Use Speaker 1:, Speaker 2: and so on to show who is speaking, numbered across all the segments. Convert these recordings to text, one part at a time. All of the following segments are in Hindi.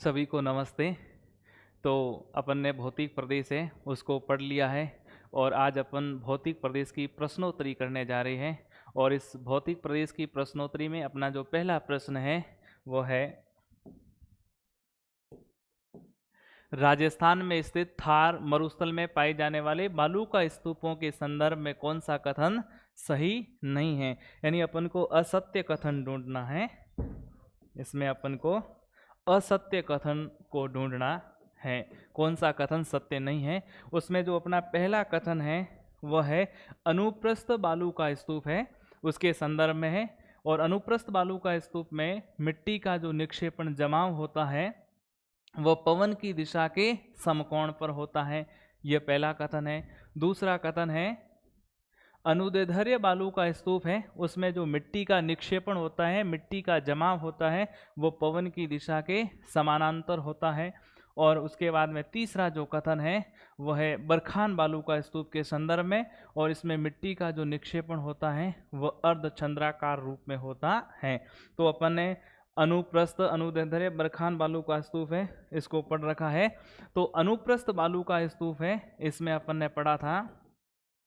Speaker 1: सभी को नमस्ते। तो अपन ने भौतिक प्रदेश है उसको पढ़ लिया है और आज अपन भौतिक प्रदेश की प्रश्नोत्तरी करने जा रहे हैं। और इस भौतिक प्रदेश की प्रश्नोत्तरी में अपना जो पहला प्रश्न है वो है, राजस्थान में स्थित थार मरुस्थल में पाए जाने वाले बालू का स्तूपों के संदर्भ में कौन सा कथन सही नहीं है। यानी अपन को असत्य कथन ढूंढना है। इसमें अपन को असत्य कथन को ढूंढना है, कौन सा कथन सत्य नहीं है। उसमें जो अपना पहला कथन है वह है अनुप्रस्थ बालू का स्तूप है, उसके संदर्भ में है। और अनुप्रस्थ बालू का स्तूप में मिट्टी का जो निक्षेपण जमाव होता है वह पवन की दिशा के समकोण पर होता है, यह पहला कथन है। दूसरा कथन है अनुदैर्ध्य बालू का स्तूप है, उसमें जो मिट्टी का निक्षेपण होता है, मिट्टी का जमाव होता है, वो पवन की दिशा के समानांतर होता है। और उसके बाद में तीसरा जो कथन है वह है बरखान बालू का स्तूप के संदर्भ में, और इसमें मिट्टी का जो निक्षेपण होता है वह अर्धचंद्राकार रूप में होता है। तो अपन ने अनुप्रस्थ अनुदैर्ध्य बरखान बालू का स्तूप है इसको पढ़ रखा है। तो अनुप्रस्थ बालू का स्तूप है, इसमें अपन ने पढ़ा था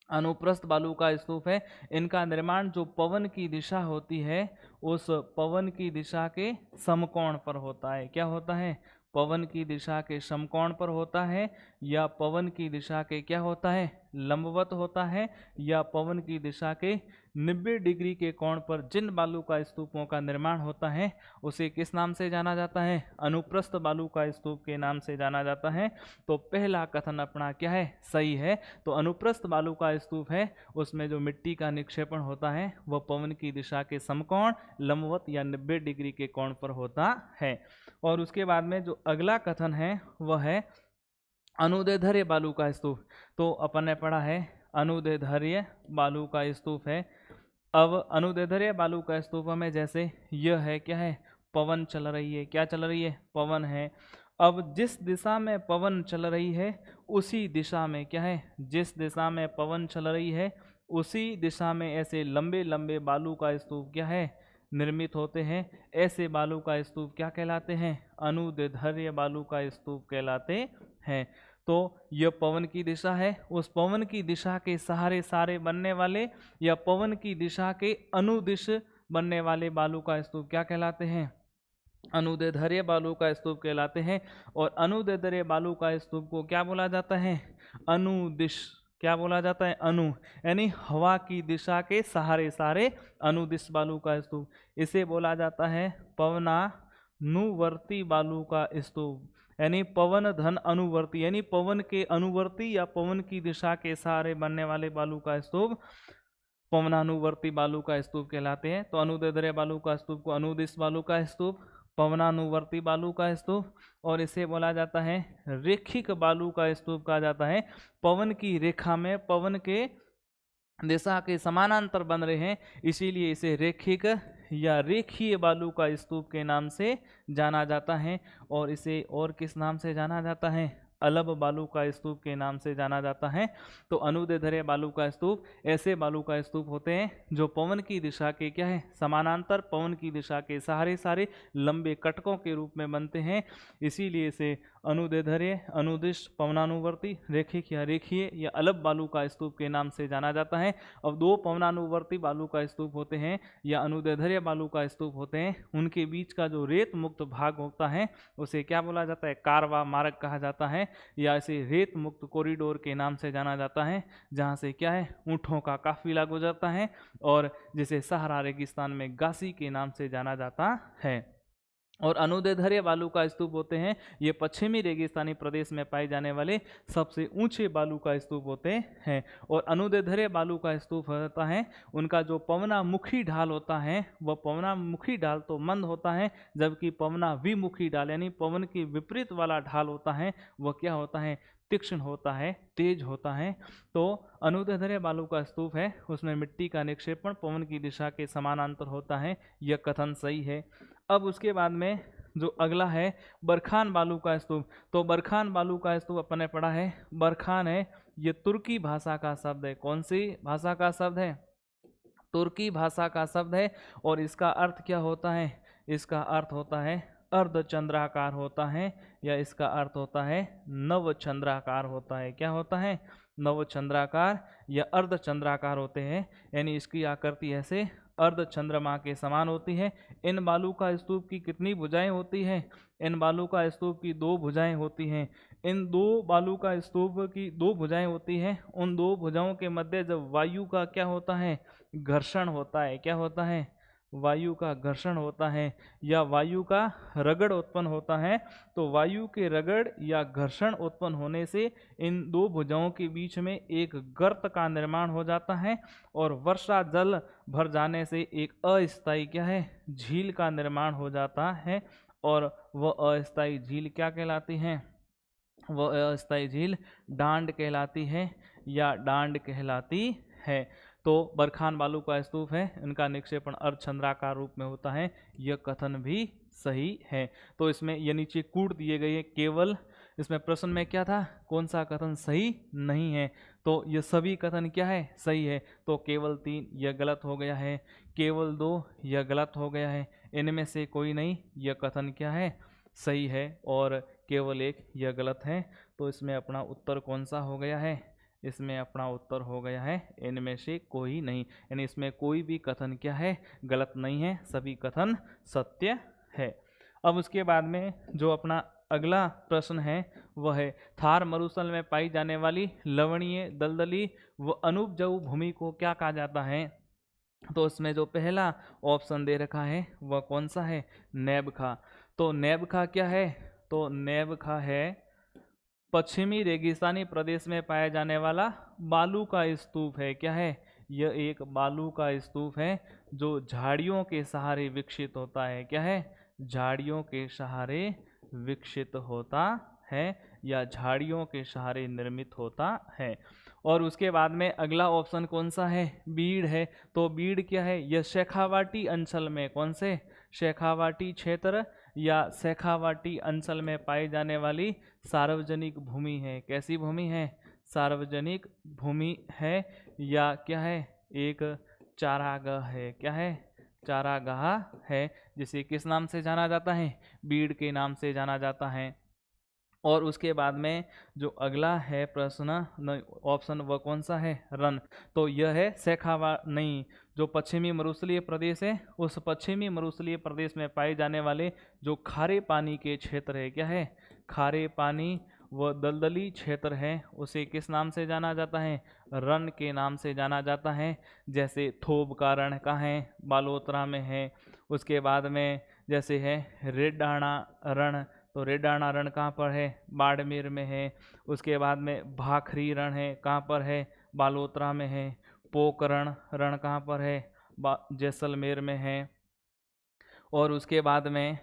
Speaker 1: अनुप्रस्थ बालू का स्तूप है, इनका निर्माण जो पवन की दिशा होती है उस पवन की दिशा के समकोण पर होता है। क्या होता है? पवन की दिशा के समकोण पर होता है, या पवन की दिशा के क्या होता है, लंबवत होता है, या पवन की दिशा के 90 डिग्री के कोण पर जिन बालू का स्तूपों का निर्माण होता है उसे किस नाम से जाना जाता है? अनुप्रस्थ बालू का स्तूप के नाम से जाना जाता है। तो पहला कथन अपना क्या है? सही है। तो अनुप्रस्थ बालू का स्तूप है, उसमें जो मिट्टी का निक्षेपण होता है वह पवन की दिशा के समकोण, लंबवत या 90 डिग्री के कोण पर होता है। और उसके बाद में जो अगला कथन है वह है अनुदैर्ध्य बालू का स्तूप। तो अपन ने पढ़ा है अनुदैर्ध्य बालू का स्तूप है। अब अनुदैर्ध्य बालू का स्तूप में जैसे यह है, क्या है? पवन चल रही है। क्या चल रही है? पवन है। अब जिस दिशा में पवन चल रही है उसी दिशा में क्या है? जिस दिशा में पवन चल रही है उसी दिशा में ऐसे लंबे लंबे बालू का स्तूप क्या है? निर्मित होते हैं। ऐसे बालू का स्तूप क्या कहलाते हैं? अनुदैर्ध्य बालू का स्तूप कहलाते हैं। तो यह पवन की दिशा है, उस पवन की दिशा के सहारे सारे बनने वाले या पवन की दिशा के अनुदिश बनने वाले बालू का स्तूप क्या कहलाते हैं? अनुदैर्ध्य बालू का स्तूप कहलाते हैं। और अनुदैर्ध्य बालू का स्तूप को क्या बोला जाता है? अनुदिश। क्या बोला जाता है? अनु, यानी हवा की दिशा के सहारे सारे अनुदिश बालू का स्तूप। इसे बोला जाता है पवनानुवर्ती बालू का स्तूप, यानी पवन धन अनुवर्ती, यानी पवन के अनुवर्ती या पवन की दिशा के सहारे बनने वाले बालू का स्तूप पवनानुवर्ती बालू का स्तूप कहलाते हैं। तो अनुदैर्ध्य बालू का स्तूप को अनुदिश बालू का स्तूप, पवनानुवर्ती बालू का स्तूप, और इसे बोला जाता है रेखिक बालू का स्तूप कहा जाता है। पवन की रेखा में पवन के दिशा के समानांतर बन रहे हैं, इसीलिए इसे रेखिक या रेखीय बालू का स्तूप के नाम से जाना जाता है। और इसे और किस नाम से जाना जाता है? अलब बालू का स्तूप के नाम से जाना जाता है। तो अनुदैर्ध्य बालू का स्तूप ऐसे बालू का स्तूप होते हैं जो पवन की दिशा के क्या है? समानांतर, पवन की दिशा के सहारे सारे लंबे कटकों के रूप में बनते हैं, इसीलिए इसे अनुदैर्ध्य, अनुदिश, पवनानुवर्ती, रेखिक या रेखीय या अलब बालू का स्तूप के नाम से जाना जाता है। अब दो पवनानुवर्ती बालू का स्तूप होते हैं या अनुदैर्ध्य बालू का स्तूप होते हैं, उनके बीच का जो रेत मुक्त भाग होता है उसे क्या बोला जाता है? कारवा मार्ग कहा जाता है, या इसे रेत मुक्त कॉरिडोर के नाम से जाना जाता है, जहाँ से क्या है? ऊँटों का काफिला गुजरता है, और जिसे सहारा रेगिस्तान में गासी के नाम से जाना जाता है। और अनुदैर्ध्य बालू का स्तूप होते हैं, ये पश्चिमी रेगिस्तानी प्रदेश में पाए जाने वाले सबसे ऊंचे बालू का स्तूप होते हैं। और अनुदैर्ध्य बालू का स्तूप होता है, उनका जो पवनामुखी ढाल होता है वह पवनामुखी ढाल तो मंद होता है, जबकि पवनाभिमुखी ढाल यानी पवन के विपरीत वाला ढाल होता है वह क्या होता है? तीक्ष्ण होता है, तेज होता है। तो अनुदैर्ध्य बालू का स्तूप है, उसमें मिट्टी का निक्षेपण पवन की दिशा के समानांतर होता है, यह कथन सही है। अब उसके बाद में जो अगला है बरखान बालू का स्तूप। तो बरखान बालू का स्तूप अपन ने पढ़ा है, बरखान है ये तुर्की भाषा का शब्द है। कौन सी भाषा का शब्द है? तुर्की भाषा का शब्द है। और इसका अर्थ क्या होता है? इसका अर्थ होता है अर्धचंद्राकार होता है या इसका अर्थ होता है नवचंद्राकार होता है। क्या होता है? नवचंद्राकार या अर्धचंद्राकार होते हैं, यानी इसकी आकृति ऐसे अर्धचंद्रमा के समान होती है। इन बालू का स्तूप की कितनी भुजाएं होती हैं? इन बालू का स्तूप की 2 भुजाएं होती हैं। इन 2 बालू का स्तूप की 2 भुजाएं होती हैं। उन 2 भुजाओं के मध्य जब वायु का क्या होता है? घर्षण होता है। क्या होता है? वायु का घर्षण होता है या वायु का रगड़ उत्पन्न होता है। तो वायु के रगड़ या घर्षण उत्पन्न होने से इन 2 भुजाओं के बीच में एक गर्त का निर्माण हो जाता है और वर्षा जल भर जाने से एक अस्थायी क्या है? झील का निर्माण हो जाता है। और वह अस्थायी झील क्या कहलाती है? वह अस्थायी झील डांड कहलाती है या डांड कहलाती है। तो बरखान बालू का स्तूप है, इनका निक्षेपण अर्धचंद्राकार रूप में होता है, यह कथन भी सही है। तो इसमें ये नीचे कूट दिए गए हैं, केवल इसमें प्रश्न में क्या था? कौन सा कथन सही नहीं है? तो ये सभी कथन क्या है? सही है। तो केवल 3 यह गलत हो गया है, केवल 2 यह गलत हो गया है, इनमें से कोई नहीं, यह कथन क्या है? सही है, और केवल 1 यह गलत है। तो इसमें अपना उत्तर कौन सा हो गया है? इसमें अपना उत्तर हो गया है इनमें से कोई नहीं, यानी इसमें कोई भी कथन क्या है? गलत नहीं है, सभी कथन सत्य है। अब उसके बाद में जो अपना अगला प्रश्न है वह है, थार मरुस्थल में पाई जाने वाली लवणीय, दलदली व अनुपजाऊ भूमि को क्या कहा जाता है? तो इसमें जो पहला ऑप्शन दे रखा है वह कौन सा है? नेबखा। तो नेबखा क्या है? तो नेबखा है पश्चिमी रेगिस्तानी प्रदेश में पाया जाने वाला बालू का स्तूप है। क्या है? यह एक बालू का स्तूप है जो झाड़ियों के सहारे विकसित होता है। क्या है? झाड़ियों के सहारे विकसित होता है या झाड़ियों के सहारे निर्मित होता है। और उसके बाद में अगला ऑप्शन कौन सा है? बीड़ है। तो बीड़ क्या है? यह शेखावाटी अंचल में, कौन से? शेखावाटी क्षेत्र या शेखावाटी अंचल में पाई जाने वाली सार्वजनिक भूमि है। कैसी भूमि है? सार्वजनिक भूमि है या क्या है? एक चारागाह है। क्या है? चारागाह है, जिसे किस नाम से जाना जाता है? बीड़ के नाम से जाना जाता है। और उसके बाद में जो अगला है प्रश्न ऑप्शन वह कौन सा है? रन। तो यह है शेखावा नहीं, जो पश्चिमी मरुस्थलीय प्रदेश है उस पश्चिमी मरुस्थलीय प्रदेश में पाए जाने वाले जो खारे पानी के क्षेत्र है। क्या है? खारे पानी व दलदली क्षेत्र है, उसे किस नाम से जाना जाता है? रन के नाम से जाना जाता है। जैसे थोब का रण कहाँ है? बालोतरा में है। उसके बाद में जैसे है रेडाणा रण, तो रेडाणा रण कहाँ पर है? बाड़मेर में है। उसके बाद में भाखरी रण है, कहाँ पर है? बालोतरा में है। पोकरण रण कहाँ पर है? जैसलमेर में है। और उसके बाद में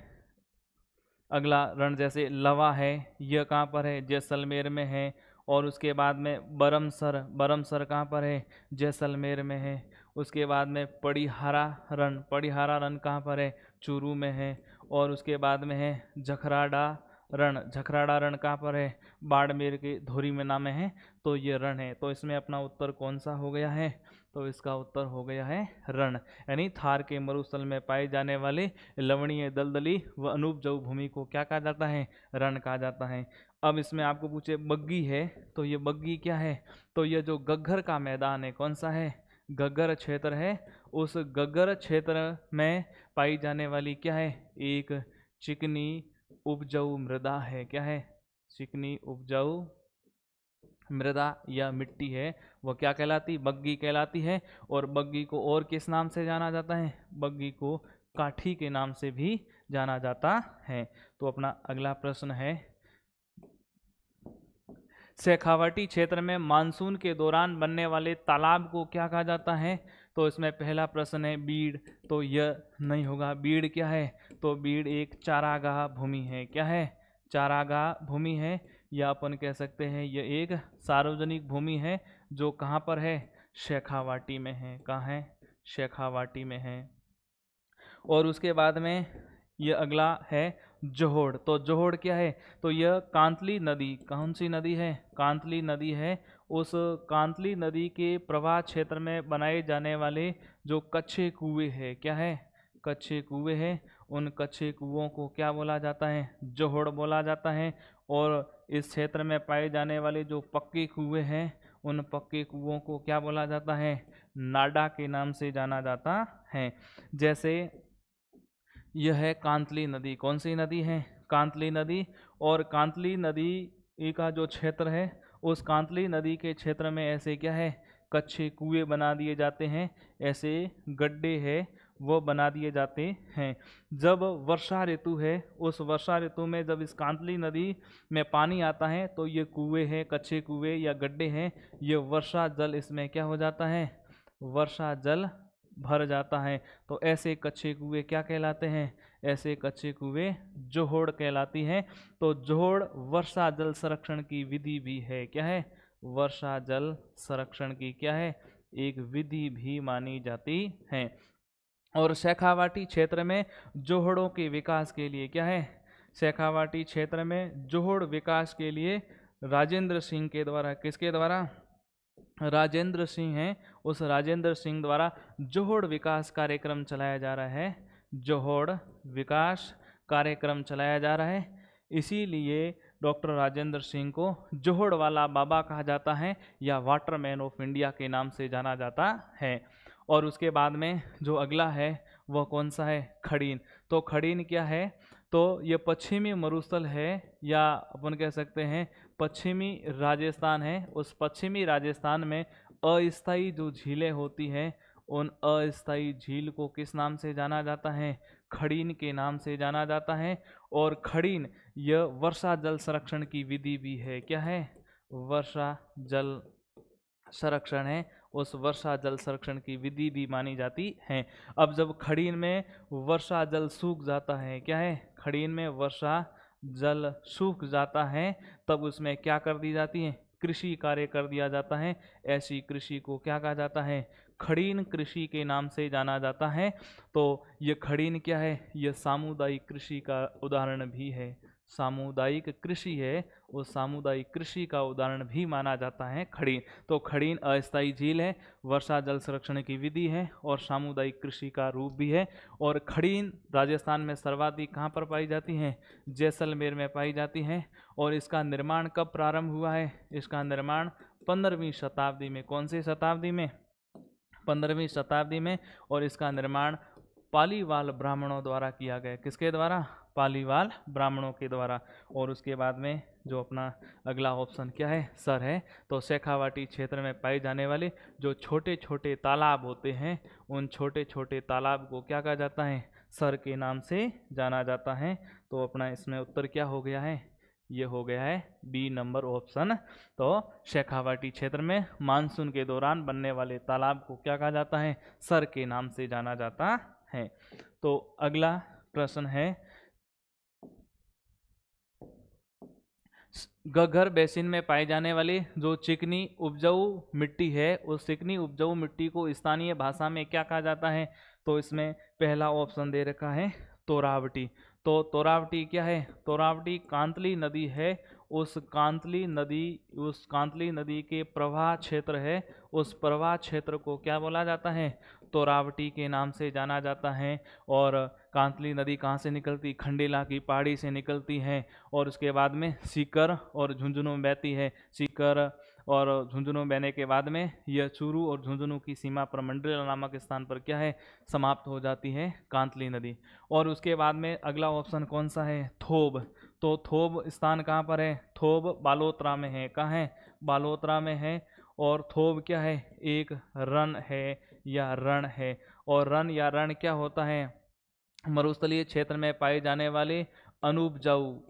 Speaker 1: अगला रण जैसे लवा है, यह कहाँ पर है? जैसलमेर में है। और उसके बाद में बरमसर, बरमसर कहाँ पर है? जैसलमेर में है। उसके बाद में पड़िहारा रण, पड़िहारा रण कहाँ पर है? चूरू में है। और उसके बाद में है जखराडा रण, जखराडा रण कहाँ पर है? बाड़मेर के धोरीमना में है। तो ये रण है। तो इसमें अपना उत्तर कौन सा हो गया है? तो इसका उत्तर हो गया है रण, यानी थार के मरुस्थल में पाए जाने वाले लवणीय, दलदली व अनुपजाऊ भूमि को क्या कहा जाता है? रण कहा जाता है। अब इसमें आपको पूछे बग्गी है, तो ये बग्गी क्या है? तो ये जो गग्गर का मैदान है, कौन सा है? गग्गर क्षेत्र है। उस गग्गर क्षेत्र में पाई जाने वाली क्या है? एक चिकनी उपजाऊ मृदा है। क्या है? चिकनी उपजाऊ मृदा या मिट्टी है, वह क्या कहलाती? बग्गी कहलाती है। और बग्गी को और किस नाम से जाना जाता है? बग्गी को काठी के नाम से भी जाना जाता है। तो अपना अगला प्रश्न है, शेखावाटी क्षेत्र में मानसून के दौरान बनने वाले तालाब को क्या कहा जाता है? तो इसमें पहला प्रश्न है बीड़, तो यह नहीं होगा। बीड़ क्या है? तो बीड़ एक चारागाह भूमि है। क्या है? चारागाह भूमि है, या अपन कह सकते हैं यह एक सार्वजनिक भूमि है जो कहाँ पर है? शेखावाटी में है। कहाँ है? शेखावाटी में है। और उसके बाद में यह अगला है जोहोड़। तो जोहोड़ क्या है? तो यह कांतली नदी, कौन सी नदी है? कांतली नदी है। उस कांतली नदी के प्रवाह क्षेत्र में बनाए जाने वाले जो कच्चे कुएं है, क्या है? कच्चे कुएं है। उन कच्चे कुओं को क्या बोला जाता है? जोहड़ बोला जाता है। और इस क्षेत्र में पाए जाने वाले जो पक्के कुएं हैं, उन पक्के कुओं को क्या बोला जाता है? नाडा के नाम से जाना जाता है। जैसे यह है कांतली नदी। कौन सी नदी है? कांतली नदी। और कांतली नदी का जो क्षेत्र है, उस कांतली नदी के क्षेत्र में ऐसे क्या है? कच्चे कुएं बना दिए जाते हैं, ऐसे गड्ढे हैं वो बना दिए जाते हैं। जब वर्षा ऋतु है, उस वर्षा ऋतु में जब इस कांतली नदी में पानी आता है तो ये कुएं हैं, कच्चे कुएं या गड्ढे हैं, ये वर्षा जल इसमें क्या हो जाता है? वर्षा जल भर जाता है। तो ऐसे कच्चे कुएं क्या कहलाते हैं? ऐसे कच्चे कुएं जोहड़ कहलाती हैं। तो जोहड़ वर्षा जल संरक्षण की विधि भी है। क्या है? वर्षा जल संरक्षण की क्या है? एक विधि भी मानी जाती है। और शेखावाटी क्षेत्र में जोहड़ों के विकास के लिए क्या है? शेखावाटी क्षेत्र में जोहड़ विकास के लिए राजेंद्र सिंह के द्वारा, किसके द्वारा? राजेंद्र सिंह हैं, उस राजेंद्र सिंह द्वारा जोहड़ विकास कार्यक्रम चलाया जा रहा है। जोहड़ विकास कार्यक्रम चलाया जा रहा है। इसीलिए डॉक्टर राजेंद्र सिंह को जोहड़ वाला बाबा कहा जाता है या वाटरमैन ऑफ इंडिया के नाम से जाना जाता है। और उसके बाद में जो अगला है वह कौन सा है? खड़ीन। तो खड़ीन क्या है? तो ये पश्चिमी मरुस्थल है, या अपन कह सकते हैं पश्चिमी राजस्थान है। उस पश्चिमी राजस्थान में अस्थायी जो झीलें होती हैं, उन अस्थायी झील को किस नाम से जाना जाता है? खड़ीन के नाम से जाना जाता है। और खड़ीन यह वर्षा जल संरक्षण की विधि भी है। क्या है? वर्षा जल संरक्षण है, उस वर्षा जल संरक्षण की विधि भी मानी जाती है। अब जब खड़ीन में वर्षा जल सूख जाता है, क्या है? खड़ीन में वर्षा जल सूख जाता है, तब उसमें क्या कर दी जाती है? कृषि कार्य कर दिया जाता है। ऐसी कृषि को क्या कहा जाता है? खड़ीन कृषि के नाम से जाना जाता है। तो ये खड़ीन क्या है? यह सामुदायिक कृषि का उदाहरण भी है। सामुदायिक कृषि है, उस सामुदायिक कृषि का उदाहरण भी माना जाता है खड़ीन। तो खड़ीन अस्थायी झील है, वर्षा जल संरक्षण की विधि है और सामुदायिक कृषि का रूप भी है। और खड़ीन राजस्थान में सर्वाधिक कहाँ पर पाई जाती हैं? जैसलमेर में पाई जाती हैं। और इसका निर्माण कब प्रारंभ हुआ है? इसका निर्माण 15वीं शताब्दी में। कौन सी शताब्दी में? 15वीं शताब्दी में। और इसका निर्माण पालीवाल ब्राह्मणों द्वारा किया गया। किसके द्वारा? पालीवाल ब्राह्मणों के द्वारा। और उसके बाद में जो अपना अगला ऑप्शन क्या है? सर है। तो शेखावाटी क्षेत्र में पाए जाने वाले जो छोटे छोटे तालाब होते हैं, उन छोटे छोटे तालाब को क्या कहा जाता है? सर के नाम से जाना जाता है। तो अपना इसमें उत्तर क्या हो गया है? ये हो गया है बी नंबर ऑप्शन। तो शेखावाटी क्षेत्र में मानसून के दौरान बनने वाले तालाब को क्या कहा जाता है? सर के नाम से जाना जाता है। तो अगला प्रश्न है, घग्गर बेसिन में पाए जाने वाले जो चिकनी उपजाऊ मिट्टी है, उस चिकनी उपजाऊ मिट्टी को स्थानीय भाषा में क्या कहा जाता है? तो इसमें पहला ऑप्शन दे रखा है तोरावटी। तो तोरावटी क्या है? तोरावटी कांतली नदी है। उस कांतली नदी के प्रवाह क्षेत्र है, उस प्रवाह क्षेत्र को क्या बोला जाता है? तोरावटी के नाम से जाना जाता है। और कांतली नदी कहाँ से निकलती? खंडेला की पहाड़ी से निकलती है। और उसके बाद में सीकर और झुंझुनू में बहती है। सीकर और झुंझुनू बहने के बाद में यह चूरू और झुंझुनू की सीमा पर मंडला नामक स्थान पर क्या है? समाप्त हो जाती है कांतली नदी। और उसके बाद में अगला ऑप्शन कौन सा है? थोब। तो थोब स्थान कहाँ पर है? थोब बालोतरा में है। कहाँ है? बालोतरा में है। और थोब क्या है? एक रन है या रण है। और रन या रण क्या होता है? मरुस्थलीय क्षेत्र में पाए जाने वाले अनुपजाऊ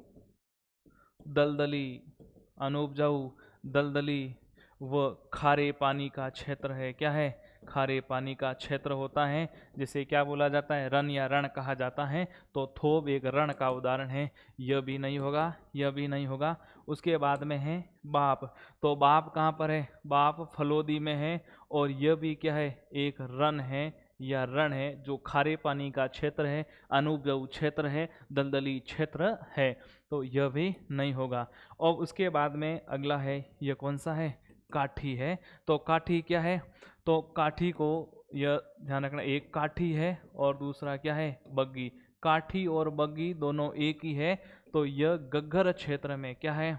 Speaker 1: दलदली व खारे पानी का क्षेत्र है। क्या है? खारे पानी का क्षेत्र होता है, जिसे क्या बोला जाता है? रन या रण कहा जाता है। तो थोब एक रण का उदाहरण है। यह भी नहीं होगा, यह भी नहीं होगा। उसके बाद में है बाप। तो बाप कहाँ पर है? बाप फलोदी में है। और यह भी क्या है? एक रन है या रण है, जो खारे पानी का क्षेत्र है, अनुपजाऊ क्षेत्र है, दलदली क्षेत्र है। तो यह भी नहीं होगा। और उसके बाद में अगला है, यह कौन सा है? काठी है। तो काठी क्या है? तो काठी को यह ध्यान रखना, एक काठी है और दूसरा क्या है? बग्गी। काठी और बग्गी दोनों एक ही है, तो यह गग्गर क्षेत्र में क्या है,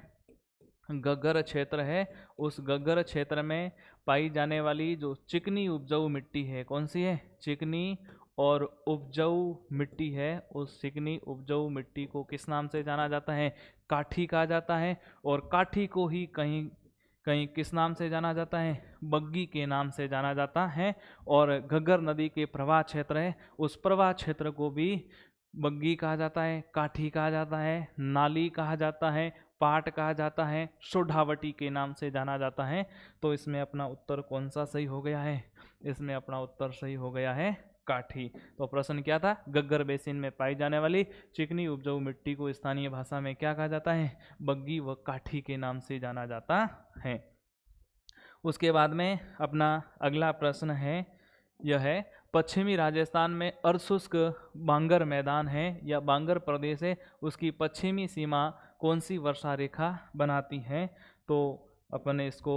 Speaker 1: गग्गर क्षेत्र है। उस गग्गर क्षेत्र में पाई जाने वाली जो चिकनी उपजाऊ मिट्टी है, कौन सी है, चिकनी और उपजाऊ मिट्टी है, उस चिकनी उपजाऊ मिट्टी को किस नाम से जाना जाता है, काठी कहा जाता है। और काठी को ही कहीं कहीं किस नाम से जाना जाता है, बग्गी के नाम से जाना जाता है। और घग्गर नदी के प्रवाह क्षेत्र है, उस प्रवाह क्षेत्र को भी बग्गी कहा जाता है, काठी कहा जाता है, नाली कहा जाता है, पाट कहा जाता है, सोढ़ावटी के नाम से जाना जाता है। तो इसमें अपना उत्तर कौन सा सही हो गया है, इसमें अपना उत्तर सही हो गया है काठी। तो प्रश्न क्या था, गग्गर बेसिन में पाई जाने वाली चिकनी उपजाऊ मिट्टी को स्थानीय भाषा में क्या कहा जाता है, बग्गी व काठी के नाम से जाना जाता है। उसके बाद में अपना अगला प्रश्न है, यह है पश्चिमी राजस्थान में अर्धशुष्क बांगर मैदान है या बांगर प्रदेश है, उसकी पश्चिमी सीमा कौन सी वर्षा रेखा बनाती है। तो अपन ने इसको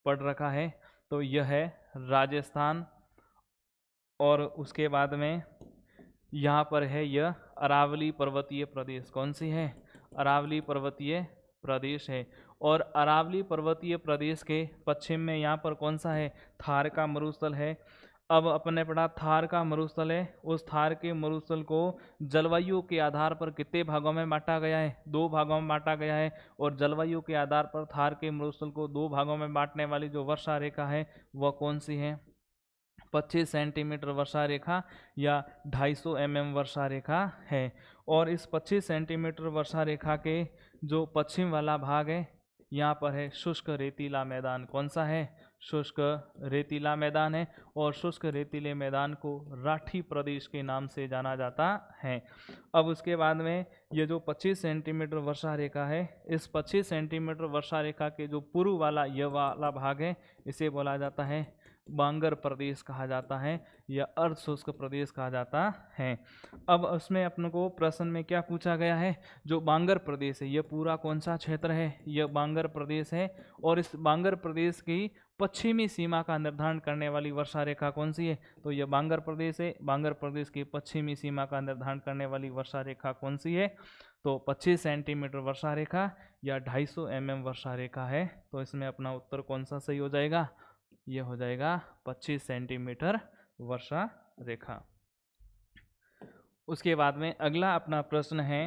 Speaker 1: पढ़ रखा है, तो यह है राजस्थान। और उसके बाद में यहाँ पर है यह अरावली पर्वतीय प्रदेश, कौन सी है, अरावली पर्वतीय प्रदेश है। और अरावली पर्वतीय प्रदेश के पश्चिम में यहाँ पर कौन सा है, थार का मरुस्थल है। अब अपने पढ़ा थार का मरुस्थल है, उस थार के मरुस्थल को जलवायु के आधार पर कितने भागों में बांटा गया है, 2 भागों में बांटा गया है। और जलवायु के आधार पर थार के मरुस्थल को 2 भागों में बांटने वाली जो वर्षा रेखा है वह कौन सी है, 25 सेंटीमीटर वर्षा रेखा या 250 mm वर्षा रेखा है। और इस 25 सेंटीमीटर वर्षा रेखा के जो पश्चिम वाला भाग है, यहाँ पर है शुष्क रेतीला मैदान, कौन सा है, शुष्क रेतीला मैदान है। और शुष्क रेतीले मैदान को राठी प्रदेश के नाम से जाना जाता है। अब उसके बाद में ये जो 25 सेंटीमीटर वर्षा रेखा है, इस 25 सेंटीमीटर वर्षा रेखा के जो पूर्व वाला यह वाला भाग है, इसे बोला जाता है बांगर प्रदेश कहा जाता है या अर्ध शुष्क प्रदेश कहा जाता है। अब उसमें अपन को प्रश्न में क्या पूछा गया है, जो बांगर प्रदेश है यह पूरा कौन सा क्षेत्र है, यह बांगर प्रदेश है। और इस बांगर प्रदेश की पश्चिमी सीमा का निर्धारण करने वाली वर्षा रेखा कौन सी है, तो यह बांगर प्रदेश है। बांगर प्रदेश की पश्चिमी सीमा का निर्धारण करने वाली वर्षा रेखा कौन सी है, तो 25 सेंटीमीटर वर्षा रेखा या 250 mm वर्षा रेखा है। तो इसमें अपना उत्तर कौन सा सही हो जाएगा, यह हो जाएगा 25 सेंटीमीटर वर्षा रेखा। उसके बाद में अगला अपना प्रश्न है,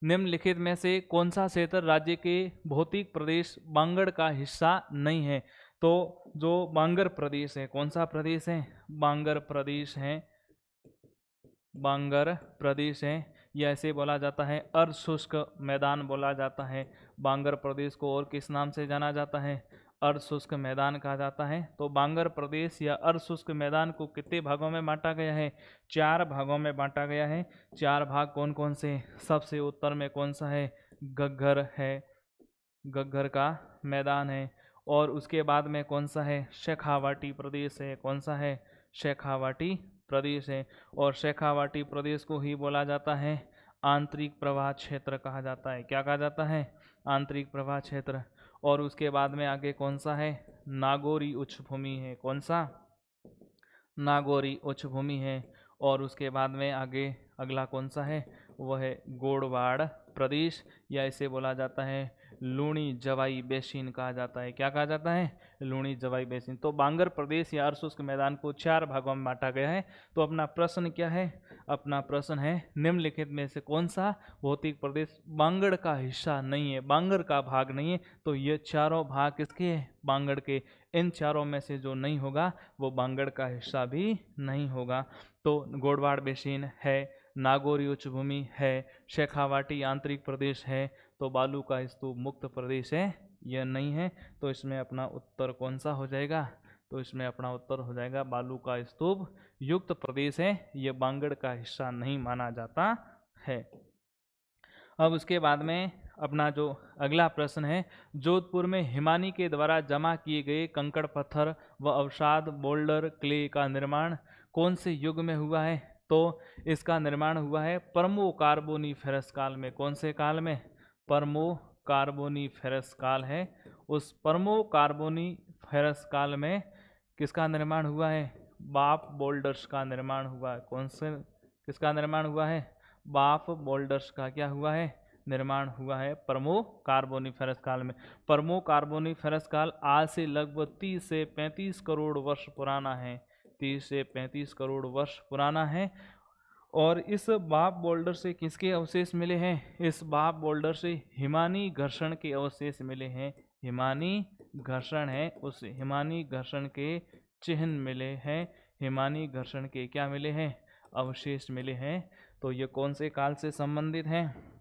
Speaker 1: निम्नलिखित में से कौन सा क्षेत्र राज्य के भौतिक प्रदेश बांगड़ का हिस्सा नहीं है। तो जो बांगर प्रदेश है, कौन सा प्रदेश है, बांगर प्रदेश है, बांगर प्रदेश है, या ऐसे बोला जाता है अर्ध शुष्क मैदान बोला जाता है। बांगर प्रदेश को और किस नाम से जाना जाता है, अर्ध शुष्क मैदान कहा जाता है। तो बांगर प्रदेश या अर्ध शुष्क मैदान को कितने भागों में बांटा गया है, 4 भागों में बांटा गया है। 4 भाग कौन कौन से, सबसे उत्तर में कौन सा है, घग्गर है, घग्गर का मैदान है। और उसके बाद में कौन सा है, शेखावाटी प्रदेश है, कौन सा है, शेखावाटी प्रदेश है। और शेखावाटी प्रदेश को ही बोला जाता है आंतरिक प्रवाह क्षेत्र कहा जाता है, क्या कहा जाता है, आंतरिक प्रवाह क्षेत्र। और उसके बाद में आगे कौन सा है, नागौरी उच्च भूमि है, कौन सा, नागौरी उच्च भूमि है। और उसके बाद में आगे अगला कौन सा है, वह है गोड़वाड़ प्रदेश, या इसे बोला जाता है लूणी जवाई बेसिन कहा जाता है, क्या कहा जाता है, लूणी जवाई बेसिन। तो बांगर प्रदेश या अर्ध शुष्क मैदान को 4 भागों में बांटा गया है। तो अपना प्रश्न क्या है, अपना प्रश्न है निम्नलिखित में से कौन सा भौतिक प्रदेश बांगड़ का हिस्सा नहीं है, बांगड़ का भाग नहीं है। तो ये चारों भाग किसके हैं, बांगड़ के। इन चारों में से जो नहीं होगा वो बांगड़ का हिस्सा भी नहीं होगा। तो गोड़वाड़ बेसिन है, नागौरी उच्च भूमि है, शेखावाटी आंतरिक प्रदेश है, तो बालू का स्तूप मुक्त प्रदेश है, यह नहीं है। तो इसमें अपना उत्तर कौन सा हो जाएगा, तो इसमें अपना उत्तर हो जाएगा बालू का स्तूप युक्त प्रदेश है, यह बांगड़ का हिस्सा नहीं माना जाता है। अब उसके बाद में अपना जो अगला प्रश्न है, जोधपुर में हिमानी के द्वारा जमा किए गए कंकड़ पत्थर व अवसाद बोल्डर क्ले का निर्माण कौन से युग में हुआ है। तो इसका निर्माण हुआ है परमो कार्बोनीफेरस काल में, कौन से काल में, परमो कार्बोनीफेरस काल है। उस परमो कार्बोनीफेरस काल में किसका निर्माण हुआ है, बाप बोल्डर्स का निर्माण हुआ है, कौन से किसका निर्माण हुआ है? बाफ बोल्डर्स का क्या हुआ है? निर्माण हुआ है पर्मो कार्बोनिफेरस काल में। पर्मो कार्बोनिफेरस काल आज से लगभग 30 से 35 करोड़ वर्ष पुराना है। 30 से 35 करोड़ वर्ष पुराना है। और इस बाफ बोल्डर से किसके अवशेष मिले हैं? इस बाफ बोल्डर से हिमानी घर्षण के अवशेष मिले हैं। हिमानी घर्षण है, उस हिमानी घर्षण के चिन्ह मिले हैं। हिमानी घर्षण के क्या मिले हैं? अवशेष मिले हैं। तो ये कौन से काल से संबंधित हैं?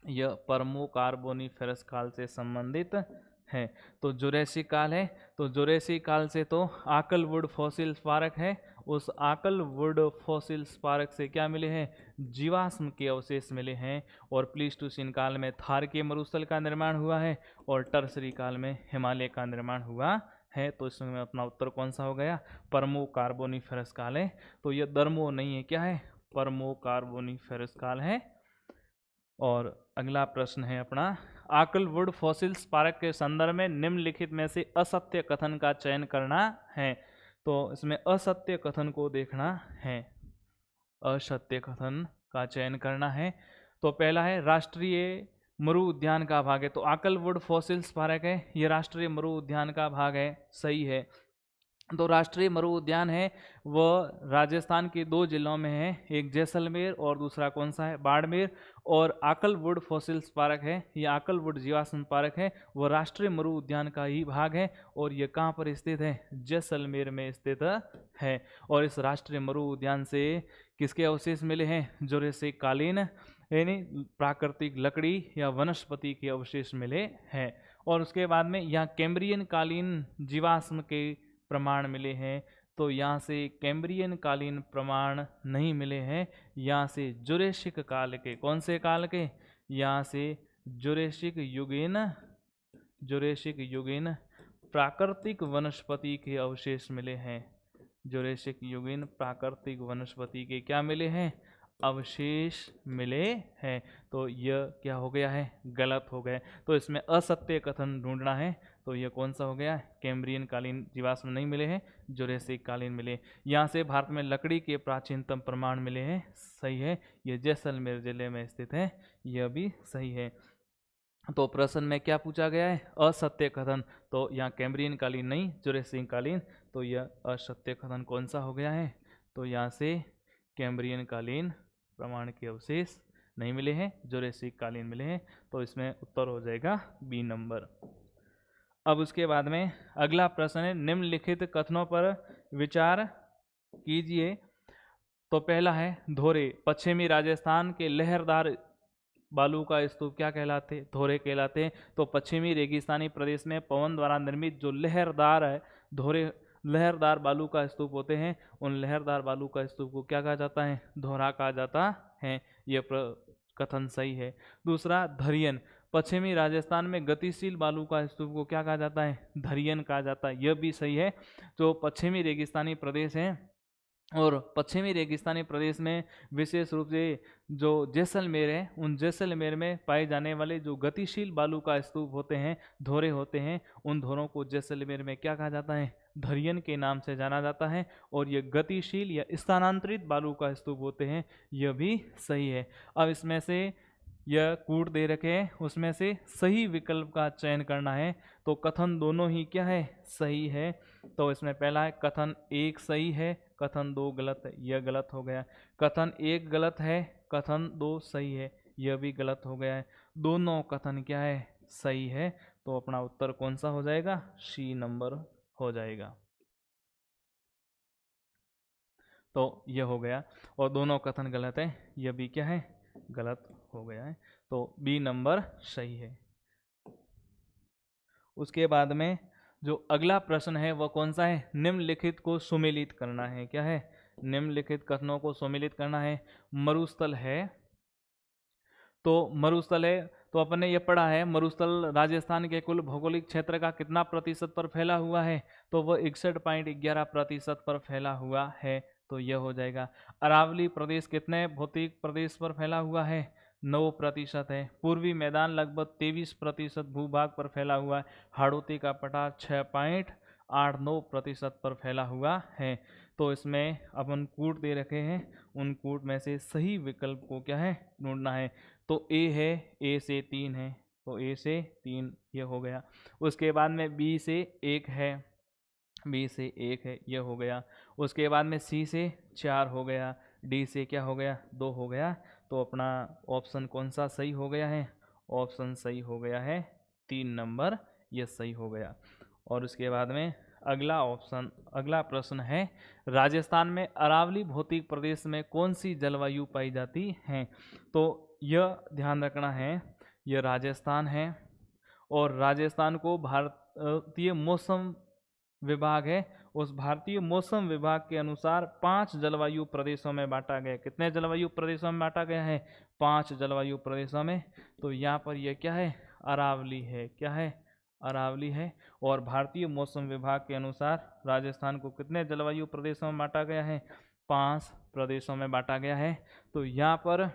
Speaker 1: यह पर्मो कार्बोनिफेरस काल से संबंधित है। तो जुरेसिक काल है, तो जुरेसिक काल से तो आकलवुड फॉसिल स्मारक है। उस आकलवुड फॉसिल स्मारक से क्या मिले हैं? जीवाश्म के अवशेष मिले हैं। और प्लीस्टोसीन काल में थार के मरुस्थल का निर्माण हुआ है और टर्सरी काल में हिमालय का निर्माण हुआ है। तो इसमें अपना उत्तर कौन सा हो गया? पर्मो कार्बोनिफेरस काल है। तो यह दर्मो नहीं है, क्या है? पर्मो कार्बोनिफेरस काल है। और अगला प्रश्न है अपना, आकलवुड फॉसिल स्मारक के संदर्भ में निम्नलिखित में से असत्य कथन का चयन करना है। तो इसमें असत्य कथन को देखना है, असत्य कथन का चयन करना है। तो पहला है राष्ट्रीय मरु उद्यान का भाग है। तो आकलवुड फॉसिल स्मारक है, ये राष्ट्रीय मरु उद्यान का भाग है, सही है। तो राष्ट्रीय मरु उद्यान है वह राजस्थान के 2 जिलों में है, एक जैसलमेर और दूसरा कौन सा है? बाड़मेर। और आकलवुड फॉसिल पार्क है, ये आकलवुड जीवाश्म पार्क है, वह राष्ट्रीय मरु उद्यान का ही भाग है। और ये कहाँ पर स्थित है? जैसलमेर में स्थित है। और इस राष्ट्रीय मरु उद्यान से किसके अवशेष मिले हैं? जुरेसिक कालीन यानी प्राकृतिक लकड़ी या वनस्पति के अवशेष मिले हैं। और उसके बाद में यहाँ कैम्ब्रियन कालीन जीवाश्म के प्रमाण मिले हैं। तो यहाँ से कैम्ब्रियन कालीन प्रमाण नहीं मिले हैं, यहाँ से जुरेसिक काल के, कौन से काल के? यहाँ से जुरेसिक युगीन प्राकृतिक वनस्पति के अवशेष मिले हैं। जुरेसिक युगीन प्राकृतिक वनस्पति के क्या मिले हैं? अवशेष मिले हैं। तो यह क्या हो गया है? गलत हो गया। तो इसमें असत्य कथन ढूंढना है। तो यह कौन सा हो गया? कैम्ब्रियन कालीन जीवाश्म नहीं मिले हैं, जुरेसिक कालीन मिले। यहाँ से भारत में लकड़ी के प्राचीनतम प्रमाण मिले हैं, सही है। यह जैसलमेर जिले में स्थित है, यह भी सही है। तो प्रश्न में क्या पूछा गया है? असत्य कथन। तो यहाँ कैम्ब्रियन कालीन नहीं, जुरेसिक कालीन। तो यह असत्य कथन कौन सा हो गया है? तो यहाँ से कैम्ब्रियन कालीन प्रमाण के अवशेष नहीं मिले हैं, जुरेसिक कालीन मिले हैं। तो इसमें उत्तर हो जाएगा बी नंबर। अब उसके बाद में अगला प्रश्न है, निम्नलिखित कथनों पर विचार कीजिए। तो पहला है धोरे, पश्चिमी राजस्थान के लहरदार बालू का स्तूप क्या कहलाते? धोरे कहलाते हैं। तो पश्चिमी रेगिस्तानी प्रदेश में पवन द्वारा निर्मित जो लहरदार है धोरे, लहरदार बालू का स्तूप होते हैं, उन लहरदार बालू का स्तूप को क्या कहा जाता है? धोरा कहा जाता है। यह कथन सही है। दूसरा धरियन, पश्चिमी राजस्थान में गतिशील बालू का स्तूप को क्या कहा जाता है? धरियन कहा जाता है, यह भी सही है। जो पश्चिमी रेगिस्तानी प्रदेश है और पश्चिमी रेगिस्तानी प्रदेश में विशेष रूप से जो जैसलमेर है, उन जैसलमेर में पाए जाने वाले जो गतिशील बालू का स्तूप होते हैं, धोरे होते हैं, उन धोरों को जैसलमेर में क्या कहा जाता है? धरियन के नाम से जाना जाता है। और ये गतिशील या स्थानांतरित बालू का स्तूप होते हैं, यह भी सही है। अब इसमें से यह कूट दे रखे हैं, उसमें से सही विकल्प का चयन करना है। तो कथन दोनों ही क्या है? सही है। तो इसमें पहला है कथन 1 सही है, कथन 2 गलत है, यह गलत हो गया। कथन 1 गलत है, कथन 2 सही है, यह भी गलत हो गया है। दोनों कथन क्या है? सही है। तो अपना उत्तर कौन सा हो जाएगा? सी नंबर हो जाएगा। तो यह हो गया। और दोनों कथन गलत है, यह भी क्या है? गलत हो गया है। तो बी नंबर सही है। उसके बाद में जो अगला प्रश्न है वह कौन सा है? निम्नलिखित को सुमेलित करना है। क्या है? निम्नलिखित कथनों को सुमेलित करना है। मरुस्थल है, तो मरुस्थल है, तो अपन ने ये पढ़ा है मरुस्थल राजस्थान के कुल भौगोलिक क्षेत्र का कितना प्रतिशत पर फैला हुआ है? तो वह 61.11% पर फैला हुआ है। तो यह हो जाएगा। अरावली प्रदेश कितने भौतिक प्रदेश पर फैला हुआ है? 9% है। पूर्वी मैदान लगभग 23% भूभाग पर फैला हुआ है। हाड़ौती का पठार 6.89% पर फैला हुआ है। तो इसमें अपन कूट दे रखे हैं, उन कूट में से सही विकल्प को क्या है ढूंढना है। तो ए है, ए से 3 है, तो ए से 3 ये हो गया। उसके बाद में बी से 1 है, बी से 1 है, ये हो गया। उसके बाद में सी से 4 हो गया, डी से क्या हो गया 2 हो गया। तो अपना ऑप्शन कौन सा सही हो गया है, ऑप्शन सही हो गया है 3 नंबर, ये सही हो गया। और उसके बाद में अगला ऑप्शन, अगला प्रश्न है राजस्थान में अरावली भौतिक प्रदेश में कौन सी जलवायु पाई जाती है। तो यह ध्यान रखना है, यह राजस्थान है और राजस्थान को भारतीय मौसम विभाग है, उस भारतीय मौसम विभाग के अनुसार 5 जलवायु प्रदेशों में बांटा गया। कितने जलवायु प्रदेशों में बांटा गया है, 5 जलवायु प्रदेशों में। तो यहाँ पर यह क्या है अरावली है, क्या है अरावली है। और भारतीय मौसम विभाग के अनुसार राजस्थान को कितने जलवायु प्रदेशों में बांटा गया है, 5 प्रदेशों में बांटा गया है। तो यहाँ पर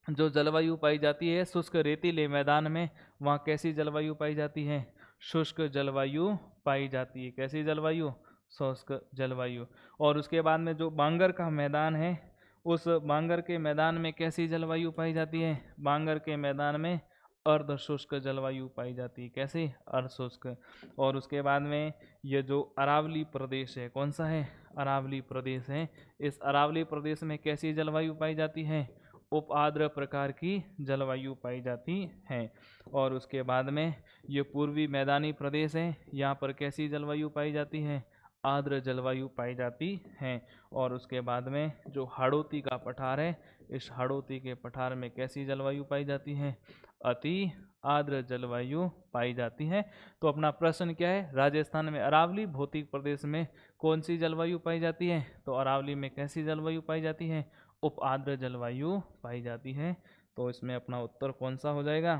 Speaker 1: जो जलवायु पाई जाती है शुष्क रेतीले मैदान में, वहाँ कैसी जलवायु पाई जाती है, शुष्क जलवायु पाई जाती है। कैसी जलवायु, शुष्क जलवायु। और उसके बाद में जो बांगर का मैदान है, उस बांगर के मैदान में कैसी जलवायु पाई जाती है, बांगर के मैदान में अर्ध शुष्क जलवायु पाई जाती है। कैसी, अर्ध शुष्क। और उसके बाद में ये जो अरावली प्रदेश है, कौन सा है, अरावली प्रदेश है, इस अरावली प्रदेश में कैसी जलवायु पाई जाती है, उप आर्द्र प्रकार की जलवायु पाई जाती है। और उसके बाद में ये पूर्वी मैदानी प्रदेश है, यहाँ पर कैसी जलवायु पाई जाती है, आर्द्र जलवायु पाई जाती है। और उसके बाद में जो हाड़ौती का पठार है, इस हाड़ौती के पठार में कैसी जलवायु पाई जाती है, अति आर्द्र जलवायु पाई जाती है। तो अपना प्रश्न क्या है, राजस्थान में अरावली भौतिक प्रदेश में कौन सी जलवायु पाई जाती है। तो अरावली में कैसी जलवायु पाई जाती है, उप आर्द्र जलवायु पाई जाती है। तो इसमें अपना उत्तर कौन सा हो जाएगा,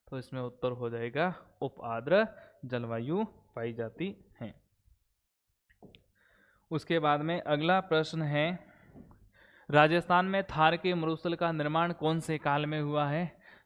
Speaker 1: तो इसमें उत्तर हो जाएगा उप आर्द्र जलवायु पाई जाती है। उसके बाद में अगला प्रश्न है राजस्थान में थार के मरुस्थल का निर्माण कौन से काल में हुआ है।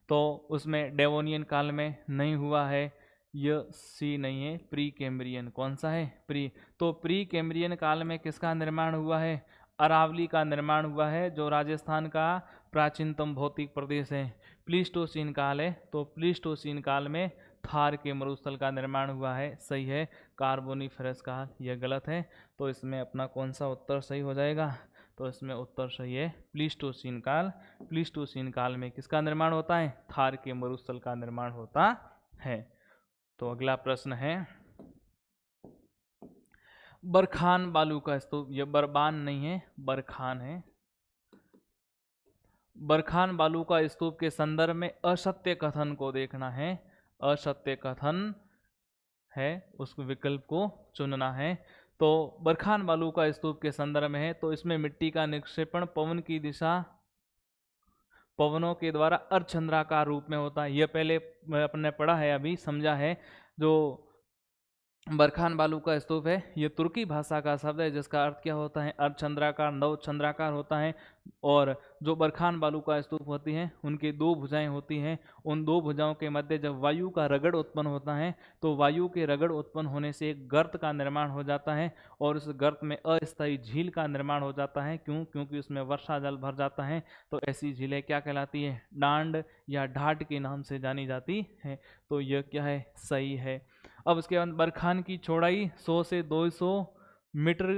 Speaker 1: तो उसमें डेवोनियन काल में नहीं हुआ है, यह सी नहीं है, प्री कैम्ब्रियन। कौन सा है, प्री। तो प्री कैम्ब्रियन काल में किसका निर्माण हुआ है, अरावली का निर्माण हुआ है, जो राजस्थान का प्राचीनतम भौतिक प्रदेश है। प्लीस्टोसीन काल है, तो प्लीस्टोसीन काल में थार के मरुस्थल का निर्माण हुआ है, सही है। कार्बोनिफेरस काल, यह गलत है। तो इसमें अपना कौन सा उत्तर सही हो जाएगा, तो इसमें उत्तर सही है प्लीस्टोसीन काल। प्लीस्टोसीन काल में किसका निर्माण होता है, थार के मरुस्थल का निर्माण होता है। तो अगला प्रश्न है बरखान बालू का स्तूप, यह बरबान नहीं है, बरखान है। बरखान बालू का स्तूप के संदर्भ में असत्य कथन को देखना है, असत्य कथन है उस विकल्प को चुनना है। तो बरखान बालू का स्तूप के संदर्भ में है, तो इसमें मिट्टी का निक्षेपण पवन की दिशा, पवनों के द्वारा अर्धचंद्राकार रूप में होता है। यह पहले अपने पढ़ा है, अभी समझा है। जो बरखान बालू का स्तूप है, ये तुर्की भाषा का शब्द है, जिसका अर्थ क्या होता है, अर्धचंद्राकार, नवचंद्राकार होता है। और जो बरखान बालू का स्तूप होती हैं, उनकी 2 भुजाएं होती हैं। उन 2 भुजाओं के मध्य जब वायु का रगड़ उत्पन्न होता है, तो वायु के रगड़ उत्पन्न होने से एक गर्त का निर्माण हो जाता है, और उस गर्त में अस्थायी झील का निर्माण हो जाता है। क्यों, क्योंकि उसमें वर्षा जल भर जाता है। तो ऐसी झीलें क्या कहलाती है, डांड या ढाट के नाम से जानी जाती है। तो यह क्या है, सही है। अब उसके बाद बरखान की चौड़ाई 100 से 200 मीटर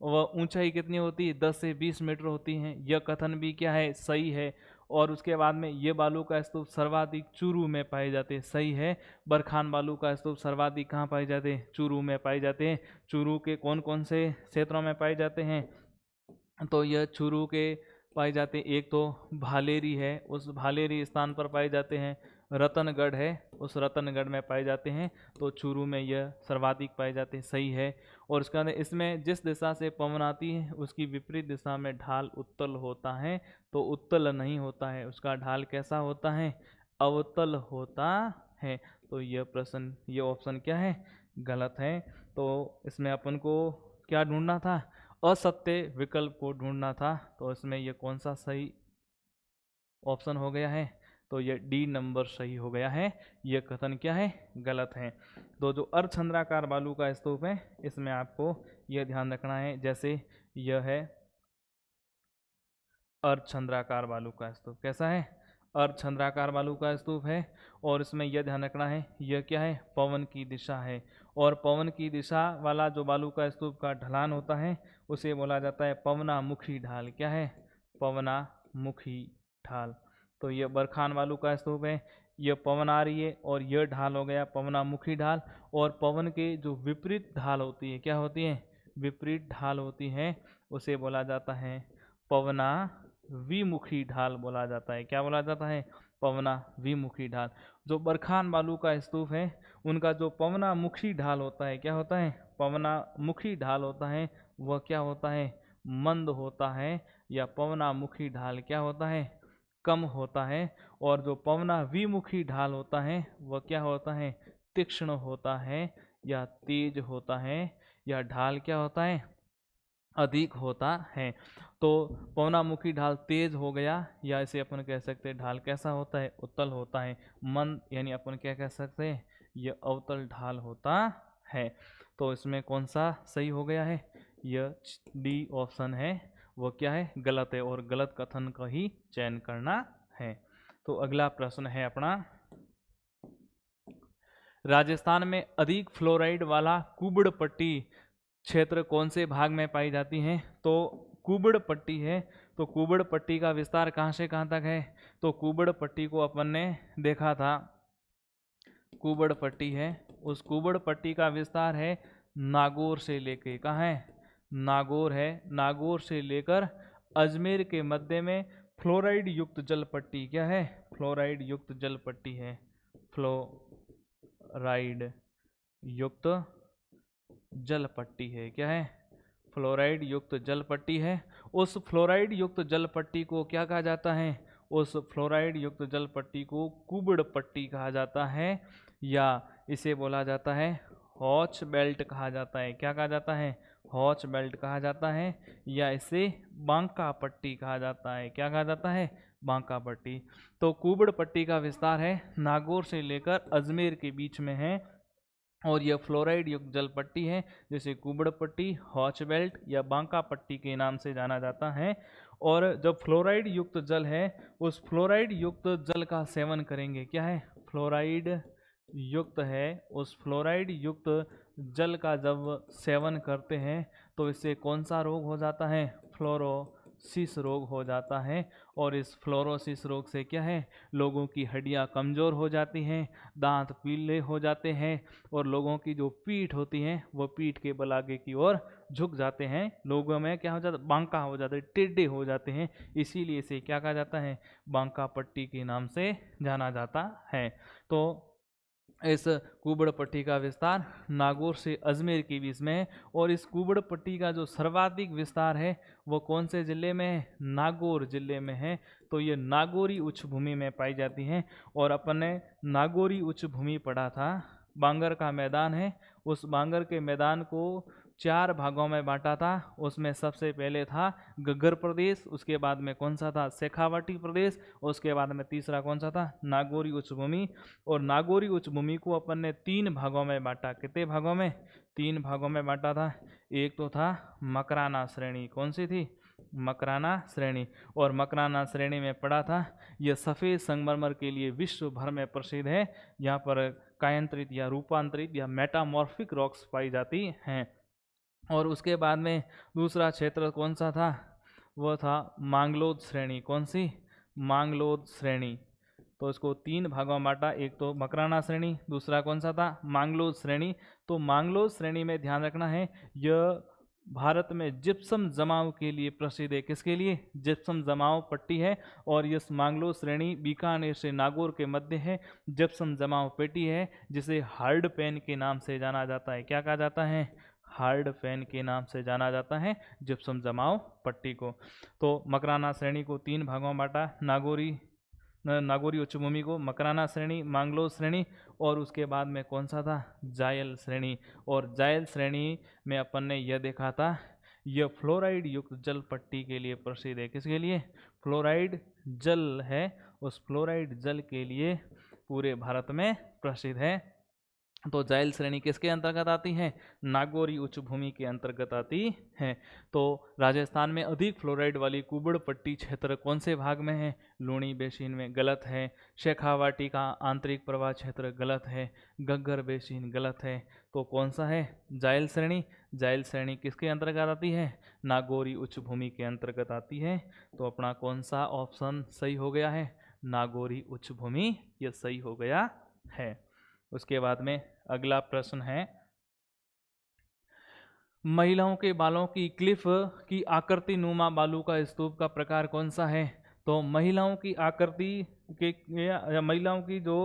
Speaker 1: व ऊंचाई कितनी होती है, 10 से 20 मीटर होती है। यह कथन भी क्या है, सही है। और उसके बाद में ये बालू का स्तूप सर्वाधिक चूरू में पाए जाते हैं, सही है। बरखान बालू का स्तूप सर्वाधिक कहाँ पाए जाते हैं, चूरू में पाए जाते हैं। चूरू के कौन कौन से क्षेत्रों में पाए जाते हैं, तो यह चूरू के पाए जाते हैं। एक तो भालेरी है, उस भालेरी स्थान पर पाए जाते हैं। रतनगढ़ है, उस रतनगढ़ में पाए जाते हैं। तो चूरू में यह सर्वाधिक पाए जाते हैं, सही है। और उसके बाद इसमें जिस दिशा से पवन आती है, उसकी विपरीत दिशा में ढाल उत्तल होता है। तो उत्तल नहीं होता है, उसका ढाल कैसा होता है, अवतल होता है। तो यह प्रश्न, ये ऑप्शन क्या है, गलत है। तो इसमें अपन को क्या ढूंढना था, असत्य विकल्प को ढूंढना था। तो इसमें यह कौन सा सही ऑप्शन हो गया है, तो ये डी नंबर सही हो गया है। यह कथन क्या है, गलत है। तो जो अर्धचंद्राकार बालू का स्तूप है इसमें आपको यह ध्यान रखना है, जैसे यह है अर्धचंद्राकार बालू का स्तूप, कैसा है, अर्धचंद्राकार बालू का स्तूप है। और इसमें यह ध्यान रखना है यह क्या है, पवन की दिशा है। और पवन की दिशा वाला जो बालू का स्तूप का ढलान होता है उसे बोला जाता है पवनामुखी ढाल। क्या है, पवनामुखी ढाल। तो यह बरखान बालू का स्तूप है, यह पवन आ रही है और यह ढाल हो गया पवनामुखी ढाल। और पवन के जो विपरीत ढाल होती है, क्या होती है, विपरीत ढाल होती है, उसे बोला जाता है पवना विमुखी ढाल बोला जाता है। क्या बोला जाता है, पवना विमुखी ढाल। जो बरखान बालू का स्तूप है उनका जो पवनामुखी ढाल होता है, क्या होता है, पवनामुखी ढाल होता है, वह क्या होता है, मंद होता है। या पवनामुखी ढाल क्या होता है, कम होता है। और जो पवना विमुखी ढाल होता है वह क्या होता है, तीक्ष्ण होता है या तेज होता है। या ढाल क्या होता है, अधिक होता है। तो पवनामुखी ढाल तेज हो गया, या इसे अपन कह सकते हैं ढाल कैसा होता है, उत्तल होता है। मंद यानी अपन क्या कह सकते हैं, यह अवतल ढाल होता है। तो इसमें कौन सा सही हो गया है, यह डी ऑप्शन है, वो क्या है, गलत है। और गलत कथन का ही चयन करना है। तो अगला प्रश्न है अपना, राजस्थान में अधिक फ्लोराइड वाला कुबड़ पट्टी क्षेत्र कौन से भाग में पाई जाती है। तो कुबड़ पट्टी है, तो कुबड़ पट्टी का विस्तार कहाँ से कहाँ तक है। तो कुबड़ पट्टी को अपन ने देखा था, कुबड़ पट्टी है, उस कुबड़ पट्टी का विस्तार है नागौर से लेके, कहाँ है, नागौर है, नागौर से लेकर अजमेर के मध्य में फ्लोराइड युक्त जल पट्टी क्या है, फ्लोराइड युक्त जल पट्टी है, फ्लोराइड युक्त जल पट्टी है, क्या है, फ्लोराइड युक्त जल पट्टी है। उस फ्लोराइड युक्त जल पट्टी को क्या कहा जाता है, उस फ्लोराइड युक्त जल पट्टी को कुबड़ पट्टी कहा जाता है, या इसे बोला जाता है हॉच बेल्ट कहा जाता है। क्या कहा जाता है, हॉच बेल्ट कहा जाता है, या इसे बांका पट्टी कहा जाता है। क्या कहा जाता है, बांका पट्टी। तो कुबड़ पट्टी का विस्तार है नागौर से लेकर अजमेर के बीच में है, और यह फ्लोराइड युक्त जल पट्टी है, जिसे कुबड़ पट्टी, हॉच बेल्ट या बांका पट्टी के नाम से जाना जाता है। और जब फ्लोराइड युक्त जल है, उस फ्लोराइड युक्त जल का सेवन करेंगे, क्या है, फ्लोराइड युक्त है, उस फ्लोराइड युक्त जल का जब सेवन करते हैं तो इससे कौन सा रोग हो जाता है, फ्लोरोसिस रोग हो जाता है। और इस फ्लोरोसिस रोग से क्या है, लोगों की हड्डियां कमज़ोर हो जाती हैं, दांत पीले हो जाते हैं, और लोगों की जो पीठ होती है वो पीठ के बल आगे की ओर झुक जाते हैं, लोगों में क्या हो जाता है, बांका हो जाते हैं, टेढ़े हो जाते हैं। इसीलिए इसे क्या कहा जाता है, बांका पट्टी के नाम से जाना जाता है। तो इस कुबड़ पट्टी का विस्तार नागौर से अजमेर के बीच में है। और इस कुबड़ पट्टी का जो सर्वाधिक विस्तार है वो कौन से जिले में है, नागौर जिले में है। तो ये नागौरी उच्च भूमि में पाई जाती हैं। और अपन ने नागौरी उच्च भूमि पढ़ा था, बांगर का मैदान है, उस बांगर के मैदान को 4 भागों में बांटा था। उसमें सबसे पहले था गग्गर प्रदेश, उसके बाद में कौन सा था, शेखावाटी प्रदेश, उसके बाद में तीसरा कौन सा था, नागौरी उच्च भूमि। और नागौरी उच्च भूमि को अपन ने 3 भागों में बांटा। कितने भागों में, 3 भागों में बांटा था। एक तो था मकराना श्रेणी, कौन सी थी, मकराना श्रेणी। और मकराना श्रेणी में पढ़ा था, यह सफ़ेद संगमरमर के लिए विश्व भर में प्रसिद्ध है। यहाँ पर कायांतरित या रूपांतरित या मेटामॉर्फिक रॉक्स पाई जाती हैं। और उसके बाद में दूसरा क्षेत्र कौन सा था, वह था मांगलोद श्रेणी। कौन सी, मांगलोद श्रेणी। तो इसको 3 भागों में बांटा, एक तो मकराना श्रेणी, दूसरा कौन सा था, मांगलोद श्रेणी। तो मांगलोद श्रेणी में ध्यान रखना है, यह भारत में जिप्सम जमाव के लिए प्रसिद्ध है। किसके लिए, जिप्सम जमाव पट्टी है। और यह मांगलोद श्रेणी बीकानेर से नागौर के मध्य है, जिप्सम जमाव पेटी है, जिसे हार्ड पेन के नाम से जाना जाता है। क्या कहा जाता है, हार्ड पेन के नाम से जाना जाता है जिप्सम जमाव पट्टी को। तो मकराना श्रेणी को 3 भागों में बांटा, नागौरी उच्च भूमि को मकराना श्रेणी, मांगलोद श्रेणी, और उसके बाद में कौन सा था, जायल श्रेणी। और जायल श्रेणी में अपन ने यह देखा था, यह फ्लोराइड युक्त जल पट्टी के लिए प्रसिद्ध है। किसके लिए, फ्लोराइड जल है उस फ्लोराइड जल के लिए पूरे भारत में प्रसिद्ध है। तो जाइल श्रेणी किसके अंतर्गत आती है? नागौरी उच्च भूमि के अंतर्गत आती है। तो राजस्थान में अधिक फ्लोराइड वाली कुबड़ पट्टी क्षेत्र कौन से भाग में है? लूणी बेसिन में, गलत है। शेखावाटी का आंतरिक प्रवाह क्षेत्र, गलत है। गग्गर बेसिन, गलत है। तो कौन सा है? जाइल श्रेणी। जाइल श्रेणी किसके अंतर्गत आती है? नागौरी उच्च भूमि के अंतर्गत आती है। तो अपना कौन सा ऑप्शन सही हो गया है? नागौरी उच्च भूमि, यह सही हो गया है। उसके बाद में अगला प्रश्न है, महिलाओं के बालों की क्लिफ की आकृति नुमा बालू का स्तूप का प्रकार कौन सा है? तो महिलाओं की आकृति के या महिलाओं की जो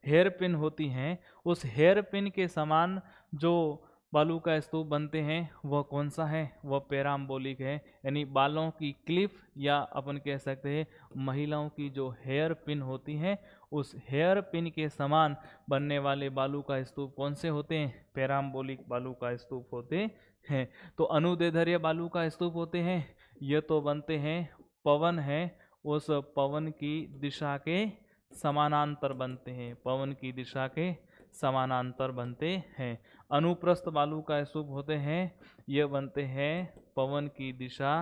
Speaker 1: हेयर पिन होती हैं, उस हेयर पिन के समान जो बालू का स्तूप बनते हैं वह कौन सा है? वह पैराम्बोलिक है। यानी बालों की क्लिफ या अपन कह सकते हैं महिलाओं की जो हेयर पिन होती हैं, उस हेयर पिन के समान बनने वाले बालू का स्तूप कौन से होते हैं? पैराम्बोलिक बालू का स्तूप होते हैं। तो अनुदैर्ध्य बालू का स्तूप होते हैं, ये तो बनते हैं पवन है उस पवन की दिशा के समानांतर बनते हैं, पवन की दिशा के समानांतर बनते हैं। अनुप्रस्थ बालू का स्तूप होते हैं, ये बनते हैं पवन की दिशा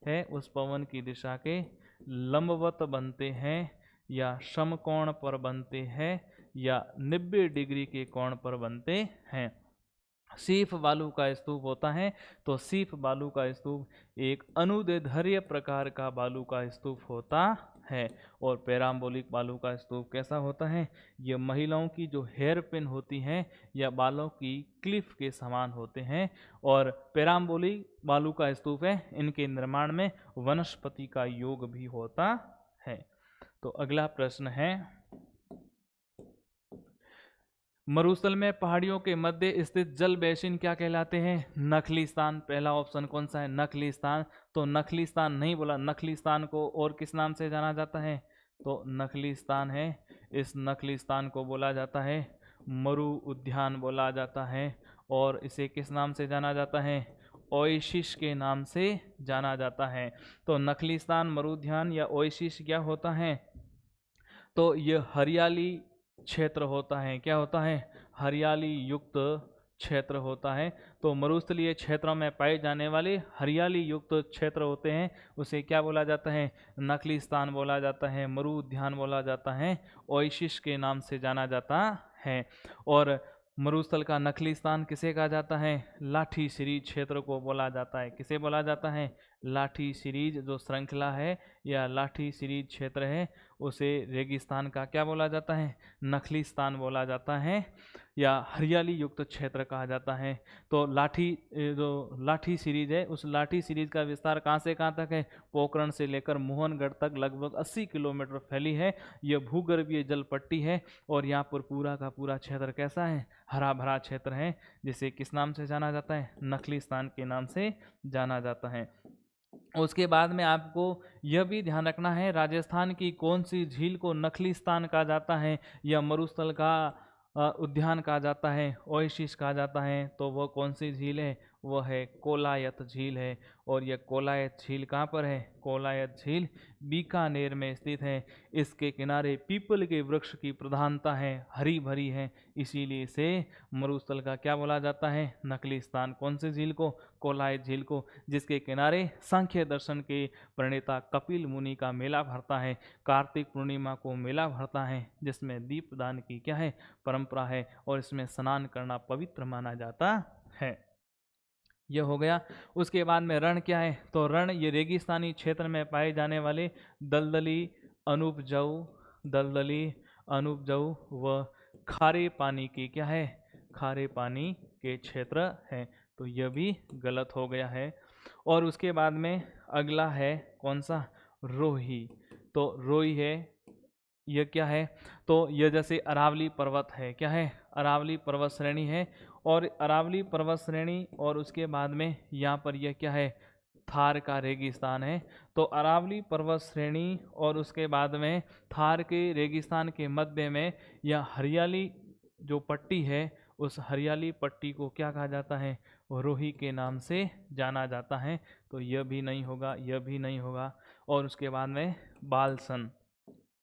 Speaker 1: है उस पवन की दिशा के लंबवत बनते हैं, या समकोण पर बनते हैं, या 90 डिग्री के कोण पर बनते हैं। सीफ बालू का स्तूप होता है, तो सीफ बालू का स्तूप एक अनुदैर्ध्य प्रकार का बालू का स्तूप होता है। और पैराम्बोलिक बालू का स्तूप कैसा होता है? ये महिलाओं की जो हेयर पिन होती हैं या बालों की क्लिफ के समान होते हैं। और पैराम्बोलिक बालू का स्तूप है, इनके निर्माण में वनस्पति का योग भी होता है। तो अगला प्रश्न है, मरुस्थल में पहाड़ियों के मध्य स्थित जल बेसिन क्या कहलाते हैं? नखलीस्थान। पहला ऑप्शन कौन सा है? नखलीस्थान। तो नखलीस्थान नहीं बोला, नखलीस्थान को और किस नाम से जाना जाता है? तो नखलीस्थान है, इस नखलीस्थान को बोला जाता है मरु उद्यान बोला जाता है। और इसे किस नाम से जाना जाता है? ओएसिस के नाम से जाना जाता है। तो नखलीस्थान, मरुद्यान या ओएसिस क्या होता है? तो यह हरियाली क्षेत्र होता है। क्या होता है? हरियाली युक्त क्षेत्र होता है। तो मरुस्थलीय क्षेत्रों में पाए जाने वाले हरियाली युक्त क्षेत्र होते हैं, उसे क्या बोला जाता है? नखलीस्थान बोला जाता है, मरु उद्यान बोला जाता है, ओएसिस के नाम से जाना जाता है। और मरुस्थल का नखलीस्थान किसे कहा जाता है? लाठी सीरीज क्षेत्र को बोला जाता है। किसे बोला जाता है? लाठी सीरीज जो श्रृंखला है या लाठी सीरीज क्षेत्र है, उसे रेगिस्तान का क्या बोला जाता है? नखलीस्थान बोला जाता है, या हरियाली युक्त क्षेत्र कहा जाता है। तो जो लाठी सीरीज है, उस लाठी सीरीज का विस्तार कहाँ से कहाँ तक है? पोखरण से लेकर मोहनगढ़ तक लगभग 80 किलोमीटर फैली है। यह भूगर्भीय जल पट्टी है और यहाँ पर पूरा का पूरा क्षेत्र कैसा है? हरा भरा क्षेत्र है, जिसे किस नाम से जाना जाता है? नखलीस्थान के नाम से जाना जाता है। उसके बाद में आपको यह भी ध्यान रखना है, राजस्थान की कौन सी झील को नखलीस्थान कहा जाता है या मरुस्थल का उद्यान कहा जाता है, ओएसिस कहा जाता है? तो वह कौन सी झील है? वह है कोलायत झील है। और यह कोलायत झील कहाँ पर है? कोलायत झील बीकानेर में स्थित है। इसके किनारे पीपल के वृक्ष की प्रधानता है, हरी भरी है, इसीलिए इसे मरुस्थल का क्या बोला जाता है? नखलीस्थान। कौन सी झील को? कोलायत झील को, जिसके किनारे सांख्य दर्शन के प्रणेता कपिल मुनि का मेला भरता है। कार्तिक पूर्णिमा को मेला भरता है, जिसमें दीपदान की क्या है? परंपरा है, और इसमें स्नान करना पवित्र माना जाता है। यह हो गया। उसके बाद में रण क्या है? तो रण ये रेगिस्तानी क्षेत्र में पाए जाने वाले दलदली अनुपजाऊ व खारे पानी की क्या है? खारे पानी के क्षेत्र है। तो यह भी गलत हो गया है। और उसके बाद में अगला है कौन सा? रोही। तो रोही है, यह क्या है? तो यह जैसे अरावली पर्वत है, क्या है? अरावली पर्वत श्रेणी है। और अरावली पर्वत श्रेणी और उसके बाद में यहाँ पर यह क्या है? थार का रेगिस्तान है। तो अरावली पर्वत श्रेणी और उसके बाद में थार के रेगिस्तान के मध्य में यह हरियाली जो पट्टी है, उस हरियाली पट्टी को क्या कहा जाता है? रोही के नाम से जाना जाता है। तो यह भी नहीं होगा, यह भी नहीं होगा। और उसके बाद में बालसन।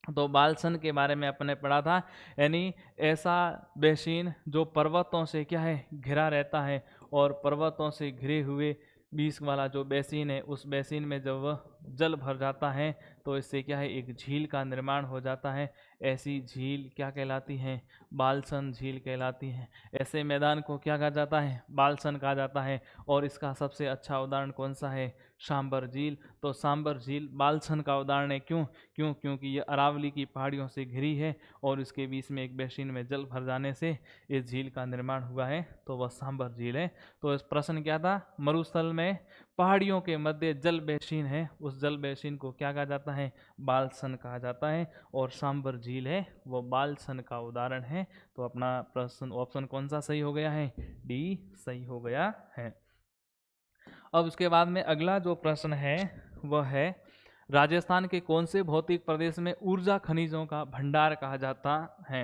Speaker 1: तो बालसन के बारे में अपने पढ़ा था, यानी ऐसा बेसिन जो पर्वतों से क्या है घिरा रहता है, और पर्वतों से घिरे हुए बीच वाला जो बेसिन है, उस बेसिन में जब वह जल भर जाता है तो इससे क्या है एक झील का निर्माण हो जाता है। ऐसी झील क्या कहलाती है? बालसन झील कहलाती है। ऐसे मैदान को क्या कहा जाता है? बालसन कहा जाता है। और इसका सबसे अच्छा उदाहरण कौन सा है? सांबर झील। तो सांबर झील बालसन का उदाहरण है। क्योंकि ये अरावली की पहाड़ियों से घिरी है और इसके बीच में एक बेसिन में जल भर जाने से इस झील का निर्माण हुआ है, तो वह सांबर झील है। तो इस प्रश्न क्या था? मरुस्थल में पहाड़ियों के मध्य जल बेसिन है, उस जल बेसिन को क्या कहा जाता है? बालसन कहा जाता है। और सांबर झील है वो बालसन का उदाहरण है। तो अपना प्रश्न ऑप्शन कौन सा सही हो गया है? डी सही हो गया है। अब उसके बाद में अगला जो प्रश्न है वह है, राजस्थान के कौन से भौतिक प्रदेश में ऊर्जा खनिजों का भंडार कहा जाता है?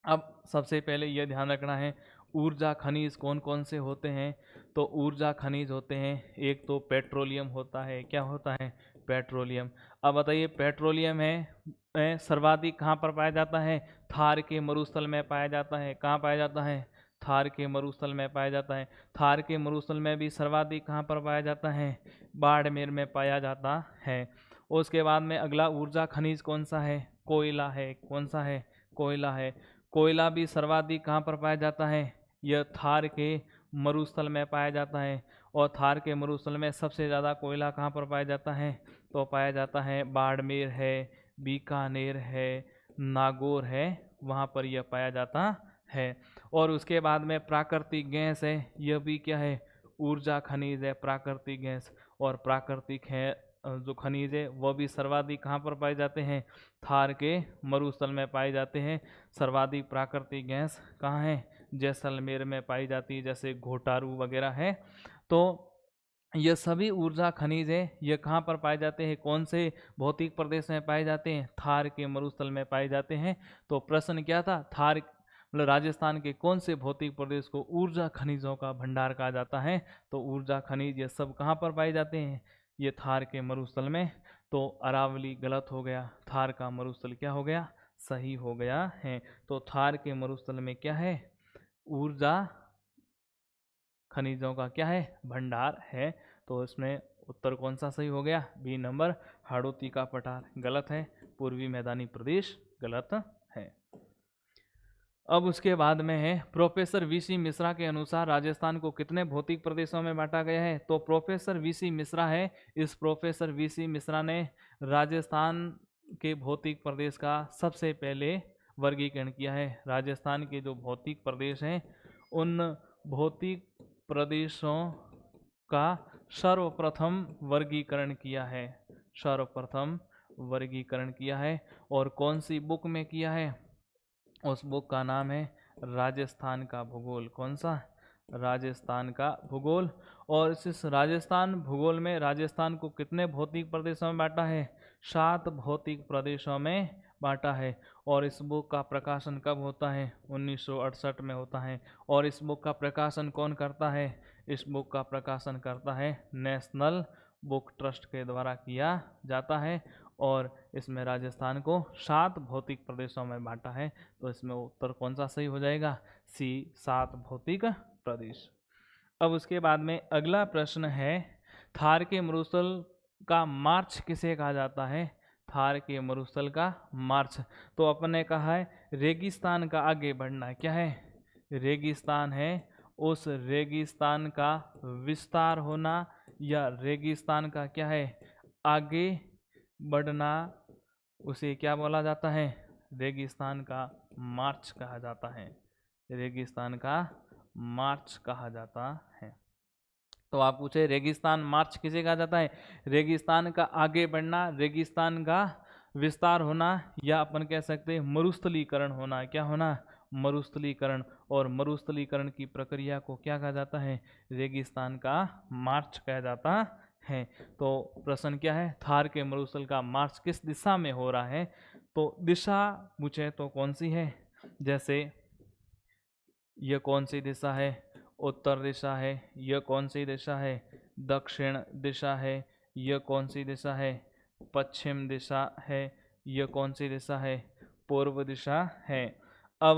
Speaker 1: अब सबसे पहले यह ध्यान रखना है, ऊर्जा खनिज कौन कौन से होते हैं? तो ऊर्जा खनिज होते हैं, एक तो पेट्रोलियम होता है। क्या होता है? पेट्रोलियम। अब बताइए, पेट्रोलियम है सर्वाधिक कहाँ पर पाया जाता है? थार के मरुस्थल में पाया जाता है। कहाँ पाया जाता है? थार के मरुस्थल में पाया जाता है। थार के मरुस्थल में भी सर्वाधिक कहाँ पर पाया जाता है? बाड़मेर में पाया जाता है। उसके बाद में अगला ऊर्जा खनिज कौन सा है? कोयला है। कौन सा है? कोयला है। कोयला भी सर्वाधिक कहाँ पर पाया जाता है? यह थार के मरुस्थल में पाया जाता है। और थार के मरुस्थल में सबसे ज़्यादा कोयला कहाँ पर पाया जाता है? तो पाया जाता है बाड़मेर है, बीकानेर है, नागौर है, वहाँ पर यह पाया जाता है। और उसके बाद में प्राकृतिक गैस है, यह भी क्या है? ऊर्जा खनिज है, प्राकृतिक गैस। और प्राकृतिक है जो खनिज है वह भी सर्वाधिक कहाँ पर पाए जाते हैं? थार के मरुस्थल में पाए जाते हैं। सर्वाधिक प्राकृतिक गैस कहाँ है? जैसलमेर में पाई जाती है, जैसे घोटारू वगैरह है। तो ये सभी ऊर्जा खनिज है, ये कहाँ पर पाए जाते हैं? कौन से भौतिक प्रदेश में पाए जाते हैं? थार के मरुस्थल में पाए जाते हैं। तो प्रश्न क्या था? थार मतलब राजस्थान के कौन से भौतिक प्रदेश को ऊर्जा खनिजों का भंडार कहा जाता है? तो ऊर्जा खनिज ये सब कहाँ पर पाए जाते हैं? ये थार के मरुस्थल में। तो अरावली गलत हो गया, थार का मरुस्थल क्या हो गया? सही हो गया है। तो थार के मरुस्थल में क्या है? ऊर्जा खनिजों का क्या है? भंडार है। तो इसमें उत्तर कौन सा सही हो गया? बी नंबर, हाड़ौती का पठार गलत है, पूर्वी मैदानी प्रदेश गलत है। अब उसके बाद में है, प्रोफेसर वीसी मिश्रा के अनुसार राजस्थान को कितने भौतिक प्रदेशों में बांटा गया है? तो प्रोफेसर वीसी मिश्रा है, इस प्रोफेसर वीसी मिश्रा ने राजस्थान के भौतिक प्रदेश का सबसे पहले वर्गीकरण किया है। राजस्थान के जो भौतिक प्रदेश हैं उन भौतिक प्रदेशों का सर्वप्रथम वर्गीकरण किया है। सर्वप्रथम वर्गीकरण किया है। और कौन सी बुक में किया है? उस बुक का नाम है राजस्थान का भूगोल। कौन सा? राजस्थान का भूगोल। और इस राजस्थान भूगोल में राजस्थान को कितने भौतिक प्रदेशों में बांटा है? 7 भौतिक प्रदेशों में बांटा है। और इस बुक का प्रकाशन कब होता है? 1968 में होता है। और इस बुक का प्रकाशन कौन करता है? इस बुक का प्रकाशन करता है नेशनल बुक ट्रस्ट के द्वारा किया जाता है। और इसमें राजस्थान को 7 भौतिक प्रदेशों में बांटा है। तो इसमें उत्तर कौन सा सही हो जाएगा? सी, 7 भौतिक प्रदेश। अब उसके बाद में अगला प्रश्न है, थार के मरुस्थल का मार्च किसे कहा जाता है? थार के मरुस्थल का मार्च। तो अपन ने कहा है रेगिस्तान का आगे बढ़ना। क्या है? रेगिस्तान है, उस रेगिस्तान का विस्तार होना, या रेगिस्तान का क्या है? आगे बढ़ना, उसे क्या बोला जाता है? रेगिस्तान का मार्च कहा जाता है। रेगिस्तान का मार्च कहा जाता है। तो आप पूछे रेगिस्तान मार्च किसे कहा जाता है? रेगिस्तान का आगे बढ़ना, रेगिस्तान का विस्तार होना, या अपन कह सकते हैं मरुस्थलीकरण होना। क्या होना? मरुस्थलीकरण। और मरुस्थलीकरण की प्रक्रिया को क्या कहा जाता है? रेगिस्तान का मार्च कहा जाता है। तो प्रश्न क्या है? थार के मरुस्थल का मार्च किस दिशा में हो रहा है? तो दिशा पूछे तो कौन सी है? जैसे यह कौन सी दिशा है? उत्तर दिशा है। यह कौन सी दिशा है? दक्षिण दिशा है। यह कौन सी दिशा है? पश्चिम दिशा है। यह कौन सी दिशा है? पूर्व दिशा है। अब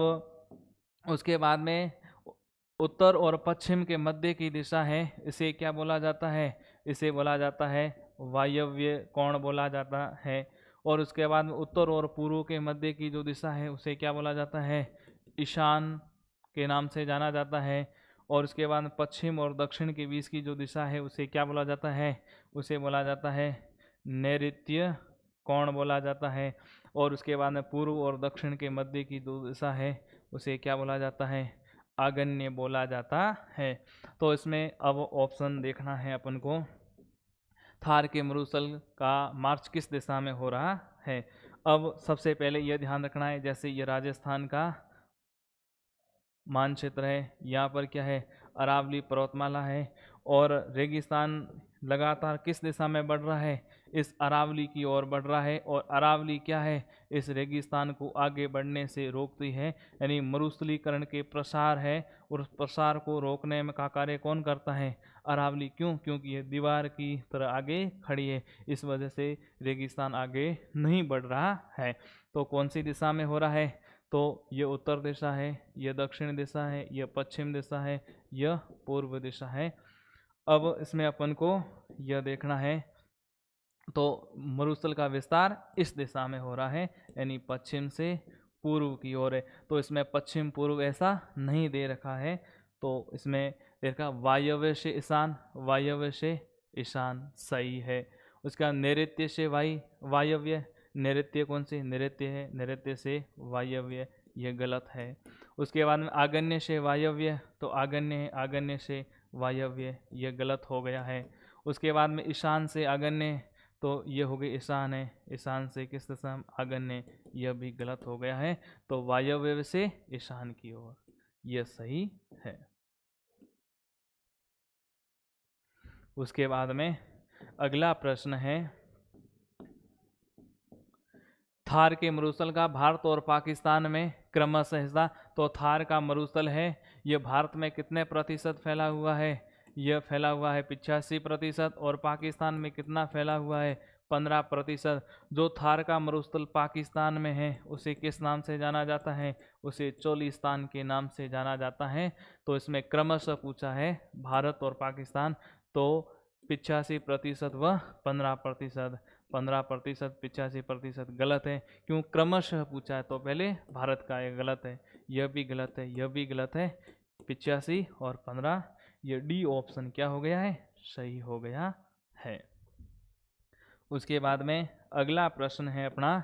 Speaker 1: उसके बाद में उत्तर और पश्चिम के मध्य की दिशा है, इसे क्या बोला जाता है? इसे बोला जाता है वायव्य कोण बोला जाता है। और उसके बाद में उत्तर और पूर्व के मध्य की जो दिशा है उसे क्या बोला जाता है? ईशान के नाम से जाना जाता है। और उसके बाद पश्चिम और दक्षिण के बीच की जो दिशा है उसे क्या बोला जाता है? उसे बोला जाता है नैऋत्य कोण बोला जाता है। और उसके बाद में पूर्व और दक्षिण के मध्य की जो दिशा है उसे क्या बोला जाता है? आग्नेय बोला जाता है। तो इसमें अब ऑप्शन देखना है अपन को, थार के मरुस्थल का मार्च किस दिशा में हो रहा है। अब सबसे पहले यह ध्यान रखना है, जैसे ये राजस्थान का मानचित्र है, यहाँ पर क्या है? अरावली पर्वतमाला है और रेगिस्तान लगातार किस दिशा में बढ़ रहा है? इस अरावली की ओर बढ़ रहा है। और अरावली क्या है? इस रेगिस्तान को आगे बढ़ने से रोकती है, यानी मरुस्थलीकरण के प्रसार है और उस प्रसार को रोकने में का कार्य कौन करता है? अरावली। क्यों? क्योंकि ये दीवार की तरह आगे खड़ी है, इस वजह से रेगिस्तान आगे नहीं बढ़ रहा है। तो कौन सी दिशा में हो रहा है? तो ये उत्तर दिशा है, यह दक्षिण दिशा है, यह पश्चिम दिशा है, यह पूर्व दिशा है। अब इसमें अपन को यह देखना है, तो मरुस्थल का विस्तार इस दिशा में हो रहा है, यानी पश्चिम से पूर्व की ओर है। तो इसमें पश्चिम पूर्व ऐसा नहीं दे रखा है, तो इसमें दे रखा वायव्य से ईशान, वायव्य से ईशान सही है। उसका नैऋत्य से वायव्य, नैऋत्य कौन सी? नैऋत्य है, नैऋत्य से वायव्य, यह गलत है। उसके बाद में आग्नेय से वायव्य, तो आग्नेय है, आग्नेय से वायव्य, यह गलत हो गया है। उसके बाद में ईशान से आग्नेय, तो ये हो गई ईशान है, ईशान से किस दिशा? आग्नेय, यह भी गलत हो गया है। तो वायव्य से ईशान की ओर, यह सही है। उसके बाद में अगला प्रश्न है, थार के मरुस्थल का भारत और पाकिस्तान में क्रमशः हिस्सा। तो थार का मरुस्थल है, यह भारत में कितने प्रतिशत फैला हुआ है? यह फैला हुआ है 85%। और पाकिस्तान में कितना फैला हुआ है? 15%। जो थार का मरुस्थल पाकिस्तान में है उसे किस नाम से जाना जाता है? उसे चोलिस्तान के नाम से जाना जाता है। तो इसमें क्रमशः पूछा है भारत और पाकिस्तान, तो 85% व 15%। 15%, 85% गलत है। क्यों? क्रमशः पूछा है, तो पहले भारत का ये गलत है, यह भी गलत है, यह भी गलत है। 85 और 15, ये डी ऑप्शन क्या हो गया है? सही हो गया है। उसके बाद में अगला प्रश्न है अपना,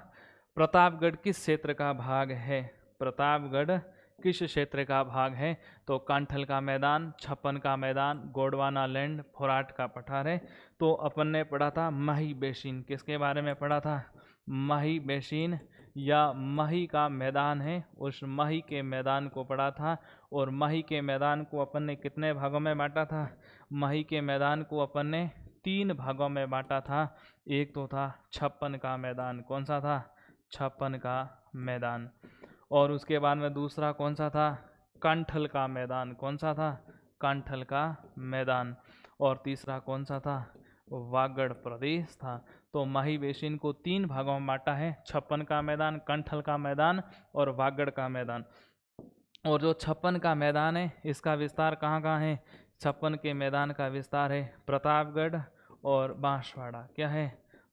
Speaker 1: प्रतापगढ़ किस क्षेत्र का भाग है? प्रतापगढ़ किस क्षेत्र का भाग है? तो कांठल का मैदान, छप्पन का मैदान, गोंडवाना लैंड, फोराट का पठार है। तो अपन ने पढ़ा था माही बेसिन, किसके बारे में पढ़ा था? माही बेसिन या माही का मैदान है, उस माही के मैदान को पढ़ा था। और माही के मैदान को अपन ने कितने भागों में बांटा था? माही के मैदान को अपन ने 3 भागों में बांटा था। एक तो था छप्पन का मैदान, कौन सा था? छप्पन का मैदान। और उसके बाद में दूसरा कौन सा था? कांठल का मैदान, कौन सा था? कांठल का मैदान। और तीसरा कौन सा था? वागड़ प्रदेश था। तो माही बेसिन को 3 भागों में बांटा है, छप्पन का मैदान, कांठल का मैदान और वागड़ का मैदान। और जो छप्पन का मैदान है इसका विस्तार कहाँ कहाँ है? छप्पन के मैदान का विस्तार है प्रतापगढ़ और बांसवाड़ा। क्या है?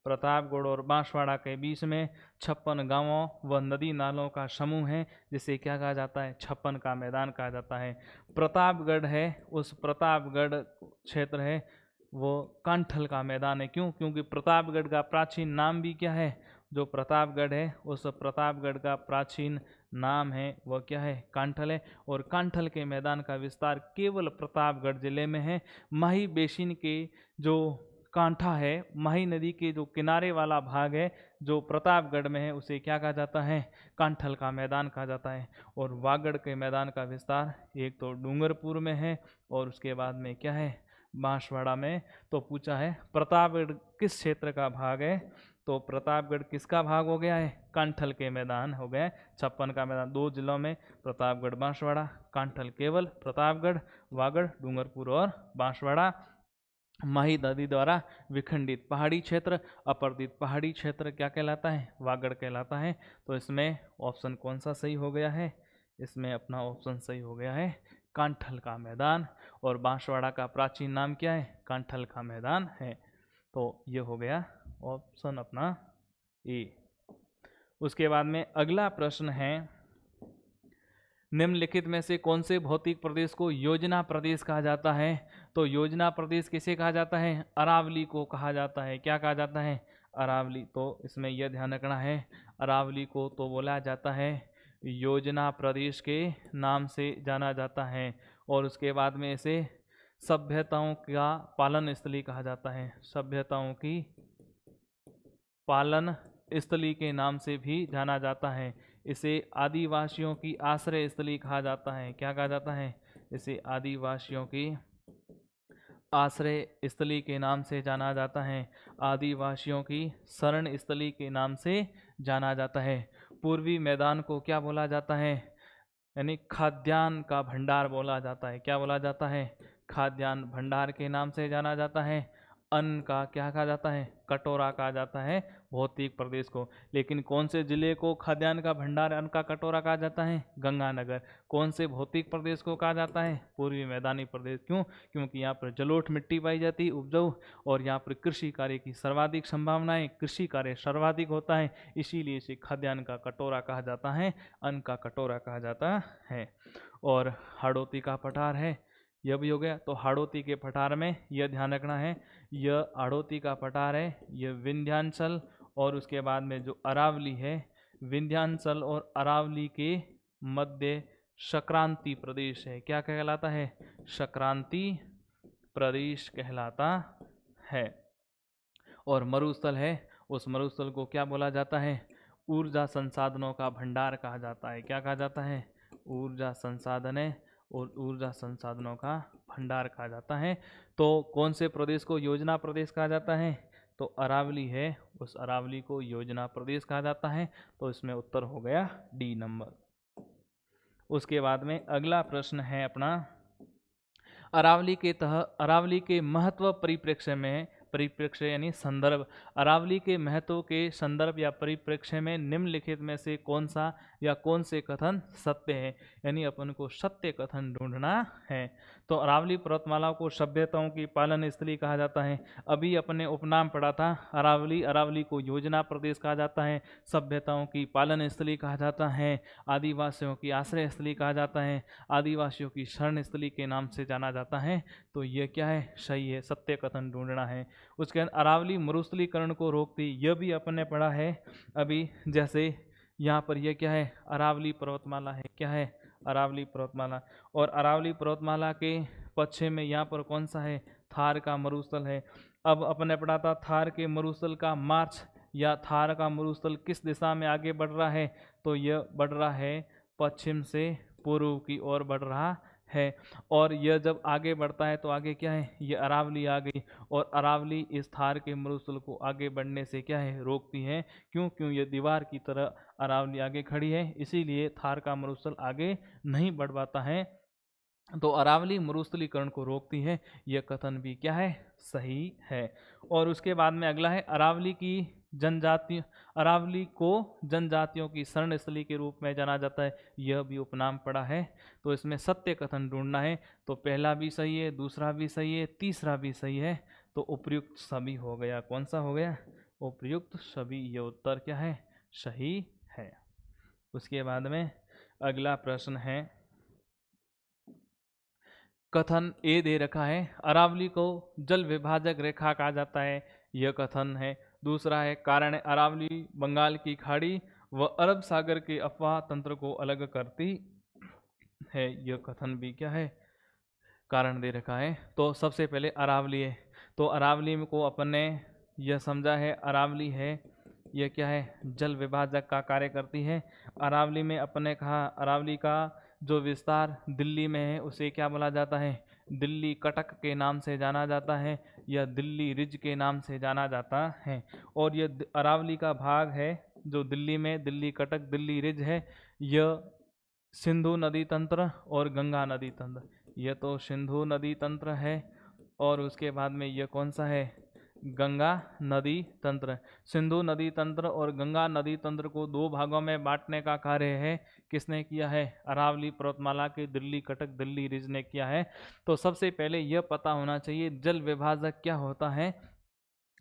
Speaker 1: प्रतापगढ़ और बांसवाड़ा के बीच में 56 गांवों व नदी नालों का समूह है, जिसे क्या कहा जाता है? छप्पन का मैदान कहा जाता है। प्रतापगढ़ है, उस प्रतापगढ़ क्षेत्र है वो कांठल का मैदान है। क्यों? क्योंकि प्रतापगढ़ का प्राचीन नाम भी क्या है? जो प्रतापगढ़ है उस प्रतापगढ़ का प्राचीन नाम है वह क्या है? कांठल है। और कांठल के मैदान का विस्तार केवल प्रतापगढ़ जिले में है। माही बेसिन के जो कांठा है, माही नदी के जो किनारे वाला भाग है जो प्रतापगढ़ में है, उसे क्या कहा जाता है? कांठल का मैदान कहा जाता है। और वागड़ के मैदान का विस्तार एक तो डूंगरपुर में है और उसके बाद में क्या है? बांसवाड़ा में। तो पूछा है प्रतापगढ़ किस क्षेत्र का भाग है? तो प्रतापगढ़ किसका भाग हो गया है? कांठल के मैदान हो गए। छप्पन का मैदान 2 जिलों में, प्रतापगढ़ बांसवाड़ा। कांठल केवल प्रतापगढ़, वागड़ डूंगरपुर और बांसवाड़ा। माही नदी द्वारा विखंडित पहाड़ी क्षेत्र, अपर्दित पहाड़ी क्षेत्र क्या कहलाता है? वागड़ कहलाता है। तो इसमें ऑप्शन कौन सा सही हो गया है? इसमें अपना ऑप्शन सही हो गया है कांठल का मैदान। और बांसवाड़ा का प्राचीन नाम क्या है? कांठल का मैदान है। तो ये हो गया ऑप्शन अपना ए। उसके बाद में अगला प्रश्न है, निम्नलिखित में से कौन से भौतिक प्रदेश को योजना प्रदेश कहा जाता है? तो योजना प्रदेश किसे कहा जाता है? अरावली को कहा जाता है। क्या कहा जाता है? अरावली। तो इसमें यह ध्यान रखना है, अरावली को तो बोला जाता है योजना प्रदेश के नाम से जाना जाता है। और उसके बाद में इसे सभ्यताओं का पालन स्थली कहा जाता है। सभ्यताओं की पालन स्थली के नाम से भी जाना जाता है। इसे आदिवासियों की आश्रय स्थली कहा जाता है। क्या कहा जाता है? इसे आदिवासियों की आश्रय स्थली के नाम से जाना जाता है। आदिवासियों की शरण स्थली के नाम से जाना जाता है। पूर्वी मैदान को क्या बोला जाता है? यानी खाद्यान्न का भंडार बोला जाता है। क्या बोला जाता है? खाद्यान्न भंडार के नाम से जाना जाता है। अन्न का क्या कहा जाता है? कटोरा कहा जाता है भौतिक प्रदेश को। लेकिन कौन से जिले को खाद्यान्न का भंडार, अन्न का कटोरा कहा जाता है? गंगानगर। कौन से भौतिक प्रदेश को कहा जाता है? पूर्वी मैदानी प्रदेश। क्यों? क्योंकि यहाँ पर जलोढ़ मिट्टी पाई जाती है, उपजाऊ, और यहाँ पर कृषि कार्य की सर्वाधिक संभावनाएं, कृषि कार्य सर्वाधिक होता है, इसीलिए इसे खाद्यान्न का कटोरा कहा जाता है, अन्न का कटोरा कहा जाता है। और हाड़ौती का पठार है, यह भी हो गया। तो हाड़ौती के पठार में यह ध्यान रखना है, यह हाड़ौती का पठार है, यह विंध्याचल और उसके बाद में जो अरावली है, विंध्याचल और अरावली के मध्य संक्रांति प्रदेश है। क्या कहलाता है? संक्रांति प्रदेश कहलाता है। और मरुस्थल है, उस मरुस्थल को क्या बोला जाता है? ऊर्जा संसाधनों का भंडार कहा जाता है। क्या कहा जाता है? ऊर्जा संसाधन और ऊर्जा संसाधनों का भंडार कहा जाता है। तो कौन से प्रदेश को योजना प्रदेश कहा जाता है? तो अरावली है, उस अरावली को योजना प्रदेश कहा जाता है। तो इसमें उत्तर हो गया डी नंबर। उसके बाद में अगला प्रश्न है अपना, अरावली के महत्व परिप्रेक्ष्य में, परिप्रेक्ष्य यानी संदर्भ, अरावली के महत्व के संदर्भ या परिप्रेक्ष्य में निम्नलिखित में से कौन सा या कौन से कथन सत्य है? यानी अपन को सत्य कथन ढूंढना है। तो अरावली पर्वतमाला को सभ्यताओं की पालन स्थली कहा जाता है। अभी अपने उपनाम पढ़ा था अरावली, अरावली को योजना प्रदेश कहा जाता है, सभ्यताओं की पालन स्थली कहा जाता है, आदिवासियों की आश्रय स्थली कहा जाता है, आदिवासियों की शरण स्थली के नाम से जाना जाता है। तो ये क्या है? सही है, सत्य कथन ढूंढना है। उसके बाद अरावली मरुस्थलीकरण को रोकती, यह भी अपन ने पढ़ा है अभी। जैसे यहाँ पर यह क्या है? अरावली पर्वतमाला है। क्या है? अरावली पर्वतमाला। और अरावली पर्वतमाला के पश्चिम में यहाँ पर कौन सा है? थार का मरुस्थल है। अब अपन ने पढ़ा था थार के मरुस्थल का मार्च या थार का मरुस्थल किस दिशा में आगे बढ़ रहा है? तो यह बढ़ रहा है पश्चिम से पूर्व की ओर बढ़ रहा है। और यह जब आगे बढ़ता है तो आगे क्या है? ये अरावली आ गई, और अरावली इस थार के मरुस्थल को आगे बढ़ने से क्या है? रोकती है। क्यों? क्यों ये दीवार की तरह अरावली आगे खड़ी है, इसीलिए थार का मरुस्थल आगे नहीं बढ़ पाता है। तो अरावली मरुस्थलीकरण को रोकती है, यह कथन भी क्या है? सही है। और उसके बाद में अगला है, अरावली को जनजातियों की शरण स्थली के रूप में जाना जाता है, यह भी उपनाम पड़ा है। तो इसमें सत्य कथन ढूंढना है। तो पहला भी सही है, दूसरा भी सही है, तीसरा भी सही है। तो उपयुक्त सभी हो गया। कौन सा हो गया? उपयुक्त सभी। यह उत्तर क्या है? सही है। उसके बाद में अगला प्रश्न है, कथन ए दे रखा है, अरावली को जल विभाजक रेखा कहा जाता है, यह कथन है। दूसरा है, कारण अरावली बंगाल की खाड़ी व अरब सागर के अफवाह तंत्र को अलग करती है, यह कथन भी क्या है? कारण दे रखा है। तो सबसे पहले अरावली है, तो अरावली को अपन ने यह समझा है, अरावली है यह क्या है? जल विभाजक का कार्य करती है। अरावली में अपन ने कहा अरावली का जो विस्तार दिल्ली में है उसे क्या बोला जाता है? दिल्ली कटक के नाम से जाना जाता है, या दिल्ली रिज के नाम से जाना जाता है। और यह अरावली का भाग है जो दिल्ली में दिल्ली कटक दिल्ली रिज है, यह सिंधु नदी तंत्र और गंगा नदी तंत्र, यह तो सिंधु नदी तंत्र है और उसके बाद में यह कौन सा है, गंगा नदी तंत्र। सिंधु नदी तंत्र और गंगा नदी तंत्र को दो भागों में बांटने का कार्य है किसने किया है, अरावली पर्वतमाला के दिल्ली कटक दिल्ली रिज ने किया है। तो सबसे पहले यह पता होना चाहिए जल विभाजक क्या होता है।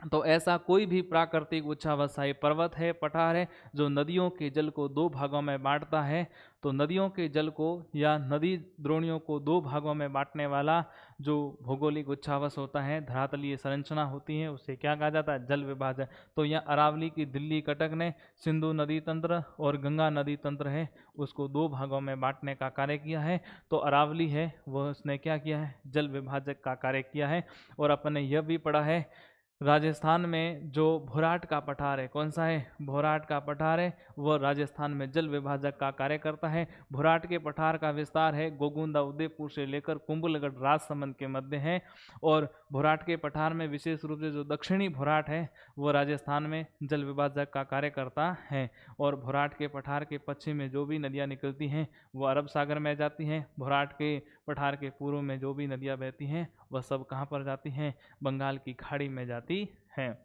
Speaker 1: तो ऐसा कोई भी प्राकृतिक उच्छावसायी पर्वत है, पठार है, जो नदियों के जल को दो भागों में बांटता है। तो नदियों के जल को या नदी द्रोणियों को दो भागों में बांटने वाला जो भौगोलिक उच्छावस होता है, धरातलीय संरचना होती है, उसे क्या कहा जाता है, जल विभाजक। तो यहाँ अरावली की दिल्ली कटक ने सिंधु नदी तंत्र और गंगा नदी तंत्र है उसको दो भागों में बांटने का कार्य किया है। तो अरावली है वह उसने क्या किया है, जल विभाजक का कार्य किया है। और अपन ने यह भी पढ़ा है राजस्थान में जो भोराट का पठार है, कौन सा है, भोराट का पठार है, वह राजस्थान में जल विभाजक का कार्य करता है। भोराट के पठार का विस्तार है गोगुंदा उदयपुर से लेकर कुंभलगढ़ राजसमंद के मध्य है। और भोराट के पठार में विशेष रूप से जो दक्षिणी भोराट है वह राजस्थान में जल विभाजक का कार्य करता है। और भोराट के पठार के पश्चिम में जो भी नदियाँ निकलती हैं वह अरब सागर में जाती हैं। भोराट के पठार के पूर्व में जो भी नदियाँ बहती हैं वह सब कहाँ पर जाती हैं, बंगाल की खाड़ी में जाती हैं।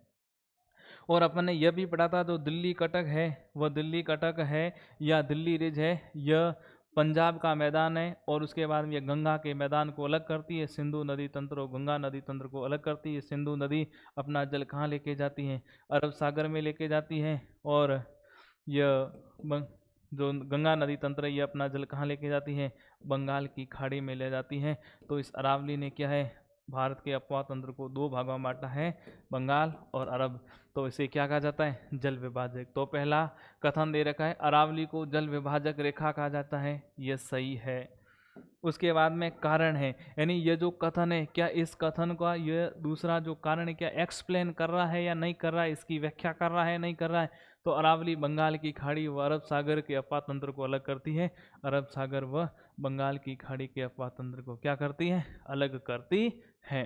Speaker 1: और अपन ने यह भी पढ़ा था जो दिल्ली कटक है वह दिल्ली कटक है या दिल्ली रिज है, यह पंजाब का मैदान है। और उसके बाद में यह गंगा के मैदान को अलग करती है, सिंधु नदी तंत्र और गंगा नदी तंत्र को अलग करती है। सिंधु नदी अपना जल कहाँ लेके जाती है, अरब सागर में लेके जाती है। और यह जो गंगा नदी तंत्र है ये अपना जल कहाँ लेके जाती है, बंगाल की खाड़ी में ले जाती है। तो इस अरावली ने क्या है, भारत के अपवाह तंत्र को दो भागों में बांटा है, बंगाल और अरब। तो इसे क्या कहा जाता है, जल विभाजक। तो पहला कथन दे रखा है अरावली को जल विभाजक रेखा कहा जाता है, यह सही है। उसके बाद में कारण है, यानी ये जो कथन है क्या इस कथन का ये दूसरा जो कारण है क्या एक्सप्लेन कर रहा है या नहीं कर रहा है, इसकी व्याख्या कर रहा है नहीं कर रहा है। तो अरावली बंगाल की खाड़ी व अरब सागर के अपवाह तंत्र को अलग करती है, अरब सागर व बंगाल की खाड़ी के अपवाह तंत्र को क्या करती है, अलग करती है।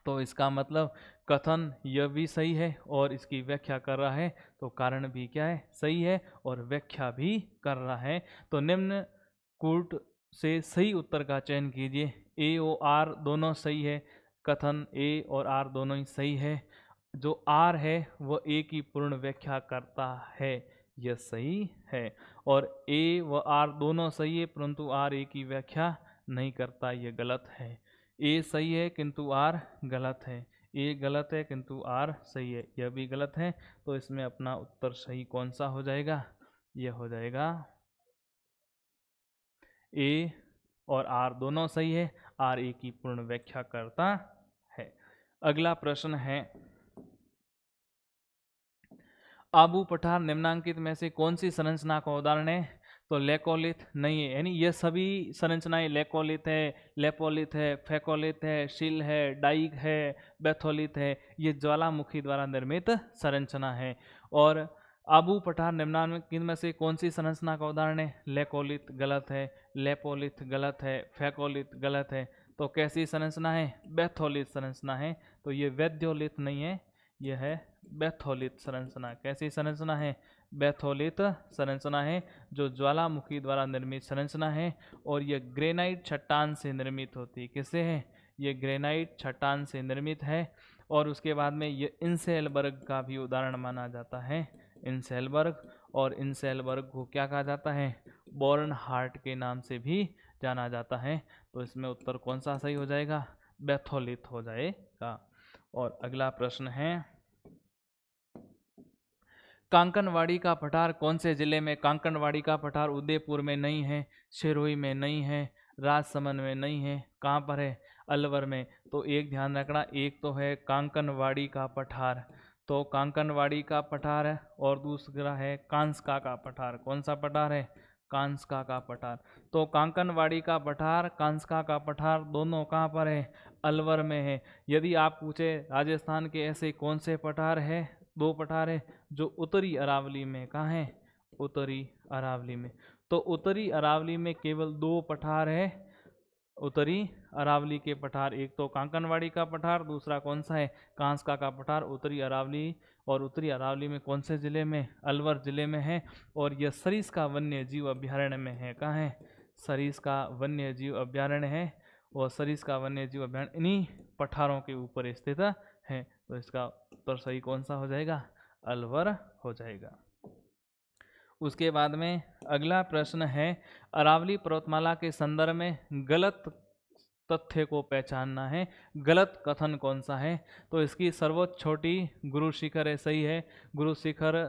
Speaker 1: तो इसका मतलब कथन यह भी सही है और इसकी व्याख्या कर रहा है, तो कारण भी क्या है, सही है और व्याख्या भी कर रहा है। तो निम्न कूट से सही उत्तर का चयन कीजिए। ए और आर दोनों सही है, कथन ए और आर दोनों ही सही है। जो आर है वह ए की पूर्ण व्याख्या करता है, यह सही है। और ए व आर दोनों सही है परंतु आर ए की व्याख्या नहीं करता, यह गलत है। ए सही है किंतु आर गलत है, ए गलत है किंतु आर सही है, यह भी गलत है। तो इसमें अपना उत्तर सही कौन सा हो जाएगा, यह हो जाएगा ए और आर दोनों सही है, आर ए की पूर्ण व्याख्या करता है। अगला प्रश्न है आबू पठार निम्नांकित में से कौन सी संरचना का उदाहरण है। तो लेकोलिथ नहीं है, यानी ये सभी संरचनाएं लेकोलिथ है, लेपोलिथ है, फेकोलिथ है, शिल है, डाइक है, बेथोलिथ है, ये ज्वालामुखी द्वारा निर्मित संरचना है। और आबू पठार निम्नांकित में से कौन सी संरचना का उदाहरण है, लेकोलिथ गलत है, लेपोलिथ गलत है, फेकोलिथ गलत है। तो कैसी संरचना है, बेथोलिथ संरचना है। तो ये वैद्योलिथ नहीं है, यह है बेथोलिथ संरचना। कैसी संरचना है, बेथोलिथ संरचना है जो ज्वालामुखी द्वारा निर्मित संरचना है। और यह ग्रेनाइट चट्टान से निर्मित होती है, किससे है, यह ग्रेनाइट चट्टान से निर्मित है। और उसके बाद में यह इंसेलबर्ग का भी उदाहरण माना जाता है, इंसेलबर्ग। और इंसेलबर्ग को क्या कहा जाता है, बोर्न हार्ट के नाम से भी जाना जाता है। तो इसमें उत्तर कौन सा सही हो जाएगा, बेथोलिथ हो जाएगा। और अगला प्रश्न है कांकनवाड़ी का पठार कौन से जिले में, कांकनवाड़ी का पठार उदयपुर में नहीं है, सिरोही में नहीं है, राजसमंद में नहीं है, कहाँ पर है, अलवर में। तो एक ध्यान रखना, एक तो है कांकनवाड़ी का पठार, तो कांकनवाड़ी का पठार है, और दूसरा है कांसका का पठार। कौन सा पठार है, कांसका का पठार। तो कांकनवाड़ी का पठार, कांसका का पठार दोनों कहाँ पर है, अलवर में है। यदि आप पूछे राजस्थान के ऐसे कौन से पठार है, दो पठार है जो उत्तरी अरावली में, कहाँ है, उत्तरी अरावली में। तो उत्तरी अरावली में केवल दो पठार है, उत्तरी अरावली के पठार, एक तो कांकनवाड़ी का पठार, दूसरा कौन सा है, कांसका का पठार, उत्तरी अरावली। और उत्तरी अरावली में कौन से जिले में, अलवर जिले में है। और यह सरिस्का वन्य जीव अभ्यारण्य में है, कहाँ है, सरिस्का वन्य जीव अभ्यारण्य है। और सरिस्का वन्य जीव अभयारण्य इन्हीं पठारों के ऊपर स्थित है। तो इसका उत्तर सही कौन सा हो जाएगा? अलवर हो जाएगा। उसके बाद में अगला प्रश्न है, अरावली पर्वतमाला के संदर्भ में गलत तथ्य को पहचानना है। गलत कथन कौन सा है? तो इसकी सर्वोच्च चोटी गुरु शिखर है, सही है। गुरु शिखर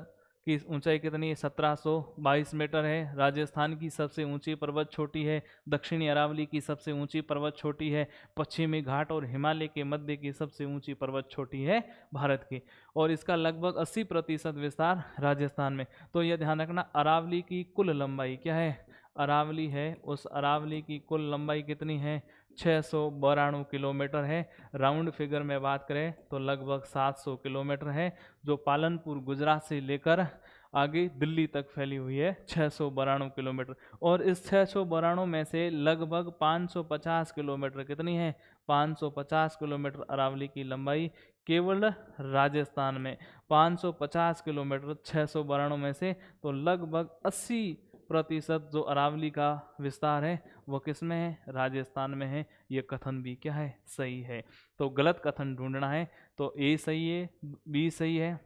Speaker 1: की ऊंचाई कितनी है? 1722 मीटर है। राजस्थान की सबसे ऊंची पर्वत चोटी है। दक्षिणी अरावली की सबसे ऊंची पर्वत चोटी है। पश्चिमी घाट और हिमालय के मध्य की सबसे ऊंची पर्वत चोटी है भारत की, और इसका लगभग 80% विस्तार राजस्थान में। तो यह ध्यान रखना, अरावली की कुल लंबाई क्या है? अरावली है, उस अरावली की कुल लंबाई कितनी है? 692 किलोमीटर है। राउंड फिगर में बात करें तो लगभग 700 किलोमीटर है, जो पालनपुर गुजरात से लेकर आगे दिल्ली तक फैली हुई है, 692 किलोमीटर। और इस 692 में से लगभग 550 किलोमीटर कितनी है? 550 किलोमीटर अरावली की लंबाई केवल राजस्थान में। 550 किलोमीटर 692 में से, तो लगभग 80% जो अरावली का विस्तार है वो किस में है? राजस्थान में है। ये कथन भी क्या है? सही है। तो गलत कथन ढूंढना है, तो ए सही है, बी सही है,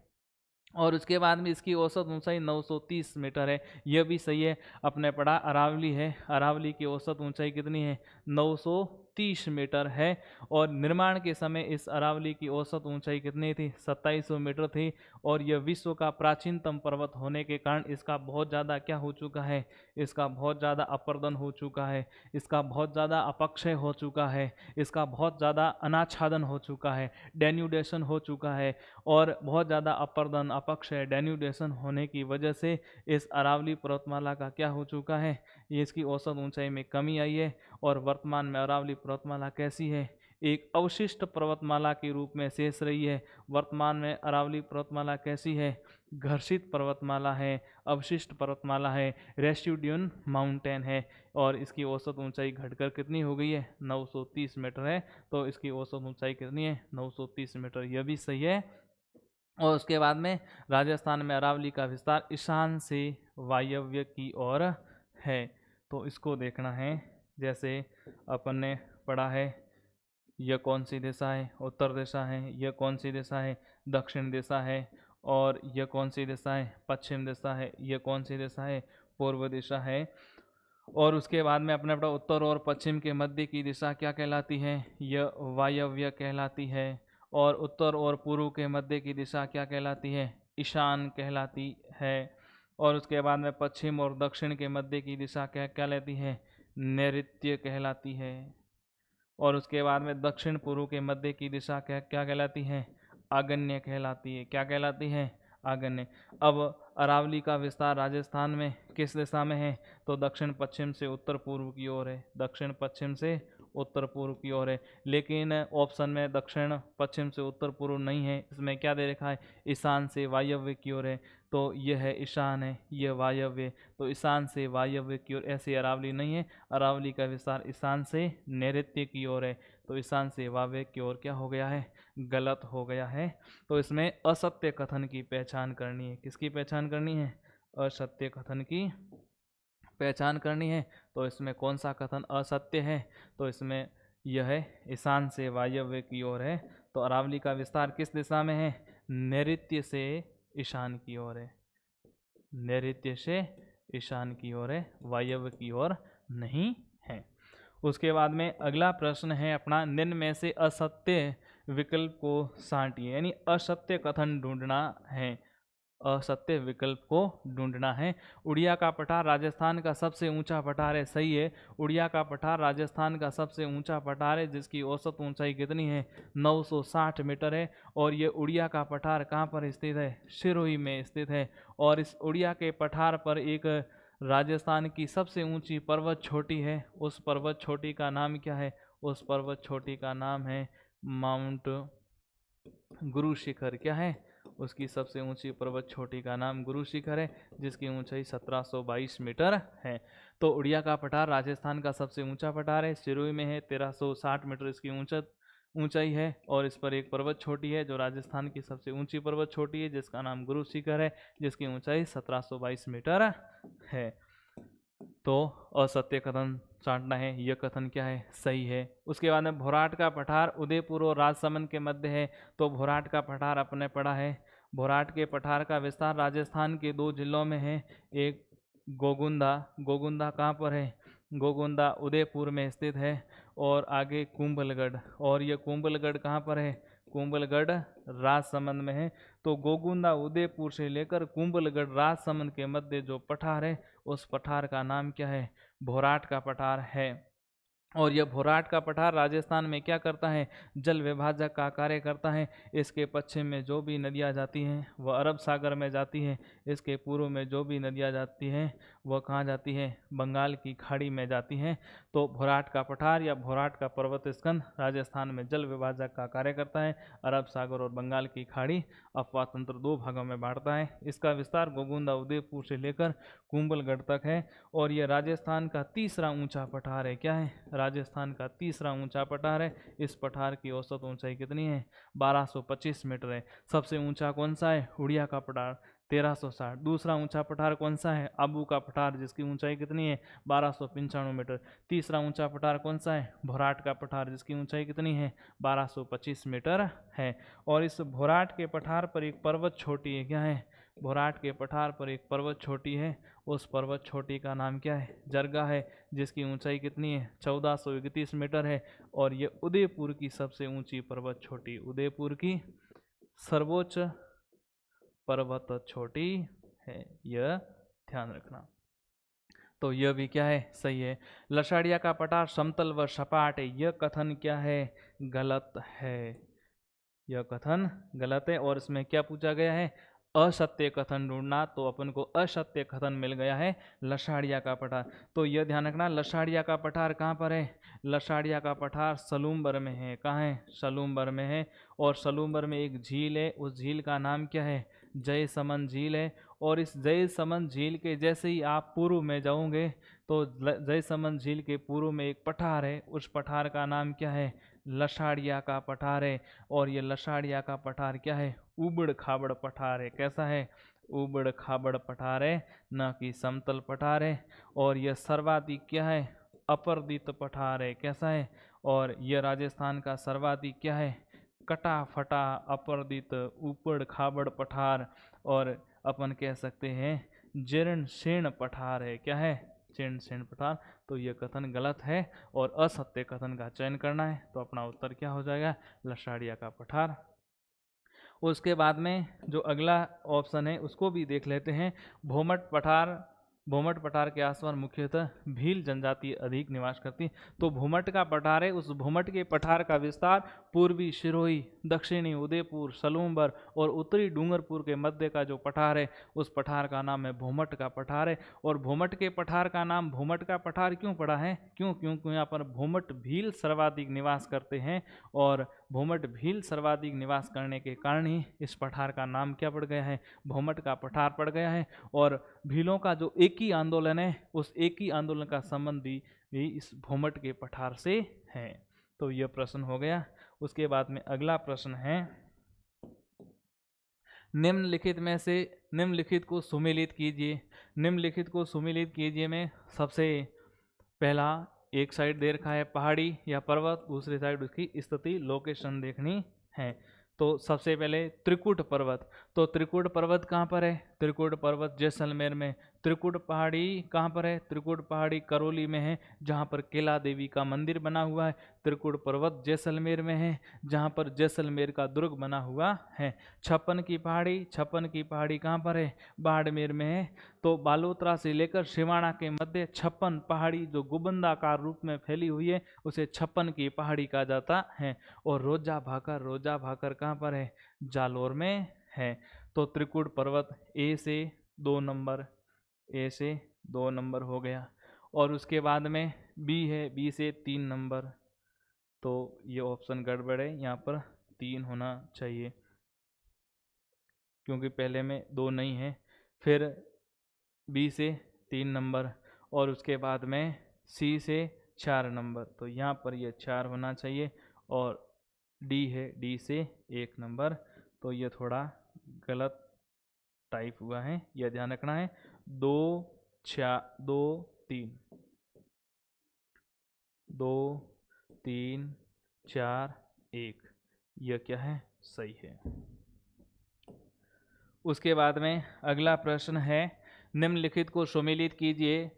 Speaker 1: और उसके बाद में इसकी औसत ऊंचाई 930 मीटर है, यह भी सही है। अपने पढ़ा अरावली है, अरावली की औसत ऊंचाई कितनी है? 930 मीटर है। और निर्माण के समय इस अरावली की औसत ऊंचाई कितनी थी? 2700 मीटर थी। और यह विश्व का प्राचीनतम पर्वत होने के कारण इसका बहुत ज़्यादा क्या हो चुका है? इसका बहुत ज़्यादा अपर्दन हो चुका है, इसका बहुत ज़्यादा अपक्षय हो चुका है, इसका बहुत ज़्यादा अनाच्छादन हो चुका है, डेन्यूडेशन हो चुका है। और बहुत ज़्यादा अपर्दन, अपक्षय, डेन्यूडेशन होने की वजह से इस अरावली पर्वतमाला का क्या हो चुका है? ये इसकी औसत ऊंचाई में कमी आई है। और वर्तमान में अरावली पर्वतमाला कैसी है? एक अवशिष्ट पर्वतमाला के रूप में शेष रही है। वर्तमान में अरावली पर्वतमाला कैसी है? घर्षित पर्वतमाला है, अवशिष्ट पर्वतमाला है, रेसिड्यून माउंटेन है। और इसकी औसत ऊंचाई घटकर कितनी हो गई है? 930 मीटर है। तो इसकी औसत ऊंचाई कितनी है? 930 मीटर, यह भी सही है। और उसके बाद में राजस्थान में अरावली का विस्तार ईशान से वायव्य की ओर है। तो इसको देखना है, जैसे अपन ने पढ़ा है, यह कौन सी दिशा है? उत्तर दिशा है। यह कौन सी दिशा है? दक्षिण दिशा है। और यह कौन सी दिशा है? पश्चिम दिशा है। यह कौन सी दिशा है? पूर्व दिशा है। और उसके बाद में अपने अपना उत्तर और पश्चिम के मध्य की दिशा क्या कहलाती है? यह वायव्य कहलाती है। और उत्तर और पूर्व के मध्य की दिशा क्या कहलाती है? ईशान कहलाती है। और उसके बाद में पश्चिम और दक्षिण के मध्य की दिशा क्या कहलाती है? नैऋत्य कहलाती है। और उसके बाद में दक्षिण पूर्व के मध्य की दिशा क्या क्या कहलाती है? आग्नेय कहलाती है। क्या कहलाती है? आग्नेय। अब अरावली का विस्तार राजस्थान में किस दिशा में है? तो दक्षिण पश्चिम से उत्तर पूर्व की ओर है। दक्षिण पश्चिम से उत्तर पूर्व की ओर है। लेकिन ऑप्शन में दक्षिण पश्चिम से उत्तर पूर्व नहीं है, इसमें क्या दे रखा है? ईशान से वायव्य की ओर है। तो यह है ईशान है, यह वायव्य। तो ईशान से वायव्य की ओर ऐसी अरावली नहीं है। अरावली का विस्तार ईशान से नैऋत्य की ओर है। तो ईशान से वायव्य की ओर क्या हो गया है? गलत हो गया है। तो इसमें असत्य कथन की पहचान करनी है। किसकी पहचान करनी है? असत्य कथन की पहचान करनी है। तो इसमें कौन सा कथन असत्य है? तो इसमें यह है, ईशान से वायव्य की ओर है। तो अरावली का विस्तार किस दिशा में है? नैऋत्य से ईशान की ओर है। नैऋत्य से ईशान की ओर है, वायव्य की ओर नहीं है। उसके बाद में अगला प्रश्न है अपना, निम्न में से असत्य विकल्प को साटिए, यानी असत्य कथन ढूंढना है। असत्य विकल्प को ढूंढना है। उड़िया का पठार राजस्थान का सबसे ऊंचा पठार है, सही है। उड़िया का पठार राजस्थान का सबसे ऊंचा पठार है, जिसकी औसत ऊंचाई कितनी है? 960 मीटर है। और ये उड़िया का पठार कहाँ पर स्थित है? सिरोही में स्थित है। और इस उड़िया के पठार पर एक राजस्थान की सबसे ऊंची पर्वत चोटी है। उस पर्वत चोटी का नाम क्या है? उस पर्वत चोटी का नाम है माउंट गुरु शिखर। क्या है? उसकी सबसे ऊंची पर्वत चोटी का नाम गुरु शिखर है, जिसकी ऊंचाई 1722 मीटर है। तो उड़िया का पठार राजस्थान का सबसे ऊंचा पठार है, सिरोही में है, 1360 मीटर इसकी ऊंचाई है। और इस पर एक पर्वत छोटी है जो राजस्थान की सबसे ऊंची पर्वत छोटी है, जिसका नाम गुरु शिखर है, जिसकी ऊंचाई 1722 मीटर है। तो असत्य कथन छांटना है, यह कथन क्या है, सही है। उसके बाद में भोराट का पठार उदयपुर और राजसमंद के मध्य है, तो भोराट का पठार अपने पढ़ा है। भोराट के पठार का विस्तार राजस्थान के 2 जिलों में है, एक गोगुंदा, गोगुंदा कहाँ पर है, गोगुंदा उदयपुर में स्थित है, और आगे कुंभलगढ़, और यह कुंभलगढ़ कहाँ पर है, कुंभलगढ़ राजसमंद में है। तो गोगुंदा उदयपुर से लेकर कुंभलगढ़ राजसमंद के मध्य जो पठार है, उस पठार का नाम क्या है, भोराट का पठार है। और यह भोराट का पठार राजस्थान में क्या करता है, जल विभाजक का कार्य करता है। इसके पश्चिम में जो भी नदियाँ जाती हैं वह अरब सागर में जाती हैं, इसके पूर्व में जो भी नदियाँ जाती हैं वह कहाँ जाती है, बंगाल की खाड़ी में जाती हैं। तो भोराट का पठार या भोराट का पर्वत स्कंद राजस्थान में जल विभाजक का कार्य करता है, अरब सागर और बंगाल की खाड़ी अपवाद तंत्र 2 भागों में बांटता है। इसका विस्तार गोगुंदा उदयपुर से लेकर कुंभलगढ़ तक है, और यह राजस्थान का तीसरा ऊंचा पठार है। क्या है, राजस्थान का तीसरा ऊंचा पठार है। इस पठार की औसत ऊंचाई कितनी है, 1225 मीटर है। सबसे ऊंचा कौन सा है, उड़िया का पठार 1360। दूसरा ऊंचा पठार कौन सा है, आबू का पठार, जिसकी ऊंचाई कितनी है, 1295 मीटर। तीसरा ऊंचा पठार कौन सा है, भोराट का पठार, जिसकी ऊंचाई कितनी है, 1225 मीटर है। और इस भोराट के पठार पर एक पर्वत छोटी है। क्या है, भोराट के पठार पर एक पर्वत छोटी है, उस पर्वत छोटी का नाम क्या है, जरगा है, जिसकी ऊंचाई कितनी है, 1431 मीटर है। और ये उदयपुर की सबसे ऊंची पर्वत छोटी, उदयपुर की सर्वोच्च पर्वत छोटी है, यह ध्यान रखना। तो यह भी क्या है, सही है। लसाड़िया का पठार समतल व सपाट है, यह कथन क्या है, गलत है, यह कथन गलत है। और इसमें क्या पूछा गया है, असत्य कथन ढूंढना, तो अपन को असत्य कथन मिल गया है, लसाड़िया का पठार। तो यह ध्यान रखना, लसाड़िया का पठार कहाँ पर है, लसाड़िया का पठार सलूम्बर में है। कहाँ है, सलूम्बर में है। और सलूम्बर में एक झील है, उस झील का नाम क्या है, जयसमंद झील है। और इस जयसमंद झील के जैसे ही आप पूर्व में जाओगे तो जयसमंद झील के पूर्व में एक पठार है, उस पठार का नाम क्या है, लसाड़िया का पठार है। और ये लसाड़िया का पठार क्या है, उबड़ खाबड़ पठार है। कैसा है, उबड़ खाबड़ पठार है, न कि समतल पठार है। और यह सर्वाधिक क्या है, अपर्दित पठार है। कैसा है, और यह राजस्थान का सर्वाधिक क्या है, कटा फटा अपर्दित ऊपड़ खाबड़ पठार, और अपन कह सकते हैं जीर्ण शीर्ण पठार है। क्या है, जीर्ण शीर्ण पठार। तो यह कथन गलत है और असत्य कथन का चयन करना है। तो अपना उत्तर क्या हो जाएगा, लसाड़िया का पठार। उसके बाद में जो अगला ऑप्शन है उसको भी देख लेते हैं, भोमट पठार। भोमट पठार के आसपास मुख्यतः भील जनजाति अधिक निवास करती है। तो भोमट का पठार है, उस भोमट के पठार का विस्तार पूर्वी सिरोही, दक्षिणी उदयपुर, सलूम्बर और उत्तरी डूंगरपुर के मध्य का जो पठार है, उस पठार का नाम है भोमट का पठार है। और भोमट के पठार का नाम भोमट का पठार क्यों पड़ा है, क्योंकि यहाँ पर भोमट भील सर्वाधिक निवास करते हैं, और भोमट भील सर्वाधिक निवास करने के कारण ही इस पठार का नाम क्या पड़ गया है, भोमट का पठार पड़ गया है। और भीलों का जो एक ही आंदोलन है, उस एक ही आंदोलन का संबंध भी इस भोमट के पठार से है। तो यह प्रश्न हो गया। उसके बाद में अगला प्रश्न है, निम्नलिखित में से निम्नलिखित को सुमेलित कीजिए। निम्नलिखित को सुमेलित कीजिए में सबसे पहला, एक साइड दे रखा है पहाड़ी या पर्वत, दूसरी साइड उसकी स्थिति लोकेशन देखनी है। तो सबसे पहले त्रिकुट पर्वत। तो त्रिकुट पर्वत कहाँ पर है, त्रिकुट पर्वत जैसलमेर में। त्रिकुट पहाड़ी कहाँ पर है, त्रिकुट पहाड़ी करौली में है, जहाँ पर केला देवी का मंदिर बना हुआ है। त्रिकुट पर्वत जैसलमेर में है, जहाँ पर जैसलमेर का दुर्ग बना हुआ है। छप्पन की पहाड़ी, छप्पन की पहाड़ी कहाँ पर है, बाड़मेर में है। तो बालोतरा से लेकर सिवाना के मध्य छप्पन पहाड़ी जो गुबंदाकार रूप में फैली हुई है, उसे छप्पन की पहाड़ी कहा जाता है। और रोजा भाकर, रोजा भाकर कहाँ पर है, जालोर में है। तो त्रिकुट पर्वत ए से 2 नंबर, ए से 2 नंबर हो गया। और उसके बाद में बी है, बी से 3 नंबर। तो ये ऑप्शन गड़बड़ है, यहाँ पर 3 होना चाहिए क्योंकि पहले में 2 नहीं है। फिर बी से 3 नंबर, और उसके बाद में सी से 4 नंबर। तो यहाँ पर ये 4 होना चाहिए। और डी है, डी से 1 नंबर। तो ये थोड़ा गलत टाइप हुआ है, यह ध्यान रखना है। 2 4 2 3, 2, 3, 4, 1, यह क्या है? सही है। उसके बाद में अगला प्रश्न है, निम्नलिखित को सुमेलित कीजिए।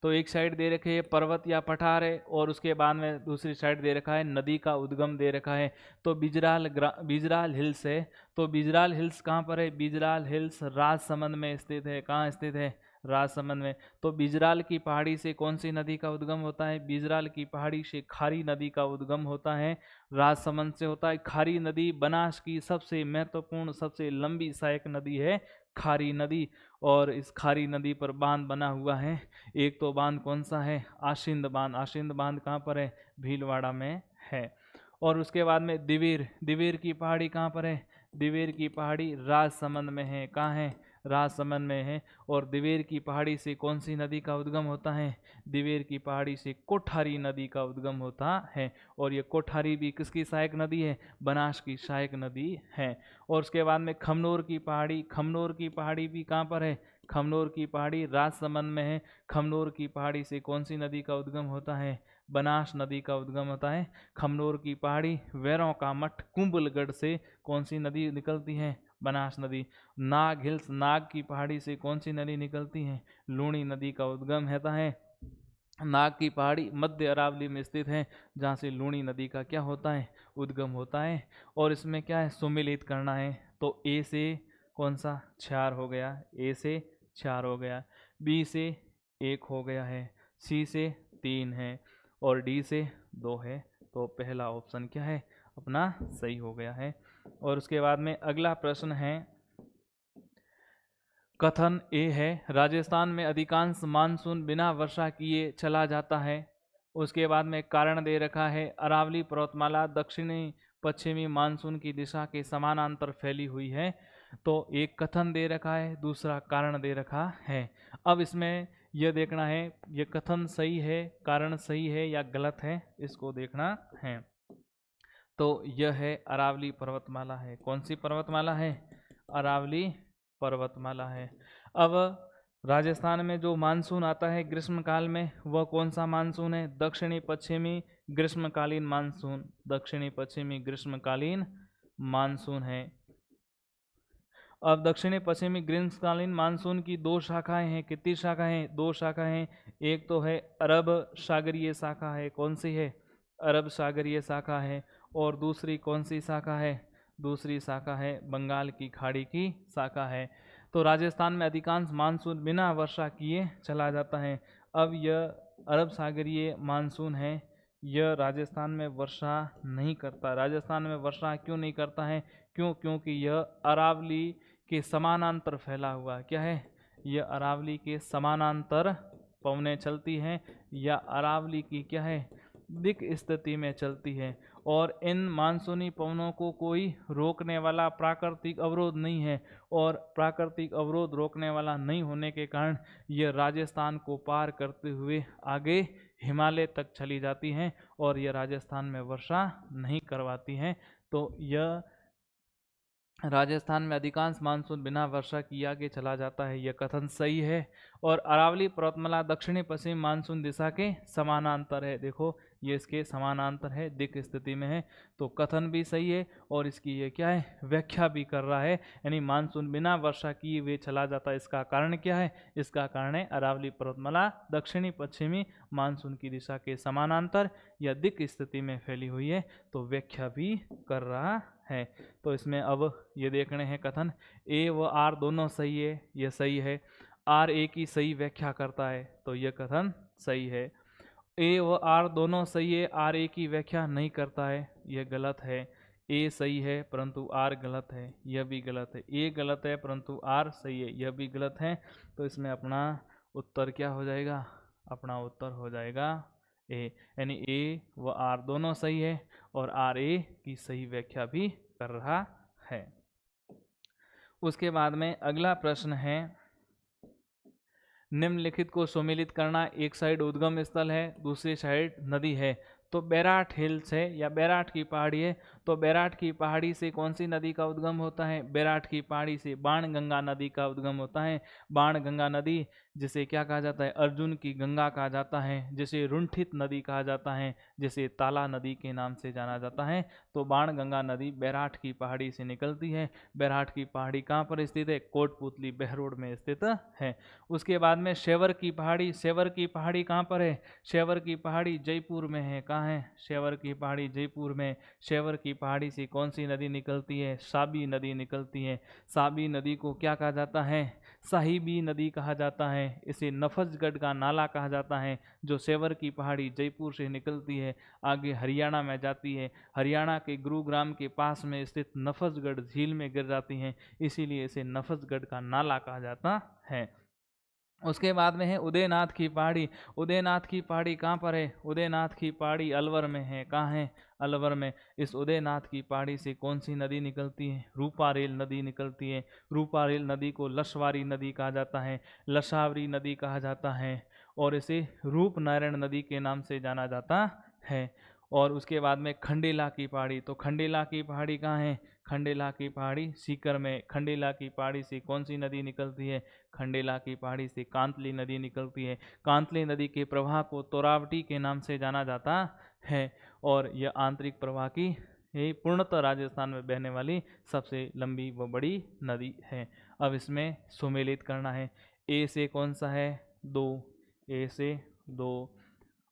Speaker 1: तो एक साइड दे रखे है पर्वत या पठार है, और उसके बाद में दूसरी साइड दे रखा है नदी का उद्गम दे रखा है। तो बिजराल हिल्स है। तो बिजराल हिल्स कहाँ पर है? बिजराल हिल्स राजसमंद में स्थित है। कहाँ स्थित है? राजसमंद में। तो बिजराल की पहाड़ी से कौन सी नदी का उद्गम होता है? बिजराल की पहाड़ी से खारी नदी का उद्गम होता है, राजसमंद से होता है। खारी नदी बनास की सबसे महत्वपूर्ण, सबसे लंबी सहायक नदी है खारी नदी, और इस खारी नदी पर बांध बना हुआ है। एक तो बांध कौन सा है? आशिंद बांध। आशिंद बांध कहाँ पर है? भीलवाड़ा में है। और उसके बाद में दिवेर की पहाड़ी कहाँ पर है? दिवेर की पहाड़ी राजसमंद में है। कहाँ है? राजसमंद में है। और दिवेर की पहाड़ी से कौन सी नदी का उद्गम होता है? दिवेर की पहाड़ी से कोठारी नदी का उद्गम होता है। और ये कोठारी भी किसकी सहायक नदी है? बनास की सहायक नदी है। और उसके बाद में खमनोर की पहाड़ी, खमनोर की पहाड़ी भी कहाँ पर है? खमनोर की पहाड़ी राजसमंद में है। खमनोर की पहाड़ी से कौन सी नदी का उद्गम होता है? बनास नदी का उद्गम होता है। खमनोर की पहाड़ी, वैरों का मठ, कुंभलगढ़ से कौन सी नदी निकलती है? बनास नदी। नाग हिल्स, नाग की पहाड़ी से कौन सी नदी निकलती है? लूणी नदी का उद्गम होता है। नाग की पहाड़ी मध्य अरावली में स्थित है, जहाँ से लूणी नदी का क्या होता है? उद्गम होता है। और इसमें क्या है? सुमेलित करना है। तो ए से कौन सा? 4 हो गया। ए से 4 हो गया, बी से 1 हो गया है, सी से 3 है, और डी से 2 है। तो पहला ऑप्शन क्या है? अपना सही हो गया है। और उसके बाद में अगला प्रश्न है, कथन ए है, राजस्थान में अधिकांश मानसून बिना वर्षा किए चला जाता है। उसके बाद में कारण दे रखा है, अरावली पर्वतमाला दक्षिणी पश्चिमी मानसून की दिशा के समानांतर फैली हुई है। तो एक कथन दे रखा है, दूसरा कारण दे रखा है। अब इसमें यह देखना है यह कथन सही है, कारण सही है या गलत है, इसको देखना है। तो यह है अरावली पर्वतमाला है। कौन सी पर्वतमाला है? अरावली पर्वतमाला है। अब राजस्थान में जो मानसून आता है ग्रीष्मकाल में, वह कौन सा मानसून है? दक्षिणी पश्चिमी ग्रीष्मकालीन मानसून। दक्षिणी पश्चिमी ग्रीष्मकालीन मानसून है। अब दक्षिणी पश्चिमी ग्रीष्मकालीन मानसून की 2 शाखाएं हैं। कितनी शाखाएं हैं? 2 शाखाएं हैं। एक तो है अरब सागरीय शाखा है। कौन सी है? अरब सागरीय शाखा है। और दूसरी कौन सी शाखा है? दूसरी शाखा है बंगाल की खाड़ी की शाखा है। तो राजस्थान में अधिकांश मानसून बिना वर्षा किए चला जाता है। अब यह अरब सागरीय मानसून है, यह राजस्थान में वर्षा नहीं करता। राजस्थान में वर्षा क्यों नहीं करता है? क्यों? क्योंकि यह अरावली के समानांतर फैला हुआ। क्या है? यह अरावली के समानांतर पवनें चलती हैं, या अरावली की क्या है? दिक स्थिति में चलती है। और इन मानसूनी पवनों को कोई रोकने वाला प्राकृतिक अवरोध नहीं है, और प्राकृतिक अवरोध रोकने वाला नहीं होने के कारण यह राजस्थान को पार करते हुए आगे हिमालय तक चली जाती हैं, और यह राजस्थान में वर्षा नहीं करवाती हैं। तो यह राजस्थान में अधिकांश मानसून बिना वर्षा किए आगे चला जाता है, यह कथन सही है। और अरावली पर्वतमाला दक्षिणी पश्चिम मानसून दिशा के समानांतर है। देखो ये इसके समानांतर है, दिक स्थिति में है। तो कथन भी सही है, और इसकी ये क्या है? व्याख्या भी कर रहा है। यानी मानसून बिना वर्षा किए हुए चला जाता है। इसका कारण क्या है? इसका कारण है अरावली पर्वतमाला दक्षिणी पश्चिमी मानसून की दिशा के समानांतर या दिक स्थिति में फैली हुई है। तो व्याख्या भी कर रहा है। तो इसमें अब ये देखने हैं कथन ए व आर दोनों सही है, ये सही है। आर ए की सही व्याख्या करता है, तो यह कथन सही है। ए व आर दोनों सही है, आर ए की व्याख्या नहीं करता है, यह गलत है। ए सही है परंतु आर गलत है, यह भी गलत है। ए गलत है परंतु आर सही है, यह भी गलत है। तो इसमें अपना उत्तर क्या हो जाएगा? अपना उत्तर हो जाएगा ए। यानी ए व आर दोनों सही है, और आर ए की सही व्याख्या भी कर रहा है। उसके बाद में अगला प्रश्न है, निम्नलिखित को सुमेलित करना। एक साइड उद्गम स्थल है, दूसरी साइड नदी है। तो बैराठ हिल्स है या बैराठ की पहाड़ी है, तो बैराठ की पहाड़ी से कौन सी नदी का उद्गम होता है? बैराठ की पहाड़ी से बाणगंगा नदी का उद्गम होता है। बाणगंगा नदी जिसे क्या कहा जाता है? अर्जुन की गंगा कहा जाता है, जिसे रुंठित नदी कहा जाता है, जिसे ताला नदी के नाम से जाना जाता है। तो बाणगंगा नदी बैराठ की पहाड़ी से निकलती है। बैराठ की पहाड़ी कहाँ पर स्थित है? कोटपुतली बहरोड में स्थित है। उसके बाद में शेवर की पहाड़ी, शेवर की पहाड़ी कहाँ पर है? शेवर की पहाड़ी जयपुर में है। कहाँ है? शेवर की पहाड़ी जयपुर में। शेवर की पहाड़ी से कौन सी नदी निकलती है? साबी नदी निकलती है। साबी नदी को क्या कहा जाता है? साहिबी नदी कहा जाता है। इसे नफजगढ़ का नाला कहा जाता है, जो शेवर की पहाड़ी जयपुर से निकलती है, आगे हरियाणा में जाती है, हरियाणा के गुरुग्राम के पास में स्थित नफजगढ़ झील में गिर जाती हैं, इसीलिए इसे नफजगढ़ का नाला कहा जाता है। उसके बाद में है उदयनाथ की पहाड़ी। उदयनाथ की पहाड़ी कहाँ पर है? उदयनाथ की पहाड़ी अलवर में है। कहाँ है? अलवर में। इस उदयनाथ की पहाड़ी से कौन सी नदी निकलती है? रूपारेल नदी निकलती है। रूपारेल नदी को लसवारी नदी कहा जाता है, लसावरी नदी कहा जाता है, और इसे रूपनारायण नदी के नाम से जाना जाता है। और उसके बाद में खंडेला की पहाड़ी। तो खंडेला की पहाड़ी कहाँ है? खंडेला की पहाड़ी सीकर में। खंडेला की पहाड़ी से कौन सी नदी निकलती है? खंडेला की पहाड़ी से कांतली नदी निकलती है। कांतली नदी के प्रवाह को तोरावटी के नाम से जाना जाता है, और यह आंतरिक प्रवाह की यही पूर्णतः राजस्थान में बहने वाली सबसे लंबी व बड़ी नदी है। अब इसमें सुमेलित करना है। ए से कौन सा है? 2, ए से 2।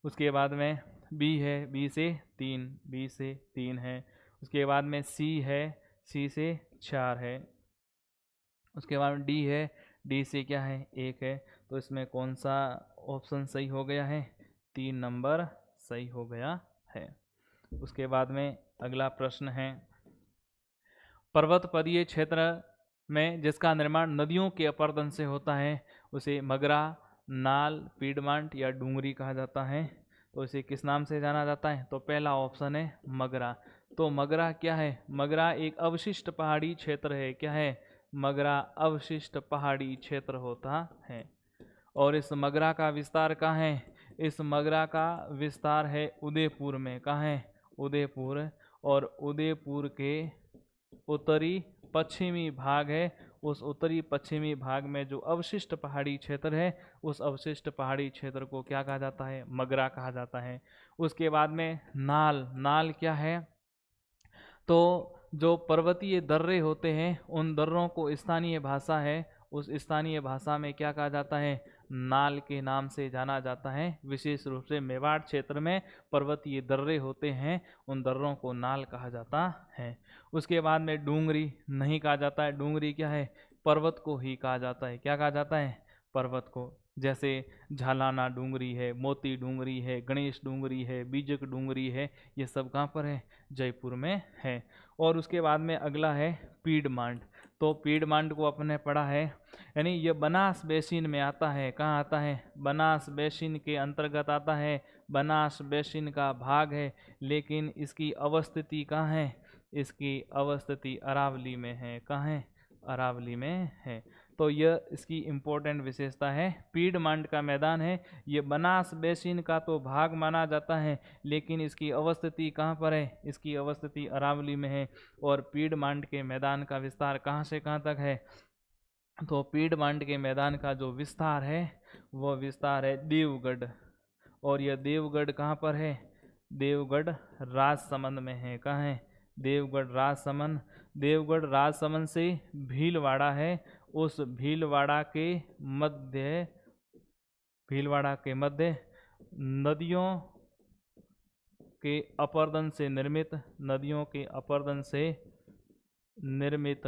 Speaker 1: उसके बाद में बी है, बी से 3, बी से 3 है। उसके बाद में सी है, सी से 4 है। उसके बाद में डी है, डी से क्या है? 1 है। तो इसमें कौन सा ऑप्शन सही हो गया है? 3 नंबर सही हो गया है। उसके बाद में अगला प्रश्न है, पर्वतपदीय क्षेत्र में जिसका निर्माण नदियों के अपर्दन से होता है उसे मगरा, नाल, पीडमांट या डूंगरी कहा जाता है। तो इसे किस नाम से जाना जाता है? तो पहला ऑप्शन है मगरा। तो मगरा क्या है? मगरा एक अवशिष्ट पहाड़ी क्षेत्र है। क्या है? मगरा अवशिष्ट पहाड़ी क्षेत्र होता है। और इस मगरा का विस्तार कहाँ है? इस मगरा का विस्तार है उदयपुर में। कहाँ है? उदयपुर। और उदयपुर के उत्तरी पश्चिमी भाग है, उस उत्तरी पश्चिमी भाग में जो अवशिष्ट पहाड़ी क्षेत्र है, उस अवशिष्ट पहाड़ी क्षेत्र को क्या कहा जाता है? मगरा कहा जाता है। उसके बाद में नाल। नाल क्या है? तो जो पर्वतीय दर्रे होते हैं उन दर्रों को स्थानीय भाषा है, उस स्थानीय भाषा में क्या कहा जाता है? नाल के नाम से जाना जाता है। विशेष रूप से मेवाड़ क्षेत्र में पर्वतीय दर्रे होते हैं, उन दर्रों को नाल कहा जाता है। उसके बाद में डूंगरी नहीं कहा जाता है। डूंगरी क्या है? पर्वत को ही कहा जाता है। क्या कहा जाता है? पर्वत को। जैसे झालाना डूंगरी है, मोती डूंगरी है, गणेश डूंगरी है, बीजक डूंगरी है, ये सब कहाँ पर है? जयपुर में है। और उसके बाद में अगला है पीडमांड। तो पीडमांड को अपने पढ़ा है, यानी ये बनास बेसिन में आता है। कहाँ आता है? बनास बेसिन के अंतर्गत आता है, बनास बेसिन का भाग है, लेकिन इसकी अवस्थिति कहाँ है? इसकी अवस्थिति अरावली में है। कहाँ है? अरावली में है। तो यह इसकी इम्पोर्टेंट विशेषता है। पीडमांड का मैदान है, ये बनास बेसिन का तो भाग माना जाता है, लेकिन इसकी अवस्थिति कहाँ पर है? इसकी अवस्थिति अरावली में है। और पीडमांड के मैदान का विस्तार कहाँ से कहाँ तक है? तो पीडमांड के मैदान का जो विस्तार है वह विस्तार है देवगढ़। और यह देवगढ़ कहाँ पर है? देवगढ़ राजसमंद में है। कहाँ है? देवगढ़ राजसमंद। देवगढ़ राजसमंद से भीलवाड़ा है, उस भीलवाड़ा के मध्य, भीलवाड़ा के मध्य नदियों के अपर्दन से निर्मित, नदियों के अपर्दन से निर्मित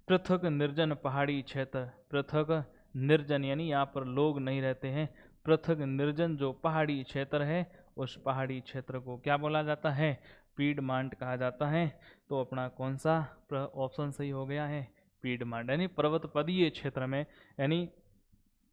Speaker 1: पृथक निर्जन पहाड़ी क्षेत्र। पृथक निर्जन यानी यहाँ पर लोग नहीं रहते हैं, पृथक निर्जन जो पहाड़ी क्षेत्र है उस पहाड़ी क्षेत्र को क्या बोला जाता है? पीडमांट कहा जाता है। तो अपना कौन सा ऑप्शन सही हो गया है? पीडमांट। यानी पर्वतपदीय क्षेत्र में, यानी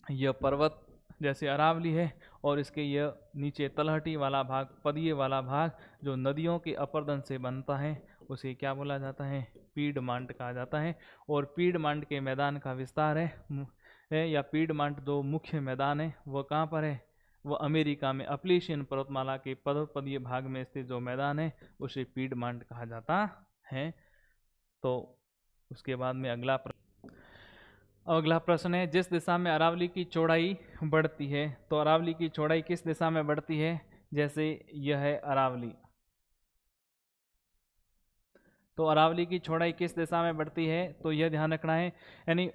Speaker 1: यह पर्वत जैसे अरावली है और इसके यह नीचे तलहटी वाला भाग, पदीय वाला भाग जो नदियों के अपर्दन से बनता है उसे क्या बोला जाता है? पीडमांट कहा जाता है। और पीडमांट के मैदान का विस्तार है या पीडमांट जो मुख्य मैदान है वह कहाँ पर है? वह अमेरिका में अपलेशियन पर्वतमाला के पर्वतीय भाग में स्थित जो मैदान है उसे पीडमांट कहा जाता है। तो उसके बाद में अगला प्रश्न है, जिस दिशा में अरावली की चौड़ाई बढ़ती है, तो अरावली की चौड़ाई किस दिशा में बढ़ती है? जैसे यह है अरावली, तो अरावली की चौड़ाई किस दिशा में बढ़ती है? तो यह ध्यान रखना है, यानी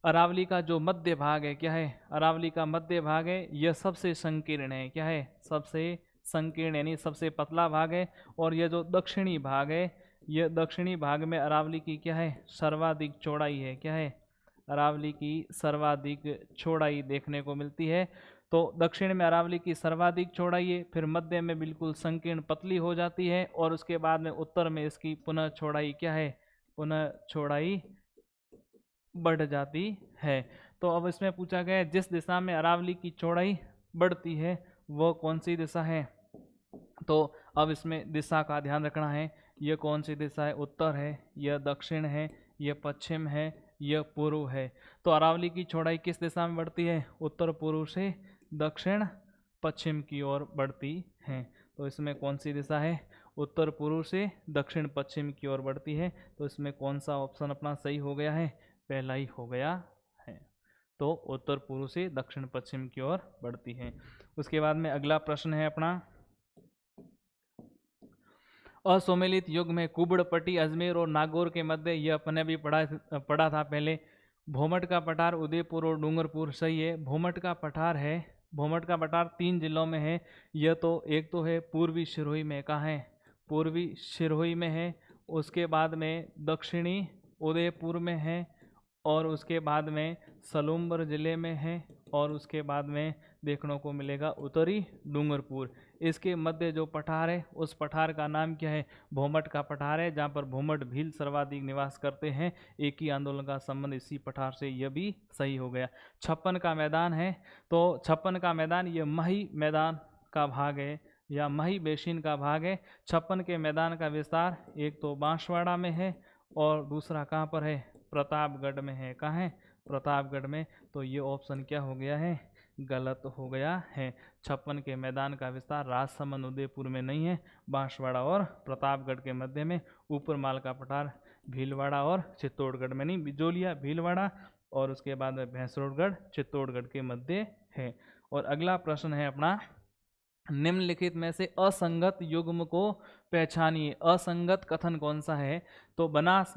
Speaker 1: अरावली का जो मध्य भाग है, क्या है? अरावली का मध्य भाग है, यह सबसे संकीर्ण है। क्या है? सबसे संकीर्ण, यानी सबसे पतला भाग है। और यह जो दक्षिणी भाग है, यह दक्षिणी भाग में अरावली की क्या है? सर्वाधिक चौड़ाई है। क्या है? अरावली की सर्वाधिक चौड़ाई देखने को मिलती है। तो दक्षिण में अरावली की सर्वाधिक चौड़ाई है, फिर मध्य में बिल्कुल संकीर्ण पतली हो जाती है, और उसके बाद में उत्तर में इसकी पुनः चौड़ाई क्या है? पुनः चौड़ाई बढ़ जाती है। तो अब इसमें पूछा गया है, जिस दिशा में अरावली की चौड़ाई बढ़ती है वह कौन सी दिशा है? तो अब इसमें दिशा का ध्यान रखना है। यह कौन सी दिशा है? उत्तर है, यह दक्षिण है, यह पश्चिम है, यह पूर्व है। तो अरावली की चौड़ाई किस दिशा में बढ़ती है? उत्तर पूर्व से दक्षिण पश्चिम की ओर बढ़ती है। तो इसमें कौन सी दिशा है? उत्तर पूर्व से दक्षिण पश्चिम की ओर बढ़ती है। तो इसमें कौन सा ऑप्शन अपना सही हो गया है? पहला ही हो गया है। तो उत्तर पूर्व से दक्षिण पश्चिम की ओर बढ़ती है। उसके बाद में अगला प्रश्न है अपना, असुमेलित युग में कुबड़पट्टी, अजमेर और नागौर के मध्य, यह अपने भी पढ़ा था पहले, भोमट का पठार उदयपुर और डूंगरपुर। सही है, भोमट का पठार है। भोमट का पठार 3 जिलों में है। यह तो एक तो है पूर्वी सिरोही में, कहाँ है? पूर्वी सिरोही में है। उसके बाद में दक्षिणी उदयपुर में है, और उसके बाद में सलूम्बर जिले में है, और उसके बाद में देखने को मिलेगा उत्तरी डूंगरपुर। इसके मध्य जो पठार है उस पठार का नाम क्या है? भोमट का पठार है, जहाँ पर भोमट भील सर्वाधिक निवास करते हैं। एक ही आंदोलन का संबंध इसी पठार से, यह भी सही हो गया। 56 का मैदान है, तो 56 का मैदान ये मही मैदान का भाग है, या मही बेसिन का भाग है। 56 के मैदान का विस्तार एक तो बांसवाड़ा में है, और दूसरा कहाँ पर है? प्रतापगढ़ में है। कहाँ है? प्रतापगढ़ में। तो ये ऑप्शन क्या हो गया है? गलत हो गया है। 56 के मैदान का विस्तार राजसमंद उदयपुर में नहीं है, बांसवाड़ा और प्रतापगढ़ के मध्य में। ऊपर माल का पठार भीलवाड़ा और चित्तौड़गढ़ में नहीं, बिजोलिया भीलवाड़ा और उसके बाद में भैंसरोडगढ़ चित्तौड़गढ़ के मध्य है। और अगला प्रश्न है अपना, निम्नलिखित में से असंगत युग्म को पहचानिए। असंगत कथन कौन सा है? तो बनास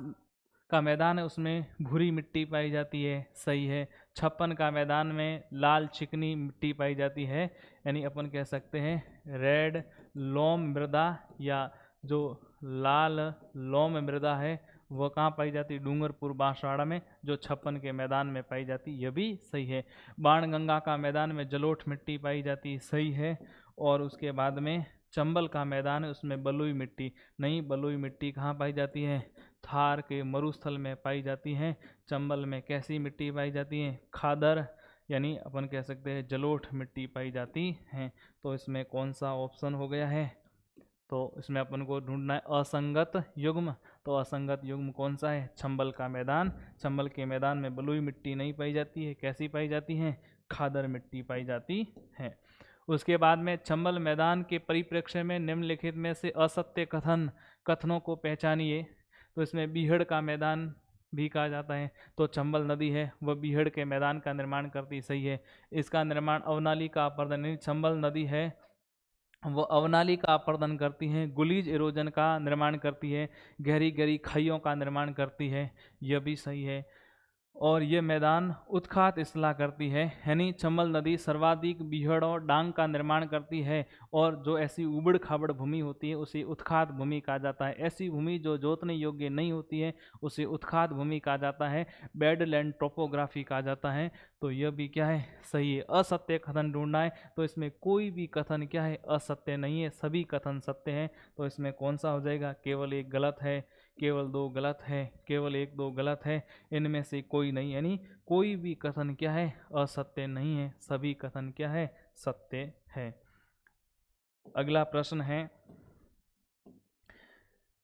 Speaker 1: का मैदान है, उसमें भूरी मिट्टी पाई जाती है। सही है। 56 का मैदान में लाल चिकनी मिट्टी पाई जाती है, यानी अपन कह सकते हैं रेड लोम मृदा, या जो लाल लोम मृदा है वह कहाँ पाई जाती है? डूंगरपुर बांसवाड़ा में, जो 56 के मैदान में पाई जाती, यह भी सही है। बाणगंगा का मैदान में जलोठ मिट्टी पाई जाती, सही है। और उसके बाद में चंबल का मैदान है, उसमें बलुई मिट्टी नहीं, बलुई मिट्टी कहाँ पाई जाती है? थार के मरुस्थल में पाई जाती हैं। चंबल में कैसी मिट्टी पाई जाती है? खादर, यानी अपन कह सकते हैं जलोठ मिट्टी पाई जाती हैं। तो इसमें कौन सा ऑप्शन हो गया है? तो इसमें अपन को ढूंढना है असंगत युग्म। तो असंगत युग्म कौन सा है? चंबल का मैदान। चंबल के मैदान में बलुई मिट्टी नहीं पाई जाती है, कैसी पाई जाती हैं? खादर मिट्टी पाई जाती है। उसके बाद में चंबल मैदान के परिप्रेक्ष्य में निम्नलिखित में से असत्य कथनों को पहचानिए। तो इसमें बीहड़ का मैदान भी कहा जाता है। तो चंबल नदी है वह बीहड़ के मैदान का निर्माण करती, सही है। इसका निर्माण अवनाली का अपर्दन, चंबल नदी है वो अवनाली का अपर्दन करती हैं, गुलीज इरोजन का निर्माण करती है, गहरी गहरी खाइयों का निर्माण करती है, यह भी सही है। और ये मैदान उत्खात इसला करती है, यानी चंबल नदी सर्वाधिक बीहड़ और डांग का निर्माण करती है। और जो ऐसी उबड़ खाबड़ भूमि होती है उसे उत्खात भूमि कहा जाता है। ऐसी भूमि जो जोतने योग्य नहीं होती है उसे उत्खात भूमि कहा जाता है, बेडलैंड टोपोग्राफी कहा जाता है। तो यह भी क्या है? सही है। असत्य कथन ढूंढना है, तो इसमें कोई भी कथन क्या है? असत्य नहीं है, सभी कथन सत्य हैं। तो इसमें कौन सा हो जाएगा? केवल एक गलत है, केवल 2 गलत है, केवल 1-2 गलत है, इनमें से कोई नहीं, यानी कोई भी कथन क्या है? असत्य नहीं है, सभी कथन क्या है? सत्य है। अगला प्रश्न है,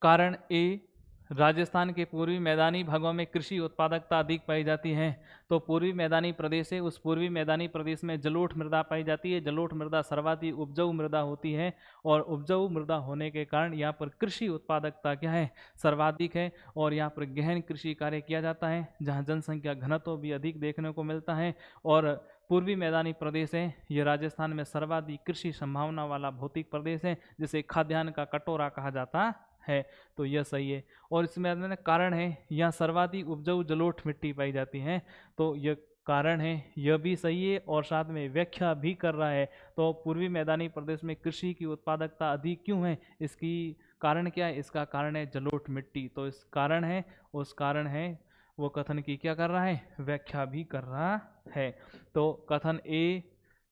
Speaker 1: कारण ए राजस्थान के पूर्वी मैदानी भागों में कृषि उत्पादकता अधिक पाई जाती है। तो पूर्वी मैदानी प्रदेश है, उस पूर्वी मैदानी प्रदेश में जलोढ़ मृदा पाई जाती है। जलोढ़ मृदा सर्वाधिक उपजाऊ मृदा होती है और उपजाऊ मृदा होने के कारण यहाँ पर कृषि उत्पादकता क्या है, सर्वाधिक है। और यहाँ पर गहन कृषि कार्य किया जाता है, जहाँ जनसंख्या घनत्व भी अधिक देखने को मिलता है। और पूर्वी मैदानी प्रदेश है, ये राजस्थान में सर्वाधिक कृषि संभावना वाला भौतिक प्रदेश है, जिसे खाद्यान्न का कटोरा कहा जाता है। तो यह सही है। और इसमें कारण है, यहाँ सर्वाधिक उपजाऊ जलोढ़ मिट्टी पाई जाती है। तो यह कारण है, यह भी सही है और साथ में व्याख्या भी कर रहा है। तो पूर्वी मैदानी प्रदेश में कृषि की उत्पादकता अधिक क्यों है, इसकी कारण क्या है, इसका कारण है जलोढ़ मिट्टी। तो इस कारण है, उस कारण है, वो कथन की क्या कर रहा है, व्याख्या भी कर रहा है। तो कथन ए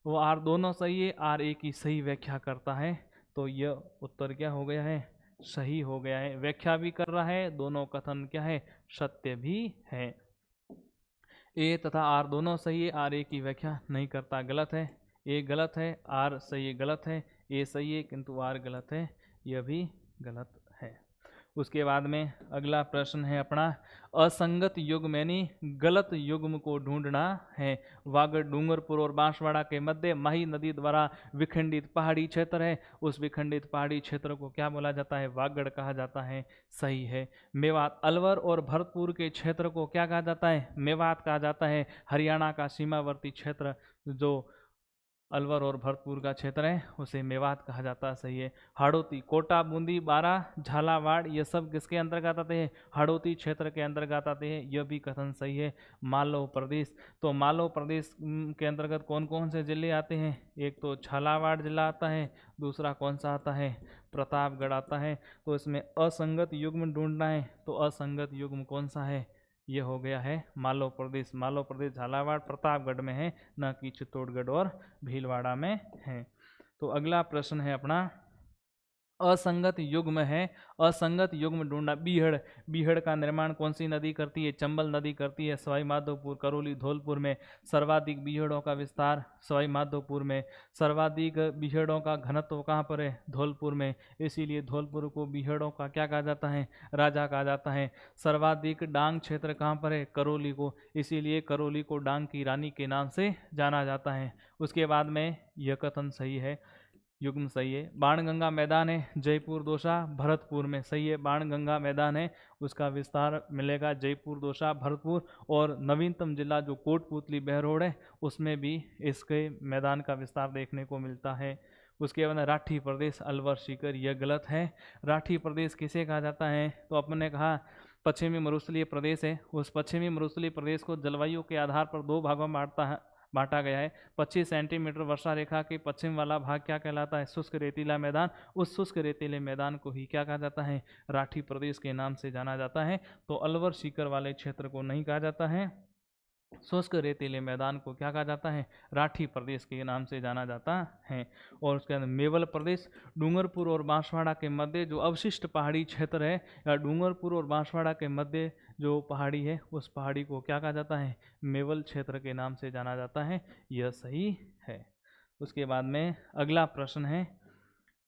Speaker 1: वो आर दोनों सही है, आर ए की सही व्याख्या करता है। तो यह उत्तर क्या हो गया है, सही हो गया है। व्याख्या भी कर रहा है, दोनों कथन क्या है, सत्य भी है। ए तथा आर दोनों सही है, आर ए की व्याख्या नहीं करता, गलत है। ए गलत है, आर सही है, गलत है। ए सही है किंतु आर गलत है, यह भी गलत है। उसके बाद में अगला प्रश्न है अपना, असंगत युग्म यानी गलत युग्म को ढूंढना है। वागड़ डूंगरपुर और बांसवाड़ा के मध्य माही नदी द्वारा विखंडित पहाड़ी क्षेत्र है, उस विखंडित पहाड़ी क्षेत्र को क्या बोला जाता है, वागड़ कहा जाता है, सही है। मेवात अलवर और भरतपुर के क्षेत्र को क्या कहा जाता है, मेवात कहा जाता है। हरियाणा का सीमावर्ती क्षेत्र जो अलवर और भरतपुर का क्षेत्र है, उसे मेवात कहा जाता है, सही है। हाड़ौती, कोटा, बूंदी, बारा, झालावाड़, ये सब किसके अंतर्गत आते हैं, हाड़ौती क्षेत्र के अंतर्गत आते हैं, यह भी कथन सही है। मालव प्रदेश, तो मालव प्रदेश के अंतर्गत कौन कौन से जिले आते हैं, एक तो झालावाड़ जिला आता है, दूसरा कौन सा आता है, प्रतापगढ़ आता है। तो इसमें असंगत युग्म ढूंढना है, तो असंगत युग्म कौन सा है, ये हो गया है मालव प्रदेश। मालव प्रदेश झालावाड़ प्रतापगढ़ में है, न कि चित्तौड़गढ़ और भीलवाड़ा में है। तो अगला प्रश्न है अपना, असंगत युग्म है, असंगत युग्म ढूंढना। बीहड़, बीहड़ का निर्माण कौन सी नदी करती है, चंबल नदी करती है। सवाई माधोपुर, करौली, धौलपुर में सर्वाधिक बीहड़ों का विस्तार सवाई माधोपुर में। सर्वाधिक बीहड़ों का घनत्व कहाँ पर है, धौलपुर में, इसीलिए धौलपुर को बीहड़ों का क्या कहा जाता है, राजा कहा जाता है। सर्वाधिक डांग क्षेत्र कहाँ पर है, करौली को, इसीलिए करौली को डांग की रानी के नाम से जाना जाता है। उसके बाद में यह कथन सही है, युग्म सही है। बाणगंगा मैदान है जयपुर दौसा भरतपुर में, सही है। बाणगंगा मैदान है, उसका विस्तार मिलेगा जयपुर दौसा भरतपुर। और नवीनतम जिला जो कोटपुतली बहरोड है, उसमें भी इसके मैदान का विस्तार देखने को मिलता है। उसके बाद राठी प्रदेश अलवर सीकर, यह गलत है। राठी प्रदेश किसे कहा जाता है, तो अपन ने कहा पश्चिमी मरुस्थलीय प्रदेश है। उस पश्चिमी मरुस्थलीय प्रदेश को जलवायु के आधार पर दो भागों में बांटा गया है। 25 सेंटीमीटर वर्षा रेखा के पश्चिम वाला भाग क्या कहलाता है, शुष्क रेतीला मैदान। उस शुष्क रेतीले मैदान को ही क्या कहा जाता है, राठी प्रदेश के नाम से जाना जाता है। तो अलवर सीकर वाले क्षेत्र को नहीं कहा जाता है, शुष्क रेतीले मैदान को क्या कहा जाता है, राठी प्रदेश के नाम से जाना जाता है। और उसके अंदर मेवल प्रदेश, डूंगरपुर और बांसवाड़ा के मध्य जो अवशिष्ट पहाड़ी क्षेत्र है, या डूंगरपुर और बांसवाड़ा के मध्य जो पहाड़ी है, उस पहाड़ी को क्या कहा जाता है, मेवल क्षेत्र के नाम से जाना जाता है, यह सही है। उसके बाद में अगला प्रश्न है,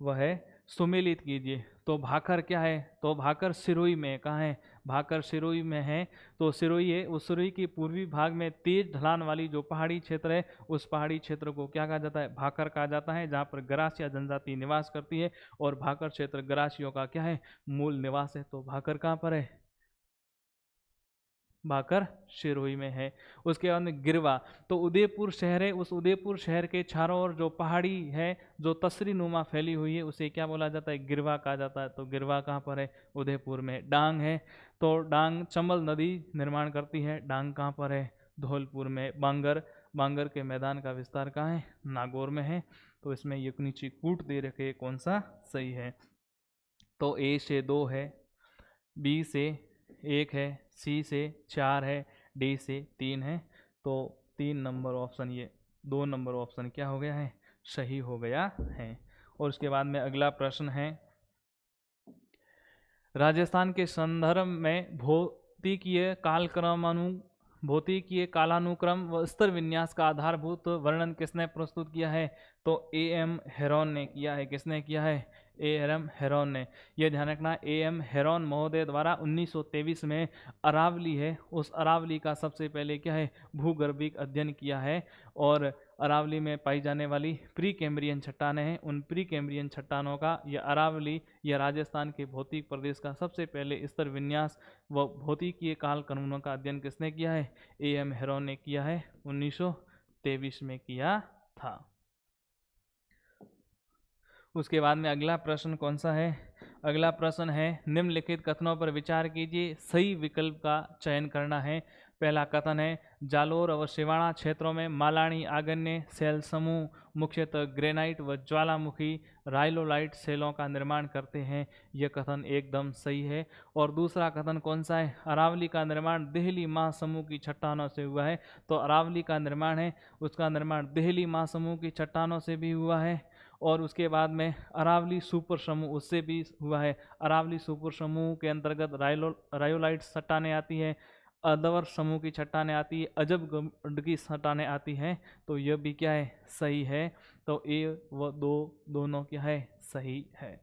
Speaker 1: वह है सुमेलित कीजिए। तो भाखर क्या है, तो भाखर सिरोही में, कहाँ है, भाखर सिरोही में है। तो सिरोही है, उस सिरोही के पूर्वी भाग में तेज ढलान वाली जो पहाड़ी क्षेत्र है, उस पहाड़ी क्षेत्र को क्या कहा जाता है, भाखर कहा जाता है, जहाँ पर गरासिया जनजाति निवास करती है। और भाखर क्षेत्र गरासियों का क्या है, मूल निवास है। तो भाखर कहाँ पर है, भाखर सिरोही में है। उसके बाद में गिरवा, तो उदयपुर शहर है, उस उदयपुर शहर के चारों ओर जो पहाड़ी है जो तसरी नुमा फैली हुई है, उसे क्या बोला जाता है, गिरवा कहा जाता है। तो गिरवा कहाँ पर है, उदयपुर में। डांग है, तो डांग चंबल नदी निर्माण करती है, डांग कहाँ पर है, धौलपुर में। बांगर, बांगर के मैदान का विस्तार कहाँ है, नागौर में है। तो इसमें ये नीचे कूट दे रखे, कौन सा सही है। तो ए से 2 है, बी से 1 है, सी से 4 है, डी से 3 है। तो 3 नंबर ऑप्शन, ये 2 नंबर ऑप्शन क्या हो गया है, सही हो गया है। और उसके बाद में अगला प्रश्न है, राजस्थान के संदर्भ में भौतिकीय कालानुक्रम व स्तर विन्यास का आधारभूत वर्णन किसने प्रस्तुत किया है। तो ए एम हेरोन ने किया है। किसने किया है, A.M. हेरोन ने। यह ध्यान रखना, A.M. हेरोन महोदय द्वारा 1923 में अरावली है, उस अरावली का सबसे पहले क्या है, भूगर्भिक अध्ययन किया है। और अरावली में पाई जाने वाली प्री कैम्ब्रियन चट्टानें हैं, उन प्री कैम्ब्रियन चट्टानों का यह अरावली या राजस्थान के भौतिक प्रदेश का सबसे पहले स्तर विन्यास व भौतिकीय काल कानूनों का अध्ययन किसने किया है, A.M. हेरोन ने किया है, 1923 में किया था। उसके बाद में अगला प्रश्न कौन सा है, अगला प्रश्न है निम्नलिखित कथनों पर विचार कीजिए, सही विकल्प का चयन करना है। पहला कथन है जालोर व सिवाना क्षेत्रों में मालानी आग्नेय सेल समूह मुख्यतः ग्रेनाइट व ज्वालामुखी राइलोलाइट सेलों का निर्माण करते हैं। यह कथन एकदम सही है। और दूसरा कथन कौन सा है, अरावली का निर्माण देहली महासमूह की चट्टानों से हुआ है। तो अरावली का निर्माण है, उसका निर्माण देहली महासमूह की चट्टानों से भी हुआ है। और उसके बाद में अरावली सुपर समूह उससे भी हुआ है। अरावली सुपर समूह के अंतर्गत रायोलाइट चट्टानें आती है, अदवर समूह की चट्टानें आती है, अजबगढ़ की चट्टानें आती हैं। तो यह भी क्या है, सही है। तो ए व दो दोनों क्या है, सही है।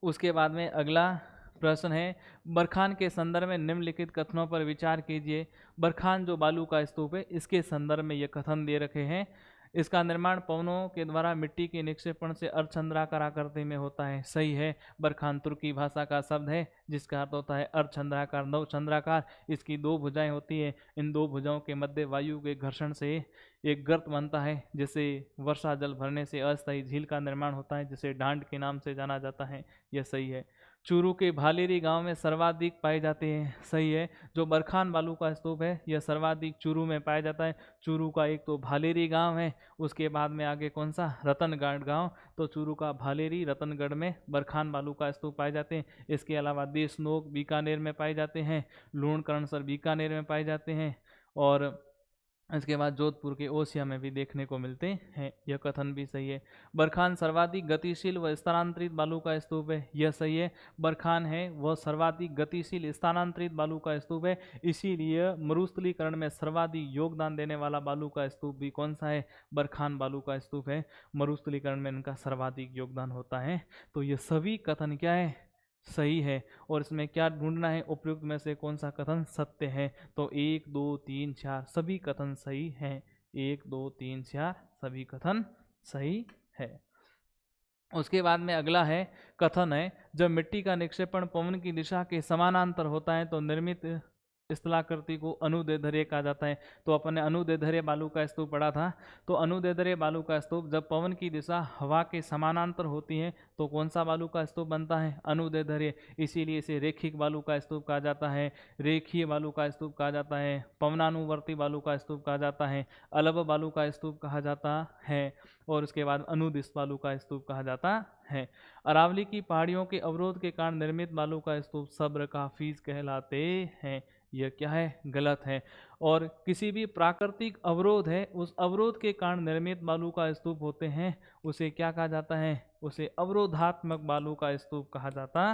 Speaker 1: उसके बाद में अगला प्रश्न है बरखान के संदर्भ में निम्नलिखित कथनों पर विचार कीजिए। बरखान जो बालू का स्तूप है, इसके संदर्भ में ये कथन दे रखे हैं। इसका निर्माण पवनों के द्वारा मिट्टी के निक्षेपण से अर्धचंद्राकार आकृति में होता है। सही है। बरखान तुर्की भाषा का शब्द है जिसका अर्थ होता है अर्धचंद्राकार, नवचंद्राकार। इसकी दो भुजाएं होती है, इन दो भुजाओं के मध्य वायु के घर्षण से एक गर्त बनता है, जिसे वर्षा जल भरने से अस्थायी झील का निर्माण होता है, जिसे डांड के नाम से जाना जाता है। यह सही है। चूरू के भालेरी गांव में सर्वाधिक पाए जाते हैं। सही है। जो बरखान बालू का स्तूप है यह सर्वाधिक चूरू में पाया जाता है। चूरू का एक तो भालेरी गांव है, उसके बाद में आगे कौन सा, रतनगढ़ गांव। तो चूरू का भालेरी, रतनगढ़ में बरखान बालू का स्तूप पाए जाते हैं। इसके अलावा देशनोक बीकानेर में पाए जाते हैं, लूणकरणसर बीकानेर में पाए जाते हैं, और इसके बाद जोधपुर के ओसिया में भी देखने को मिलते हैं। यह कथन भी सही है। बरखान सर्वाधिक गतिशील व स्थानांतरित बालू का स्तूप है। यह सही है। बरखान है वह सर्वाधिक गतिशील स्थानांतरित बालू का स्तूप है, इसीलिए मरुस्थलीकरण में सर्वाधिक योगदान देने वाला बालू का स्तूप भी कौन सा है, बरखान बालू का स्तूप है। मरुस्थलीकरण में इनका सर्वाधिक योगदान होता है। तो ये सभी कथन क्या है, सही है। और इसमें क्या ढूंढना है, उपयुक्त में से कौन सा कथन सत्य है। तो 1 2 3 4 सभी कथन सही हैं। 1 2 3 4 सभी कथन सही है। उसके बाद में अगला है कथन है जब मिट्टी का निक्षेपण पवन की दिशा के समानांतर होता है तो निर्मित स्थलाकृति को अनुदैर्ध्य कहा जाता है। तो अपन ने अनुदैर्ध्य बालू का स्तूप पढ़ा था। तो अनुदैर्ध्य बालू का स्तूप जब पवन की दिशा हवा के समानांतर होती है तो कौन सा बालू का स्तूप बनता है, अनुदैर्ध्य। इसीलिए इसे रेखिक बालू का स्तूप कहा जाता है, रेखीय बालू का स्तूप कहा जाता है, पवनानुवर्ती बालू का स्तूप कहा जाता है, अलभ बालू का स्तूप कहा जाता है, और उसके बाद अनुदिश बालू का स्तूप कहा जाता है। अरावली की पहाड़ियों के अवरोध के कारण निर्मित बालू का स्तूप सब्र काफीज कहलाते हैं। यह क्या है, गलत है। और किसी भी प्राकृतिक अवरोध है, उस अवरोध के कारण निर्मित बालू का स्तूप होते हैं, उसे क्या कहा जाता है, उसे अवरोधात्मक बालू का स्तूप कहा जाता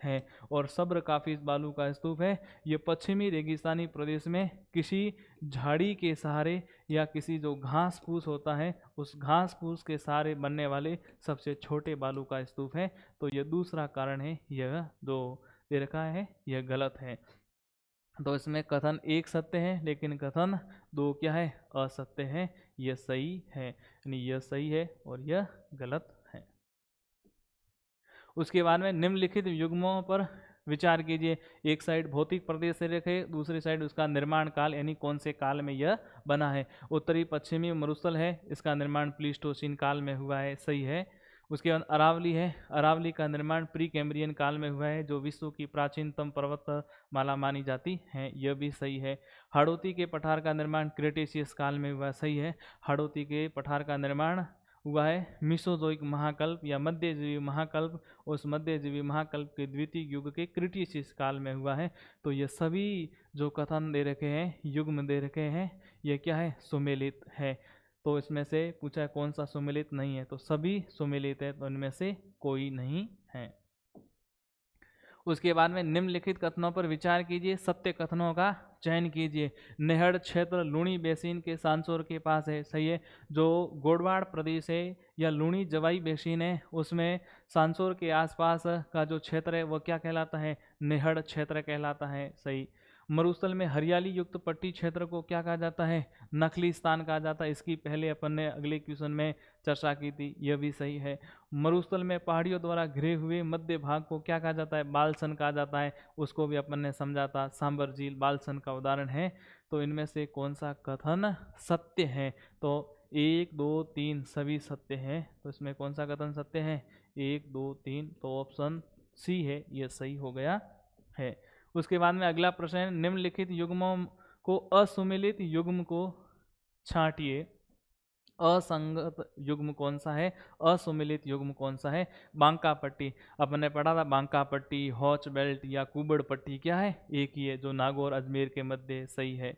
Speaker 1: है। और सब्र काफीज बालू का स्तूप है, ये पश्चिमी रेगिस्तानी प्रदेश में किसी झाड़ी के सहारे या किसी जो घास फूस होता है उस घास फूस के सहारे बनने वाले सबसे छोटे बालू का स्तूप है। तो यह दूसरा कारण है, यह जो दे रखा है यह गलत है। तो इसमें कथन 1 सत्य है लेकिन कथन 2 क्या है, असत्य है। यह सही है, यानी यह सही है और यह गलत है। उसके बाद में निम्नलिखित युग्मों पर विचार कीजिए। एक साइड भौतिक प्रदेश से रखे, दूसरी साइड उसका निर्माण काल, यानी कौन से काल में यह बना है। उत्तरी पश्चिमी मरुस्थल है, इसका निर्माण प्लीस्टोसीन काल में हुआ है, सही है। उसके बाद अरावली है, अरावली का निर्माण प्री कैम्ब्रियन काल में हुआ है, जो विश्व की प्राचीनतम पर्वतमाला मानी जाती है, यह भी सही है। हाड़ौती के पठार का निर्माण क्रेटेशियस काल में हुआ, सही है। हाड़ौती के पठार का निर्माण हुआ है मिसोजोइक महाकल्प या मध्यजीवी महाकल्प, उस मध्यजीवी महाकल्प के द्वितीय युग के क्रिटेशियस काल में हुआ है। तो ये सभी जो कथन दे रखे हैं, युग्म दे रखे हैं, ये क्या है, सुमेलित है। तो इसमें से पूछा है कौन सा सुमेलित नहीं है, तो सभी सुमेलित है, तो इनमें से कोई नहीं है। उसके बाद में निम्नलिखित कथनों पर विचार कीजिए, सत्य कथनों का चयन कीजिए। नेहड़ क्षेत्र लूणी बेसिन के सांसोर के पास है, सही है। जो गोडवाड़ प्रदेश है या लूणी जवाई बेसिन है, उसमें सांसोर के आसपास का जो क्षेत्र है वो क्या कहलाता है? नेहड़ क्षेत्र कहलाता है, सही। मरुस्थल में हरियाली युक्त पट्टी क्षेत्र को क्या कहा जाता है? नकली स्थान कहा जाता है। इसकी पहले अपन ने अगले क्वेश्चन में चर्चा की थी, यह भी सही है। मरुस्थल में पहाड़ियों द्वारा घिरे हुए मध्य भाग को क्या कहा जाता है? बालसन कहा जाता है। उसको भी अपन ने समझा था, सांबर झील बालसन का उदाहरण है। तो इनमें से कौन सा कथन सत्य है? तो 1 2 3 सभी सत्य है। तो इसमें कौन सा कथन सत्य है? 1 2 3, तो ऑप्शन सी है, यह सही हो गया है। उसके बाद में अगला प्रश्न है, निम्नलिखित युग्मों को असुमिलित युग्म को छांटिए। असंगत युग्म कौन सा है? असुमिलित युग्म कौन सा है? बांका पट्टी। अपन ने पढ़ा था बांका पट्टी, हॉच बेल्ट या कुबड़ पट्टी क्या है? एक ही है, जो नागौर अजमेर के मध्य, सही है।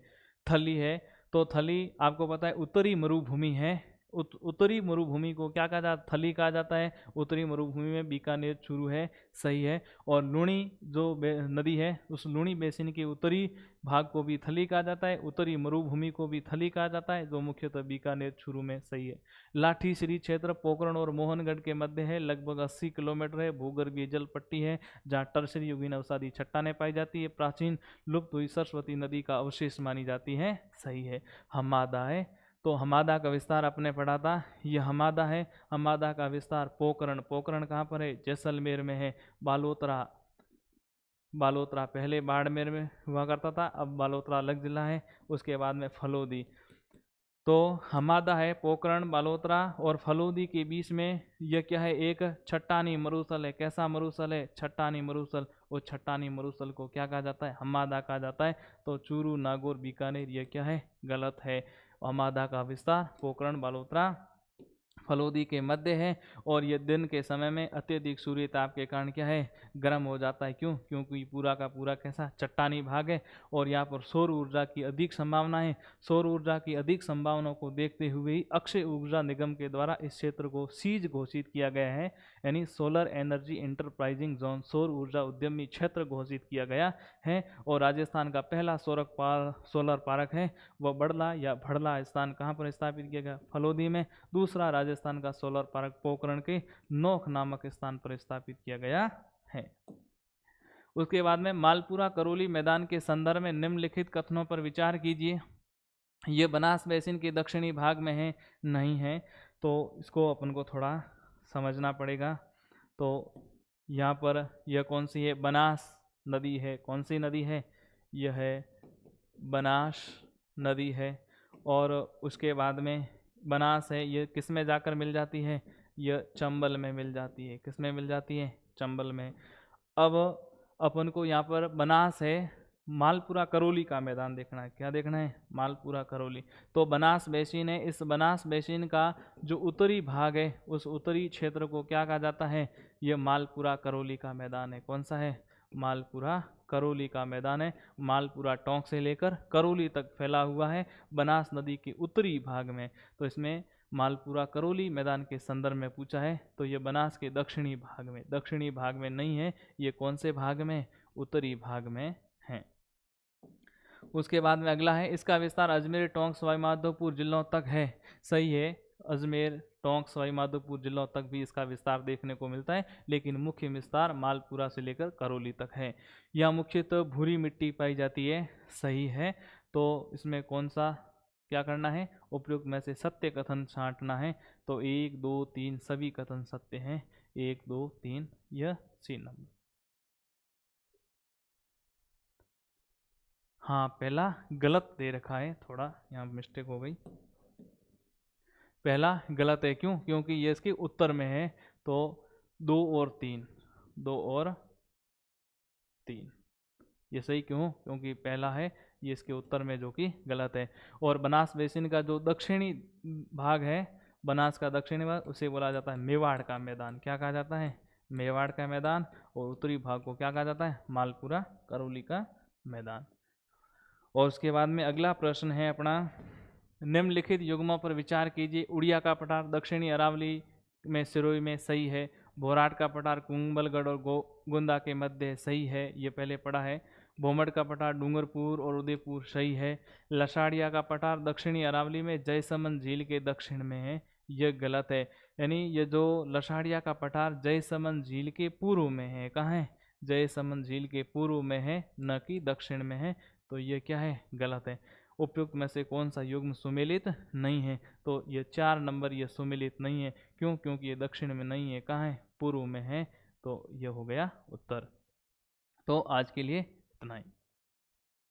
Speaker 1: थली है, तो थली आपको पता है उत्तरी मरुभूमि है। उत्तरी मरुभूमि को क्या कहा जाता? थली कहा जाता है। उत्तरी मरुभूमि में बीकानेर चूरू है, सही है। और लूणी जो नदी है, उस लूणी बेसिन के उत्तरी भाग को भी थली कहा जाता है। उत्तरी मरुभूमि को भी थली कहा जाता है, जो मुख्यतः बीकानेर चूरू में, सही है। लाठी श्री क्षेत्र पोखरण और मोहनगढ़ के मध्य है, लगभग 80 किलोमीटर है। भूगर्भीय जल पट्टी है जहाँ टर्शरी युगीन अवसादी चट्टानें पाई जाती है। प्राचीन लुप्त हुई सरस्वती नदी का अवशेष मानी जाती है, सही है। हमादा है, तो हमादा का विस्तार आपने पढ़ा था, यह हमादा है। हमादा का विस्तार पोखरण, पोखरण कहाँ पर है? जैसलमेर में है। बालोतरा, बालोतरा पहले बाड़मेर में हुआ करता था, अब बालोतरा अलग जिला है। उसके बाद में फलोदी, तो हमादा है, पोखरण, बालोतरा और फलोदी के बीच में यह क्या है? एक चट्टानी मरुस्थल है। कैसा मरुस्थल है? चट्टानी मरुस्थल। और चट्टानी मरुस्थल को क्या कहा जाता है? हमादा कहा जाता है। तो चूरू, नागौर, बीकानेर यह क्या है? गलत है। हमादा का विस्तार पोखरण, बालोतरा, फलोदी के मध्य है। और यह दिन के समय में अत्यधिक सूर्य ताप के कारण क्या है? गर्म हो जाता है। क्यों? क्योंकि पूरा का पूरा कैसा? चट्टानी भाग है। और यहाँ पर सौर ऊर्जा की अधिक संभावना है। सौर ऊर्जा की अधिक संभावना को देखते हुए ही अक्षय ऊर्जा निगम के द्वारा इस क्षेत्र को सीज घोषित किया गया है, यानी सोलर एनर्जी एंटरप्राइजिंग जोन, सौर ऊर्जा उद्यमी क्षेत्र घोषित किया गया है। और राजस्थान का पहला सोलर पार्क है वह बड़ला या भड़ला स्थान कहाँ पर स्थापित किया गया? फलोदी में। दूसरा राजस्थान का सोलर पार्क पोखरण के नोख नामक स्थान पर स्थापित किया गया है। उसके बाद में मालपुरा करौली मैदान के संदर्भ में निम्नलिखित कथनों पर विचार कीजिए। ये बनास बेसिन के दक्षिणी भाग में है, नहीं है, तो इसको अपन को थोड़ा समझना पड़ेगा। तो यहाँ पर यह कौन सी है? बनास नदी है। कौन सी नदी है? यह है बनास नदी है। और उसके बाद में बनास है, ये किस में जाकर मिल जाती है? यह चंबल में मिल जाती है। किस में मिल जाती है? चंबल में। अब अपन को यहाँ पर बनास है, मालपुरा करौली का मैदान देखना है। क्या देखना है? मालपुरा करौली। तो बनास बेसिन है, इस बनास बेसिन का जो उत्तरी भाग है उस उत्तरी क्षेत्र को क्या कहा जाता है? यह मालपुरा करौली का मैदान है। कौन सा है? मालपुरा करौली का मैदान है। मालपुरा टोंक से लेकर करौली तक फैला हुआ है बनास नदी के उत्तरी भाग में। तो इसमें मालपुरा करौली मैदान के संदर्भ में पूछा है, तो ये बनास के दक्षिणी भाग में, दक्षिणी भाग में नहीं है, ये कौन से भाग में? उत्तरी भाग में है। उसके बाद में अगला है, इसका विस्तार अजमेर, टोंक, सवाईमाधोपुर जिलों तक है, सही है। अजमेर, टोंक, सवाईमाधोपुर जिलों तक भी इसका विस्तार देखने को मिलता है, लेकिन मुख्य विस्तार मालपुरा से लेकर करौली तक है। यहाँ मुख्यतः भूरी मिट्टी पाई जाती है, सही है। तो इसमें कौन सा क्या करना है? उपयुक्त में से सत्य कथन छांटना है। तो 1 2 3 सभी कथन सत्य हैं। 1 2 3 यह सी नंबर। हाँ, पहला गलत दे रखा है, थोड़ा यहाँ मिस्टेक हो गई। पहला गलत है, क्यों? क्योंकि ये इसके उत्तर में है। तो 2 और 3, 2 और 3 ये सही क्यों? क्योंकि पहला है, ये इसके उत्तर में, जो कि गलत है। और बनास बेसिन का जो दक्षिणी भाग है, बनास का दक्षिणी भाग, उसे बोला जाता है मेवाड़ का मैदान। क्या कहा जाता है? मेवाड़ का मैदान। और उत्तरी भाग को क्या कहा जाता है? मालपुरा करौली का मैदान। और उसके बाद में अगला प्रश्न है अपना, निम्नलिखित युग्मों पर विचार कीजिए। उड़िया का पठार दक्षिणी अरावली में सिरोही में, सही है। भोराट का पठार कुंभलगढ़ और गोंदा के मध्य है, सही है, ये पहले पढ़ा है। भोमड़ का पठार डूंगरपुर और उदयपुर, सही है। लसाड़िया का पठार दक्षिणी अरावली में जयसमंद झील के दक्षिण में है, यह गलत है। यानी ये जो लसाड़िया का पठार जयसमंद झील के पूर्व में है, कहाँ है, जयसमंद झील के पूर्व में है, न कि दक्षिण में है, तो ये क्या है, गलत है। उपयुक्त में से कौन सा युग्म सुमेलित नहीं है, तो ये 4 नंबर ये सुमेलित नहीं है। क्यों, क्योंकि ये दक्षिण में नहीं है, कहाँ है, पूर्व में है, तो ये हो गया उत्तर। तो आज के लिए इतना ही।